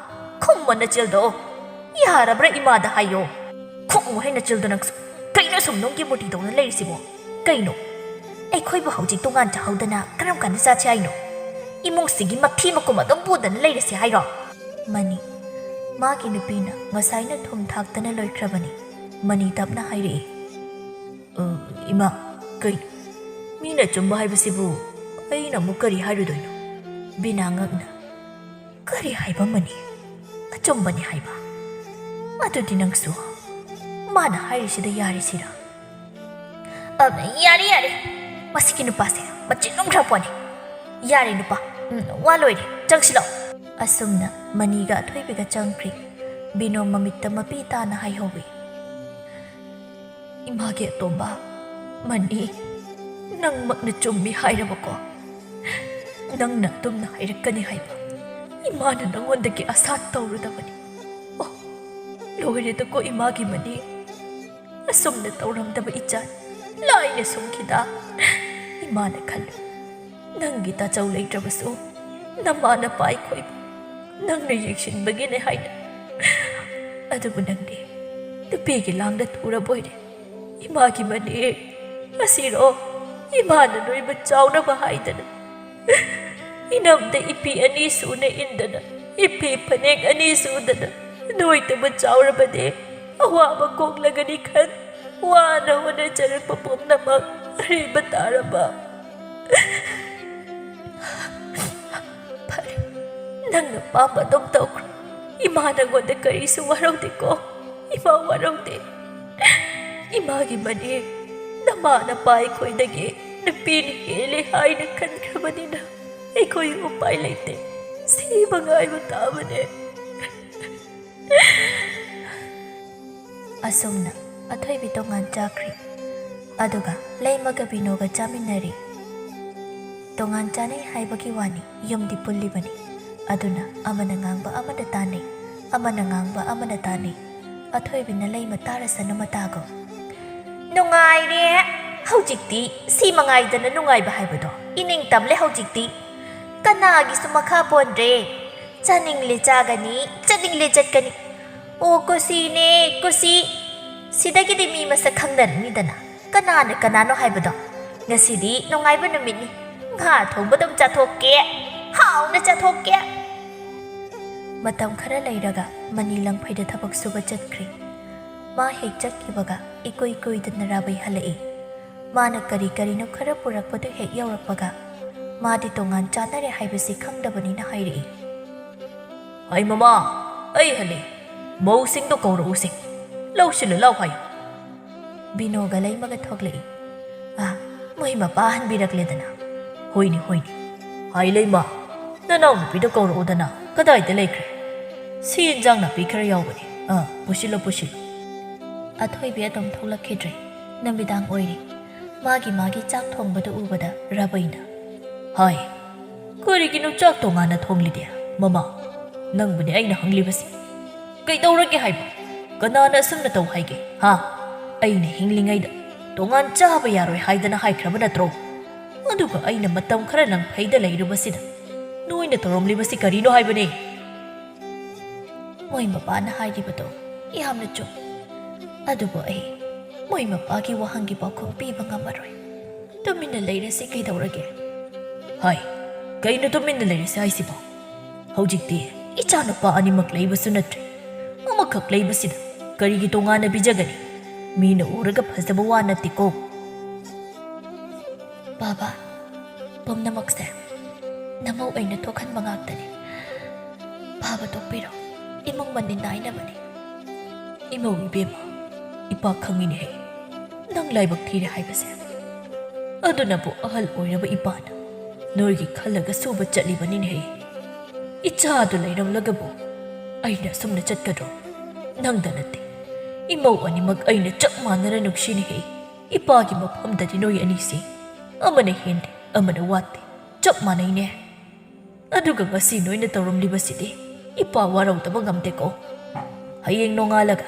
ꯈꯨꯝꯃꯣ ꯅꯆꯤꯜꯗꯣ ꯌꯥꯔꯕ꯭ꯔꯥ ꯏꯃꯥꯗ ꯍꯥꯏꯌꯣ ꯈꯨꯝꯃꯨ ꯍꯦ ꯅꯆꯤꯜꯗꯣ ꯅꯪꯁꯨ ꯀꯩꯅꯣ ꯁꯨꯝ ꯅꯨꯡꯒꯤ ꯃꯨꯔꯇꯤꯗꯧꯅ ꯂꯩꯔꯤꯁꯤꯕꯣ ꯀꯩꯅꯣ ꯑꯩꯈꯣꯏꯕꯨ ꯍꯧꯖꯤꯛ ꯇꯣꯉꯥꯟ ꯆꯥꯍꯧꯗꯅ ꯀꯔꯝ ꯀꯥꯟꯗ ꯆꯥꯁꯤ ꯍꯥꯏꯅꯣ ꯏꯃꯨꯡꯁꯤꯒꯤ ꯃꯊꯤ ꯃꯀꯨꯝ ꯑꯗꯨꯝ ꯄꯨꯗꯅ ꯂꯩꯔꯁꯤ ꯍꯥꯏꯔꯣ ꯃꯅꯤ ꯃꯥꯒꯤ ꯅꯨꯄꯤꯅ ꯉꯁꯥꯏꯅ ꯊꯨꯝ ꯊꯥꯛꯇꯅ ꯂꯣꯏꯈ꯭ꯔꯕꯅꯤ ꯃꯅꯤ ꯇꯞꯅ ꯍꯥꯏꯔꯛꯏ ꯏꯃꯥ ꯀꯩꯅꯣ ꯃꯤꯅ ꯆꯨꯝꯕ ꯍꯥꯏꯕꯁꯤꯕꯨ ꯑꯩꯅ ꯑꯃꯨꯛ ꯀꯔꯤ ꯍꯥꯏꯔꯨꯗꯣꯏꯅꯣ ꯕꯤꯅꯥ ꯉꯛꯅ ꯀꯔꯤ ꯍꯥꯏꯕ ꯃꯅꯤ ꯑꯆꯨꯝꯕꯅꯤ ꯍꯥꯏꯕ ꯑꯗꯨꯗꯤ ꯅꯪꯁꯨ ꯃꯥꯅ ꯍꯥꯏꯔꯤꯁꯤꯗ ꯌꯥꯔꯤꯁꯤꯔꯥ ꯌꯥꯔꯦ ꯃꯁꯤꯒꯤ ꯅꯨꯄꯥꯁꯦ ꯃꯆꯤꯟ ꯅꯨꯡꯈ꯭ꯔꯄꯣꯠꯅꯤ ꯌꯥꯔꯦ ꯅꯨꯄꯥ ꯋꯥ ꯂꯣꯏꯔꯦ ꯆꯪꯁꯤꯜꯂꯣ ꯑꯁꯨꯝꯅ ꯃꯅꯤꯒ ꯑꯊꯣꯏꯕꯤꯒ ꯆꯪꯈ꯭ꯔꯤ ꯕꯤꯅꯣ ꯃꯃꯤꯠꯇ ꯃꯄꯤ ꯇꯥꯅ ꯍꯥꯏꯍꯧꯏ ꯏꯃꯥꯒꯤ ꯑꯇꯣꯝꯕ ꯃꯅꯤ ꯅꯪꯃꯛꯅ ꯆꯨꯝꯃꯤ ꯍꯥꯏꯔꯕꯀꯣ ꯅꯪꯅ ꯑꯗꯨꯝꯅ ꯍꯥꯏꯔꯛꯀꯅꯤ ꯍꯥꯏꯕ ꯏꯃꯥꯅ ꯅꯪꯉꯣꯟꯗꯒꯤ ꯑꯁꯥ ꯇꯧꯔꯨꯗꯕꯅꯤ ꯂꯣꯏꯔꯦꯗꯀꯣ ꯏꯃꯥꯒꯤ ꯃꯅꯤ ꯑꯁꯨꯝꯅ ꯇꯧꯔꯝꯗꯕ ꯏꯆꯥ ꯂꯥꯏꯅ ꯁꯨꯝꯈꯤꯗ ꯏꯃꯥꯅ ꯈꯜꯂꯨ ꯅꯪꯒꯤ ꯇꯥꯆꯧ ꯂꯩꯇ꯭ꯔꯕꯁꯨ ꯅꯃꯥꯅ ꯄꯥꯏꯈꯣꯏꯕ ꯅꯪꯅ ꯌꯦꯡꯁꯤꯟꯕꯒꯤꯅꯦ ꯍꯥꯏꯅ ꯑꯗꯨꯕꯨ ꯅꯪꯗꯤ ꯅꯨꯄꯤꯒꯤ ꯂꯥꯡꯗ ꯇꯨꯔꯕꯣꯏꯔꯦ 이마기 mani asiro imana no iba chawna bahaidana inamda ipi ani suna indana ipi panek ani sudana noi ta ba chawra bade awa ba koglagani khan wana wana charak papum namak ari batara ba pare nang na papa dom tawkra imana gonda karisu waraude ko ima waraude imagi mani namana pai khoidagi napini hele haina khankrabanina aikoi upai leite siba ngaiba tabane asumna athoi tongan chakri aduga leimaga binoga chaminari tongan chane haibagi wani yumdi pulli bani aduna amana ngangba amana tani amana ngangba amana tani athoi bina leima tarasana matago nungai re haujikti si mangai dana nungai ba haibado ining tamle haujikti kanagi sumakha pondre chaning le chagani chaning le chatkani o kusi ne kusi sidagi di mi masa khangdan ni dana kanana kanano haibado ngasidi nungai ba numit ni ꯉꯥ ꯊꯣꯡꯕꯗꯨꯝ ꯆꯥꯊꯣꯛꯀꯦ ꯍꯥꯎꯅ ꯆꯥꯊꯣꯛꯀꯦ ꯃꯇꯝ ꯈꯔ ꯂꯩꯔꯒ money ꯂꯪꯐꯩꯗ ꯊꯕꯛ ꯁꯨꯕ ꯆꯠꯈ꯭ꯔꯤ ꯃꯥ ꯍꯦꯛ ꯆꯠꯈꯤꯕꯒ ꯏꯀꯨꯏ ꯀꯨꯏꯗꯅ ꯔꯥꯕꯩ ꯍꯜꯂꯛꯏ ꯃꯥꯅ ꯀꯔꯤꯅꯣ ꯈꯔ ꯄꯨꯔꯛꯄꯗꯨ ꯍꯦꯛ ꯌꯧꯔꯛꯄꯒ ꯃꯥꯗꯤ ꯇꯣꯉꯥꯟ ꯆꯥꯅꯔꯦ ꯍꯥꯏꯕꯁꯤ ꯈꯪꯗꯕꯅꯤꯅ ꯍꯥꯏꯔꯛꯏ ꯍꯥꯏ ꯃꯃꯥ ꯑꯩ ꯍꯜꯂꯦ ꯃꯧꯁꯤꯡꯗꯣ ꯀꯧꯔꯛꯎꯁꯦ ꯂꯧꯁꯤꯜꯂꯨ ꯂꯥꯎ ꯍꯥꯏꯌꯨ ꯕꯤꯅꯣꯒ ꯂꯩꯃꯒ ꯊꯣꯛꯂꯛꯏ ꯃꯣꯏ ꯃꯄꯥ ꯍꯟꯕꯤꯔꯛꯂꯦꯗꯅ ꯍꯣꯏꯅꯦ ꯍꯥꯏ ꯂꯩꯃ ꯅꯅꯥꯎ ꯅꯨꯄꯤꯗꯣ ꯀꯧꯔꯛꯎꯗꯅ ꯀꯗꯥꯏꯗ ꯂꯩꯈ꯭ꯔꯦ ꯁꯤ ꯏꯟꯖꯥꯡ ꯅꯥꯄꯤ ꯈꯔ ꯌꯥꯎꯕꯅꯦ ꯄꯨꯁꯤꯜꯂꯨ ꯑꯊꯣꯏꯕꯤ ꯑꯗꯨꯝ ꯊꯣꯛꯂꯛꯈꯤꯗ꯭ꯔꯦ ꯅꯨꯃꯤꯗꯥꯡ ꯑꯣꯏꯔꯤ ꯃꯥꯒꯤ ꯆꯥꯛ ꯊꯣꯡꯕꯗꯨ ꯎꯕꯗ ꯔꯥꯕꯩꯅ ꯍꯥꯏ ꯀꯔꯤꯒꯤꯅꯣ ꯆꯥꯛ ꯇꯣꯉꯥꯟꯅ ꯊꯣꯡꯂꯤꯗꯦ ꯃꯃꯥ ꯅꯪꯕꯨꯅꯦ ꯑꯩꯅ ꯍꯪꯂꯤꯕꯁꯤ ꯀꯩꯗꯧꯔꯒꯦ ꯍꯥꯏꯕ ꯀꯅꯥꯅ ꯑꯁꯨꯝꯅ ꯇꯧ ꯍꯥꯏꯒꯦ ꯑꯩꯅ ꯍꯤꯡꯂꯤꯉꯩꯗ ꯇꯣꯉꯥꯟ ꯆꯥꯕ ꯌꯥꯔꯣꯏ ꯍꯥꯏꯗꯅ ꯍꯥꯏꯈ꯭ꯔꯕ ꯅꯠꯇ꯭ꯔꯣ ꯑꯗꯨꯒ ꯑꯩꯅ ꯃꯇꯝ ꯈꯔ ꯂꯪꯐꯩꯗ ꯂꯩꯔꯨꯕꯁꯤꯗ ꯅꯣꯏꯅ ꯇꯧꯔꯝꯂꯤꯕꯁꯤ ꯀꯔꯤꯅꯣ ꯍꯥꯏꯕꯅꯦ ꯃꯣꯏ ꯃꯄꯥꯅ ꯍꯥꯏꯔꯤꯕꯗꯣ ꯌꯥꯝꯅ ꯆꯨꯝ ꯑꯗꯨꯕꯨ ꯑꯩ ꯃꯣꯏ ꯃꯄꯥꯒꯤ ꯋꯥꯍꯪꯒꯤ ꯄꯥꯎꯈꯨꯝ ꯄꯤꯕ ꯉꯝꯃꯔꯣꯏ ꯇꯨꯃꯤꯟꯅ ꯂꯩꯔꯁꯤ ꯀꯩꯗꯧꯔꯒꯦ ꯍꯥꯏ ꯀꯩꯅꯣ ꯇꯨꯃꯤꯟꯅ ꯂꯩꯔꯁꯤ ꯍꯥꯏꯁꯤꯕꯣ ꯍꯧꯖꯤꯛꯇꯤ ꯏꯆꯥꯅꯨꯄꯥ ꯑꯅꯤꯃꯛ ꯂꯩꯕꯁꯨ ꯅꯠꯇ꯭ꯔꯦ ꯑꯃꯈꯛ ꯂꯩꯕꯁꯤꯗ ꯀꯔꯤꯒꯤ ꯇꯣꯉꯥꯟꯅ ꯄꯤꯖꯒꯅꯤ ꯃꯤꯅ ꯎꯔꯒ ꯐꯖꯕ ꯋꯥ ꯅꯠꯇꯦꯀꯣ ꯕꯥꯕꯥ ꯄꯨꯝꯅꯃꯛꯁꯦ ꯅꯃꯧ ꯑꯩꯅ ꯊꯣꯛꯍꯟꯕ ꯉꯥꯛꯇꯅꯤ ꯕꯥꯕꯥ ꯇꯣꯛꯄꯤꯔꯣ ꯏꯃꯨꯡ ꯃꯅꯤꯟ ꯅꯥꯏꯅꯕꯅꯤ ꯏꯃꯧ ꯏꯕꯦꯝꯃ ꯏꯄꯥ ꯈꯪꯉꯤꯅꯦꯍꯦ ꯅꯪ ꯂꯥꯏꯕꯛ ꯊꯤꯔꯦ ꯍꯥꯏꯕꯁꯦ ꯑꯗꯨꯅꯕꯨ ꯑꯍꯜ ꯑꯣꯏꯔꯕ ꯏꯄꯥꯅ ꯅꯣꯏꯒꯤ ꯈꯜꯂꯒ ꯁꯨꯕ ꯆꯠꯂꯤꯕꯅꯤꯅꯦꯍꯦ ꯏꯆꯥꯗꯨ ꯂꯩꯔꯝꯂꯒꯕꯨ ꯑꯩꯅ ꯑꯁꯨꯝꯅ ꯆꯠꯀꯗ꯭ꯔꯣ ꯅꯪꯗ ꯅꯠꯇꯦ ꯏꯃꯧ ꯑꯅꯤꯃꯛ ꯑꯩꯅ ꯆꯞ ꯃꯥꯟꯅꯅ ꯅꯨꯡꯁꯤꯅꯦꯍꯦ ꯏꯄꯥꯒꯤ ꯃꯐꯝꯗꯗꯤ ꯅꯣꯏ ꯑꯅꯤꯁꯤ ꯑꯃꯅ ꯍꯦꯟꯗꯦ ꯑꯃꯅ ꯋꯥꯠꯇꯦ ꯆꯞ ꯃꯥꯟꯅꯩꯅꯦ ꯑꯗꯨꯒ ꯉꯁꯤ ꯅꯣꯏꯅ ꯇꯧꯔꯝꯂꯤꯕꯁꯤꯗꯤ ꯏꯄꯥ ꯋꯥꯔꯧꯗꯕ ꯉꯝꯗꯦꯀꯣ ꯍꯌꯦꯡ ꯅꯣꯡꯉꯥꯜꯂꯒ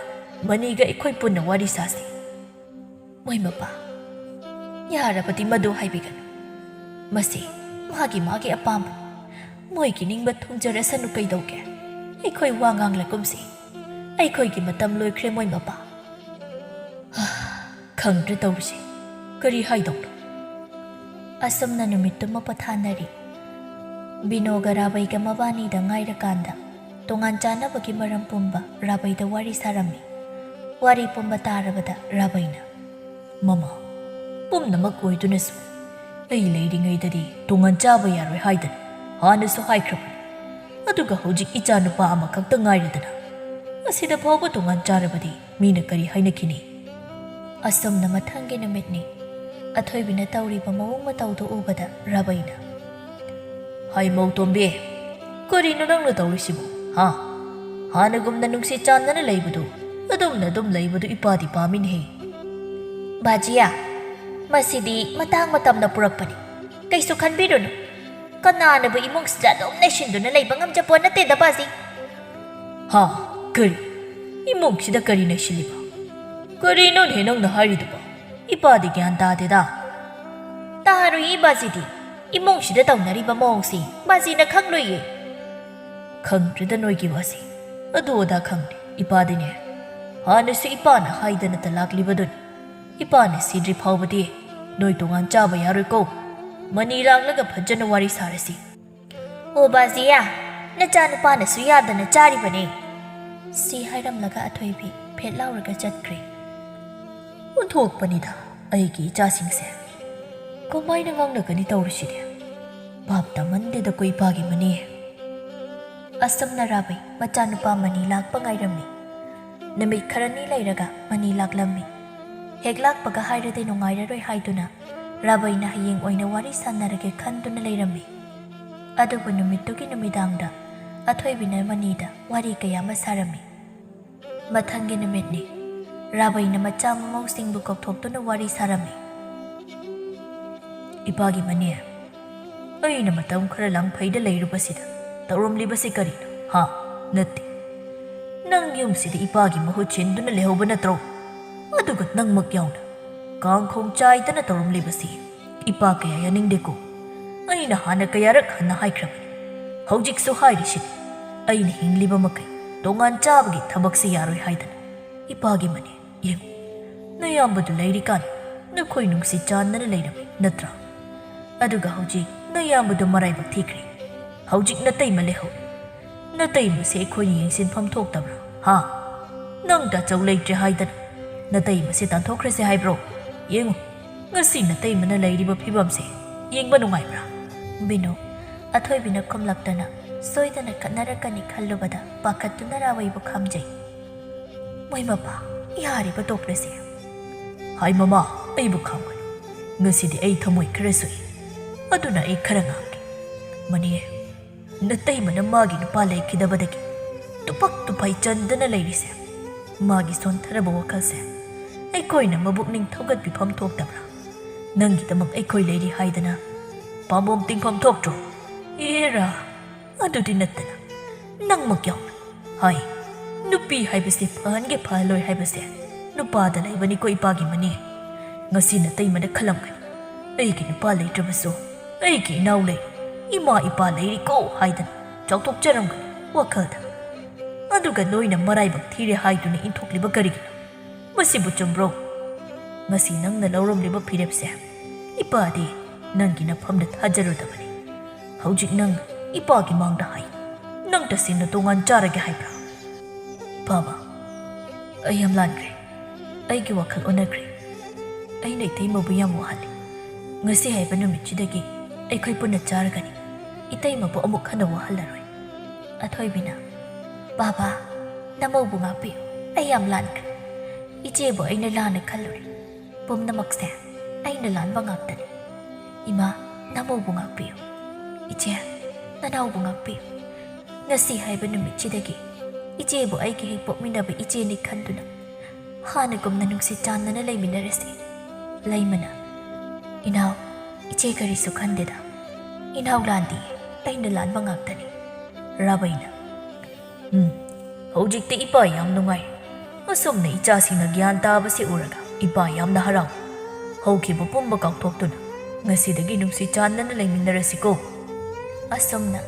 ꯃꯅꯤꯒ ꯑꯩꯈꯣꯏ ꯄꯨꯟꯅ ꯋꯥꯔꯤ ꯁꯥꯁꯤ ꯃꯣꯏ ꯃꯄꯥ ꯌꯥꯔꯕꯗꯤ ꯃꯗꯨ ꯍꯥꯏꯕꯤꯒꯅꯨ ꯃꯁꯤ ꯃꯥꯒꯤ ꯑꯄꯥꯝꯕ ꯃꯣꯏꯒꯤ ꯅꯤꯡꯕ ꯊꯨꯡꯖꯔꯁꯅꯨ ꯀꯩꯗꯧꯒꯦ ꯑꯩꯈꯣꯏ ꯋꯥ ꯉꯥꯡꯂꯒꯨꯝꯁꯤ ꯑꯩꯈꯣꯏꯒꯤ ꯃꯇꯝ ꯂꯣꯏꯈ꯭ꯔꯦ ꯃꯣꯏ ꯃꯄꯥ ꯈꯪꯗ꯭ꯔꯦ ꯇꯧꯔꯤꯁꯤ ꯀꯔꯤ ꯍꯥꯏꯗꯧꯅꯣ ꯑꯁꯨꯝꯅ ꯅꯨꯃꯤꯠꯇꯨꯃ ꯄꯣꯊꯥꯅꯔꯤ ꯕꯤꯅꯣꯒ ꯔꯥꯕꯩꯒ ꯃꯕꯥꯅꯤꯗ ꯉꯥꯏꯔꯀꯥꯟꯗ ꯇꯣꯉꯥꯟ ꯆꯥꯅꯕꯒꯤ ꯃꯔꯝ ꯄꯨꯝꯕ ꯔꯥꯕꯩꯗ ꯋꯥꯔꯤ ꯁꯥꯔꯝꯃꯤ ꯋꯥꯔꯤ ꯄꯨꯝꯕ ꯇꯥꯔꯕꯗ ꯔꯥꯕꯩꯅ ꯃꯃꯥ ꯄꯨꯝꯅꯃꯛ ꯑꯣꯏꯗꯨꯅꯁꯨ ꯑꯩ ꯂꯩꯔꯤꯉꯩꯗꯗꯤ ꯇꯣꯉꯥꯟ ꯆꯥꯕ ꯌꯥꯔꯣꯏ ꯍꯥꯏꯗꯅ ꯍꯥꯟꯅꯁꯨ ꯍꯥꯏꯈ꯭ꯔꯕꯅꯤ ꯑꯗꯨꯒ ꯍꯧꯖꯤꯛ ꯏꯆꯥꯅꯨꯄꯥ ꯑꯃꯈꯛꯇ ꯉꯥꯏꯔꯗꯅ ꯑꯁꯤꯗ ꯐꯥꯎꯕ ꯇꯣꯉꯥꯟ ꯆꯥꯔꯕꯗꯤ ꯃꯤꯅ ꯀꯔꯤ ꯍꯥꯏꯅꯈꯤꯅꯤ ꯑꯁꯨꯝꯅ ꯃꯊꯪꯒꯤ ꯅꯨꯃꯤꯠꯅꯤ ꯑꯊꯣꯏꯕꯤꯅ ꯇꯧꯔꯤꯕ ꯃꯑꯣꯡ ꯃꯇꯧꯗꯨ ꯎꯕꯗ ꯔꯥꯕꯩꯅ ꯍꯥꯏ ꯃꯧꯇꯣꯝꯕꯤ ꯀꯔꯤꯅꯣ ꯅꯪꯅ ꯇꯧꯔꯤꯁꯤꯕꯣ ꯍꯥꯟꯅꯒꯨꯝꯅ ꯅꯨꯡꯁꯤ ꯆꯥꯟꯅꯅ ꯂꯩꯕꯗꯨ ꯑꯗꯨꯝ ꯂꯩꯕꯗꯨ ꯏꯄꯥꯗꯤ ꯄꯥꯝꯃꯤꯅꯦꯍꯦ ꯕꯥꯖꯤꯌꯥ ꯃꯁꯤꯗꯤ ꯃꯇꯥꯡ ꯃꯇꯝꯅ ꯄꯨꯔꯛꯄꯅꯤ ꯀꯩꯁꯨ ꯈꯟꯕꯤꯔꯨꯅꯨ ꯀꯅꯥꯅꯕꯨ ꯏꯃꯨꯡꯁꯤꯗ ꯑꯗꯨꯝ ꯂꯩꯁꯤꯟꯗꯨꯅ ꯂꯩꯕ ꯉꯝꯖꯄꯣꯠ ꯅꯠꯇꯦꯗ ꯕꯥꯖꯤ ꯀꯔꯤ ꯏꯃꯨꯡꯁꯤꯗ ꯀꯔꯤ ꯅꯩꯁꯤꯜꯂꯤꯕ ꯀꯔꯤꯅꯣꯅꯦ ꯅꯪꯅ ꯍꯥꯏꯔꯤꯗꯨꯕꯣ ꯏꯄꯥꯗꯤ ꯒ꯭ꯌꯥꯟ ꯇꯥꯗꯦꯗ ꯇꯥꯔꯣꯏꯌꯦ ꯕꯥꯖꯤꯗꯤ ꯏꯃꯨꯡꯁꯤꯗ ꯇꯧꯅꯔꯤꯕ ꯃꯑꯣꯡꯁꯤ ꯕꯥꯖꯤꯅ ꯈꯪꯂꯣꯏꯌꯦ ꯈꯪꯗ꯭ꯔꯦꯗ ꯅꯣꯏꯒꯤ ꯋꯥꯁꯤ ꯑꯗꯨ ꯑꯗꯥ ꯈꯪꯗꯦ ꯏꯄꯥꯗꯤꯅꯦ ꯍꯥꯟꯅꯁꯨ ꯏꯄꯥꯅ ꯍꯥꯏꯗꯅꯇ ꯂꯥꯛꯂꯤꯕꯗꯨꯅꯤ ꯏꯄꯥꯅ ꯁꯤꯗ꯭ꯔꯤ ꯐꯥꯎꯕꯗꯤ ꯅꯣꯏ ꯇꯣꯉꯥꯟ ꯆꯥꯕ ꯌꯥꯔꯣꯏꯀꯣ ꯃꯅꯤ ꯂꯥꯛꯂꯒ ꯐꯖꯅ ꯋꯥꯔꯤ ꯁꯥꯔꯁꯤ ꯑꯣ ꯕꯥꯖꯤꯌꯥ ꯅꯆꯥꯅꯨꯄꯥꯅꯁꯨ ꯌꯥꯗꯅ ꯆꯥꯔꯤꯕꯅꯤ ꯁꯤ ꯍꯥꯏꯔꯝꯂꯒ ꯑꯊꯣꯏꯕꯤ ꯐꯦꯠ ꯂꯥꯎꯔꯒ ꯆꯠꯈ꯭ꯔꯦ ꯑꯣꯟꯊꯣꯛꯄꯅꯤꯗ ꯑꯩꯒꯤ ꯏꯆꯥꯁꯤꯡꯁꯦ ꯀꯃꯥꯏꯅ ꯉꯥꯡꯅꯒꯅꯤ ꯇꯧꯔꯤꯁꯤꯗꯤ ꯚꯥꯞ ꯇꯥꯃꯟꯗꯦꯗ ꯀꯣ ꯏꯄꯥꯒꯤ ꯃꯅꯤ ꯑꯁꯨꯝꯅ ꯔꯥꯕꯩ ꯃꯆꯥꯅꯨꯄꯥ ꯃꯅꯤ ꯂꯥꯛꯄ ꯉꯥꯏꯔꯝꯃꯤ ꯅꯨꯃꯤꯠ ꯈꯔꯅꯤ ꯂꯩꯔꯒ ꯃꯅꯤ ꯂꯥꯛꯂꯝꯃꯤ ꯍꯦꯛ ꯂꯥꯛꯄꯒ ꯍꯥꯏꯔꯗꯤ ꯅꯨꯡꯉꯥꯏꯔꯔꯣꯏ ꯍꯥꯏꯗꯨꯅ ꯔꯥꯕꯩꯅ ꯍꯌꯦꯡ ꯑꯣꯏꯅ ꯋꯥꯔꯤ ꯁꯥꯟꯅꯔꯒꯦ ꯈꯟꯗꯨꯅ ꯂꯩꯔꯝꯃꯤ ꯑꯗꯨꯕꯨ ꯅꯨꯃꯤꯠꯇꯨꯒꯤ ꯅꯨꯃꯤꯗꯥꯡꯗ ꯑꯊꯣꯏꯕꯤꯅ ꯃꯅꯤꯗ ꯋꯥꯔꯤ ꯀꯌꯥ ꯑꯃ ꯁꯥꯔꯝꯃꯤ ꯃꯊꯪꯒꯤ ꯅꯨꯃꯤꯠꯅꯤ ꯔꯥꯕꯩꯅ ꯃꯆꯥ ꯃꯃꯧꯁꯤꯡꯕꯨ ꯀꯧꯊꯣꯛꯇꯨꯅ ꯋꯥꯔꯤ ꯁꯥꯔꯝꯃꯤ ꯏꯄꯥꯒꯤ ꯃꯅꯤ ꯑꯩꯅ ꯃꯇꯝ ꯈꯔ ꯂꯪꯐꯩꯗ ꯂꯩꯔꯨꯕꯁꯤꯗ ꯇꯧꯔꯝꯂꯤꯕꯁꯤ ꯀꯔꯤꯅꯣ ꯅꯠꯇꯦ ꯅꯪ ꯌꯨꯝꯁꯤꯗ ꯏꯄꯥꯒꯤ ꯃꯍꯨꯠ ꯁꯤꯟꯗꯨꯅ ꯂꯩꯍꯧꯕ ꯅꯠꯇ꯭ꯔꯣ ꯑꯗꯨꯒ ꯅꯪꯃꯛ ꯌꯥꯎꯅ ꯀꯥꯡꯈꯣꯡ ꯆꯥꯏꯗꯅ ꯇꯧꯔꯝꯂꯤꯕꯁꯤ ꯏꯄꯥ ꯀꯌꯥ ꯌꯥꯅꯤꯡꯗꯦꯀꯣ ꯑꯩꯅ ꯍꯥꯟꯅ ꯀꯌꯥꯔꯛ ꯍꯟꯅ ꯍꯥꯏꯈ꯭ꯔꯕꯅꯤ ꯍꯧꯖꯤꯛꯁꯨ ꯍꯥꯏꯔꯤꯁꯤꯅꯤ ꯑꯩꯅ ꯍꯤꯡꯂꯤꯕ ꯃꯈꯩ ꯇꯣꯉꯥꯟ ꯆꯥꯕꯒꯤ ꯊꯕꯛꯁꯤ ꯌꯥꯔꯣꯏ ꯍꯥꯏꯗꯅ ꯏꯄꯥꯒꯤ ꯃꯅꯤ ꯌꯦꯡꯉꯨ ꯅꯌꯥꯝꯕꯗꯨ ꯂꯩꯔꯤꯀꯥꯟ ꯅꯈꯣꯏ ꯅꯨꯡꯁꯤ ꯆꯥꯟꯅꯅ ꯂꯩꯔꯝꯃꯤ ꯅꯠꯇ꯭ꯔꯥ ꯑꯗꯨꯒ ꯍꯧꯖꯤꯛ ꯅꯌꯥꯝꯕꯗꯣ ꯃꯔꯥꯏꯕꯛ ꯊꯤꯈ꯭ꯔꯦ ꯍꯧꯖꯤꯛ ꯅꯇꯩꯃ ꯂꯩꯍꯧ ꯅꯇꯩꯃꯁꯦ ꯑꯩꯈꯣꯏꯅ ꯌꯦꯡꯁꯤꯟꯐꯝ ꯊꯣꯛꯇꯕ꯭ꯔꯣ ꯍꯥ ꯅꯪ ꯇꯥꯆꯧ ꯂꯩꯇ꯭ꯔꯦ ꯍꯥꯏꯗꯅ ꯅꯇꯩꯃꯁꯦ ꯇꯥꯟꯊꯣꯛꯈ꯭ꯔꯁꯦ ꯍꯥꯏꯕ꯭ꯔꯣ ꯌꯦꯡꯉꯨ ꯉꯁꯤ ꯅꯇꯩꯃꯅ ꯂꯩꯔꯤꯕ ꯐꯤꯕꯝꯁꯦ ꯌꯦꯡꯕ ꯅꯨꯡꯉꯥꯏꯕ꯭ꯔꯥ ꯕꯤꯅꯨ ꯑꯊꯣꯏꯕꯤꯅ ꯈꯨꯝꯂꯛꯇꯅ ꯁꯣꯏꯗꯅ ꯈꯠꯅꯔꯛꯀꯅꯤ ꯈꯜꯂꯨꯕꯗ ꯄꯥꯈꯠꯇꯨꯅ ꯔꯥꯕꯩꯕꯨ ꯈꯥꯝꯖꯩ ꯃꯣꯏ ꯃꯄꯥ ꯌꯥꯔꯤꯕ ꯇꯣꯛꯂꯁꯦ ꯍꯥꯏ ꯃꯃꯥ ꯑꯩꯕꯨ ꯈꯥꯝꯒꯅꯨ ꯉꯁꯤꯗꯤ ꯑꯩ ꯊꯃꯣꯏ ꯈꯔ ꯁꯣꯛꯏ ꯑꯗꯨꯅ ꯑꯩ ꯈꯔ ꯉꯥꯡꯒꯦ ꯃꯅꯦ ꯅꯇꯩꯃꯅ ꯃꯥꯒꯤ ꯅꯨꯄꯥ ꯂꯩꯈꯤꯗꯕꯗꯒꯤ ꯇꯨꯄꯛ ꯇꯨꯄꯥꯏ ꯆꯟꯗꯅ ꯂꯩꯔꯤꯁꯦ ꯃꯥꯒꯤ ꯁꯣꯟꯊꯔꯕ ꯋꯥꯈꯜꯁꯦ ꯑꯩꯈꯣꯏꯅ ꯃꯕꯨꯛꯅꯤꯡ ꯊꯧꯒꯠꯄꯤꯐꯝ ꯊꯣꯛꯇꯕ꯭ꯔꯥ ꯅꯪꯒꯤꯗꯃꯛ ꯑꯩꯈꯣꯏ ꯂꯩꯔꯤ ꯍꯥꯏꯗꯅ ꯄꯥꯝꯕꯣꯝ ꯇꯤꯡꯐꯝ ꯊꯣꯛꯇ꯭ꯔꯣ ꯑꯦꯔꯥ ꯑꯗꯨꯗꯤ ꯅꯠꯇꯅ ꯅꯪꯃꯛ ꯌꯥꯎꯅ ꯍꯥꯏ ꯅꯨꯄꯤ ꯍꯥꯏꯕꯁꯦ ꯐꯍꯟꯒꯦ ꯐꯍꯜꯂꯣꯏ ꯍꯥꯏꯕꯁꯦ ꯅꯨꯄꯥꯗ ꯂꯩꯕꯅꯤꯀꯣ ꯏꯄꯥꯒꯤ ꯃꯅꯦ ꯉꯁꯤ ꯅꯇꯩꯃꯅ ꯈꯜꯂꯝꯒꯅꯤ ꯑꯩꯒꯤ ꯅꯨꯄꯥ ꯂꯩꯇ꯭ꯔꯕꯁꯨ ꯑꯩꯒꯤ ꯏꯅꯥꯎ ꯂꯩ ꯏꯃꯥ ꯏꯄꯥ ꯂꯩꯔꯤꯀꯣ ꯍꯥꯏꯗꯅ ꯆꯥꯎꯊꯣꯛꯆꯔꯝꯒꯅꯤ ꯋꯥꯈꯜꯗ ꯑꯗꯨꯒ ꯅꯣꯏꯅ ꯃꯔꯥꯏꯕꯛ ꯊꯤꯔꯦ ꯍꯥꯏꯗꯨꯅ ꯏꯟꯊꯣꯛꯂꯤꯕ ꯀꯔꯤꯒꯤꯅꯣ ꯃꯁꯤꯕꯨ ꯆꯨꯝꯕ꯭ꯔꯣ ꯉꯁꯤ ꯅꯪꯅ ꯂꯧꯔꯝꯂꯤꯕ ꯐꯤꯔꯦꯞꯁꯦ ꯏꯄꯥꯗꯤ ꯅꯪꯒꯤ ꯅꯐꯝꯗ ꯊꯥꯖꯔꯨꯗꯕꯅꯤ ꯍꯧꯖꯤꯛ ꯅꯪ ꯏꯄꯥꯒꯤ ꯃꯥꯡꯗ ꯍꯥꯏ ꯅꯪ ꯇꯁꯦꯡꯅ ꯇꯣꯉꯥꯟ ꯆꯥꯔꯒꯦ ꯍꯥꯏꯕ꯭ꯔꯥ ꯕꯥꯕꯥ ꯑꯩ ꯌꯥꯝ ꯂꯥꯟꯈ꯭ꯔꯦ ꯑꯩꯒꯤ ꯋꯥꯈꯜ ꯑꯣꯟꯅꯈ꯭ꯔꯦ ꯑꯩꯅ ꯏꯇꯩꯃꯕꯨ ꯌꯥꯝ ꯋꯥꯍꯜꯂꯤ ꯉꯁꯤ ꯍꯥꯏꯕ ꯅꯨꯃꯤꯠꯁꯤꯗꯒꯤ ꯑꯩꯈꯣꯏ ꯄꯨꯟꯅ ꯆꯥꯔꯒꯅꯤ ꯏꯇꯩꯃꯕꯨ ꯑꯃꯨꯛ ꯍꯟꯅ ꯋꯥꯍꯜꯂꯔꯣꯏ ꯑꯊꯣꯏꯕꯤꯅ ꯕꯥꯕꯥ ꯅꯃꯧꯕꯨ ꯉꯥꯛꯄꯤꯌꯨ ꯑꯩ ꯌꯥꯝ ꯂꯥꯟꯈ꯭ꯔꯦ ꯏꯆꯦꯕꯨ ꯑꯩꯅ ꯂꯥꯟꯅ ꯈꯜꯂꯨꯔꯦ ꯄꯨꯝꯅꯃꯛꯁꯦ ꯑꯩꯅ ꯂꯥꯟꯕ ꯉꯥꯛꯇꯅꯤ ꯏꯃꯥ ꯅꯃꯧꯕꯨ ꯉꯥꯛꯄꯤꯌꯨ ꯏꯆꯦ ꯅꯅꯥꯎꯕꯨ ꯉꯥꯛꯄꯤꯌꯨ ꯉꯁꯤ ꯍꯥꯏꯕ ꯅꯨꯃꯤꯠꯁꯤꯗꯒꯤ ꯏꯆꯦꯕꯨ ꯑꯩꯒꯤ ꯍꯦꯛ ꯄꯣꯛꯃꯤꯟꯅꯕ ꯏꯆꯦꯅꯤ ꯈꯟꯗꯨꯅ ꯍꯥꯟꯅꯒꯨꯝꯅ ꯅꯨꯡꯁꯤ ꯆꯥꯟꯅꯅ ꯂꯩꯃꯤꯟꯅꯔꯁꯤ ꯂꯩꯃꯅ ꯏꯅꯥꯎ ꯏꯆꯦ ꯀꯔꯤꯁꯨ ꯈꯟꯗꯦꯗ ꯏꯅꯥꯎ ꯂꯥꯟꯗꯤꯌꯦ ꯑꯩꯅ ꯂꯥꯟꯕ ꯉꯥꯛꯇꯅꯤ ꯔꯥꯕꯩꯅ ꯍꯧꯖꯤꯛꯇꯤ ꯏꯄꯥ ꯌꯥꯝ ꯅꯨꯡꯉꯥꯏ ꯑꯁꯨꯝꯅ ꯏꯆꯥꯁꯤꯡꯅ ꯒ꯭ꯌꯥꯟ ꯇꯥꯕꯁꯤ ꯎꯔꯒ ꯏꯄꯥ ꯌꯥꯝꯅ ꯍꯔꯥꯎ ꯍꯧꯈꯤꯕ ꯄꯨꯝꯕ ꯀꯥꯎꯊꯣꯛꯇꯨꯅ ꯉꯁꯤꯗꯒꯤ ꯅꯨꯡꯁꯤ ꯆꯥꯟꯅꯅ ꯂꯩꯃꯤꯟꯅꯔꯁꯤꯀꯣ ꯑꯁꯨꯝꯅ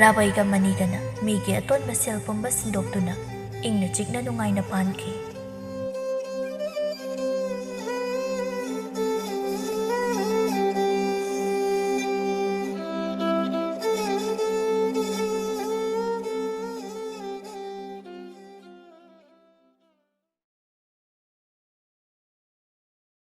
ꯔꯥꯕꯩꯒ ꯃꯅꯤꯒꯅ ꯃꯤꯒꯤ ꯑꯇꯣꯟꯕ ꯁꯦꯜ ꯄꯨꯝꯕ ꯁꯤꯟꯗꯣꯛꯇꯨꯅ ꯏꯪꯅ ꯆꯤꯛꯅ ꯅꯨꯡꯉꯥꯏꯅ ꯄꯥꯟꯈꯤ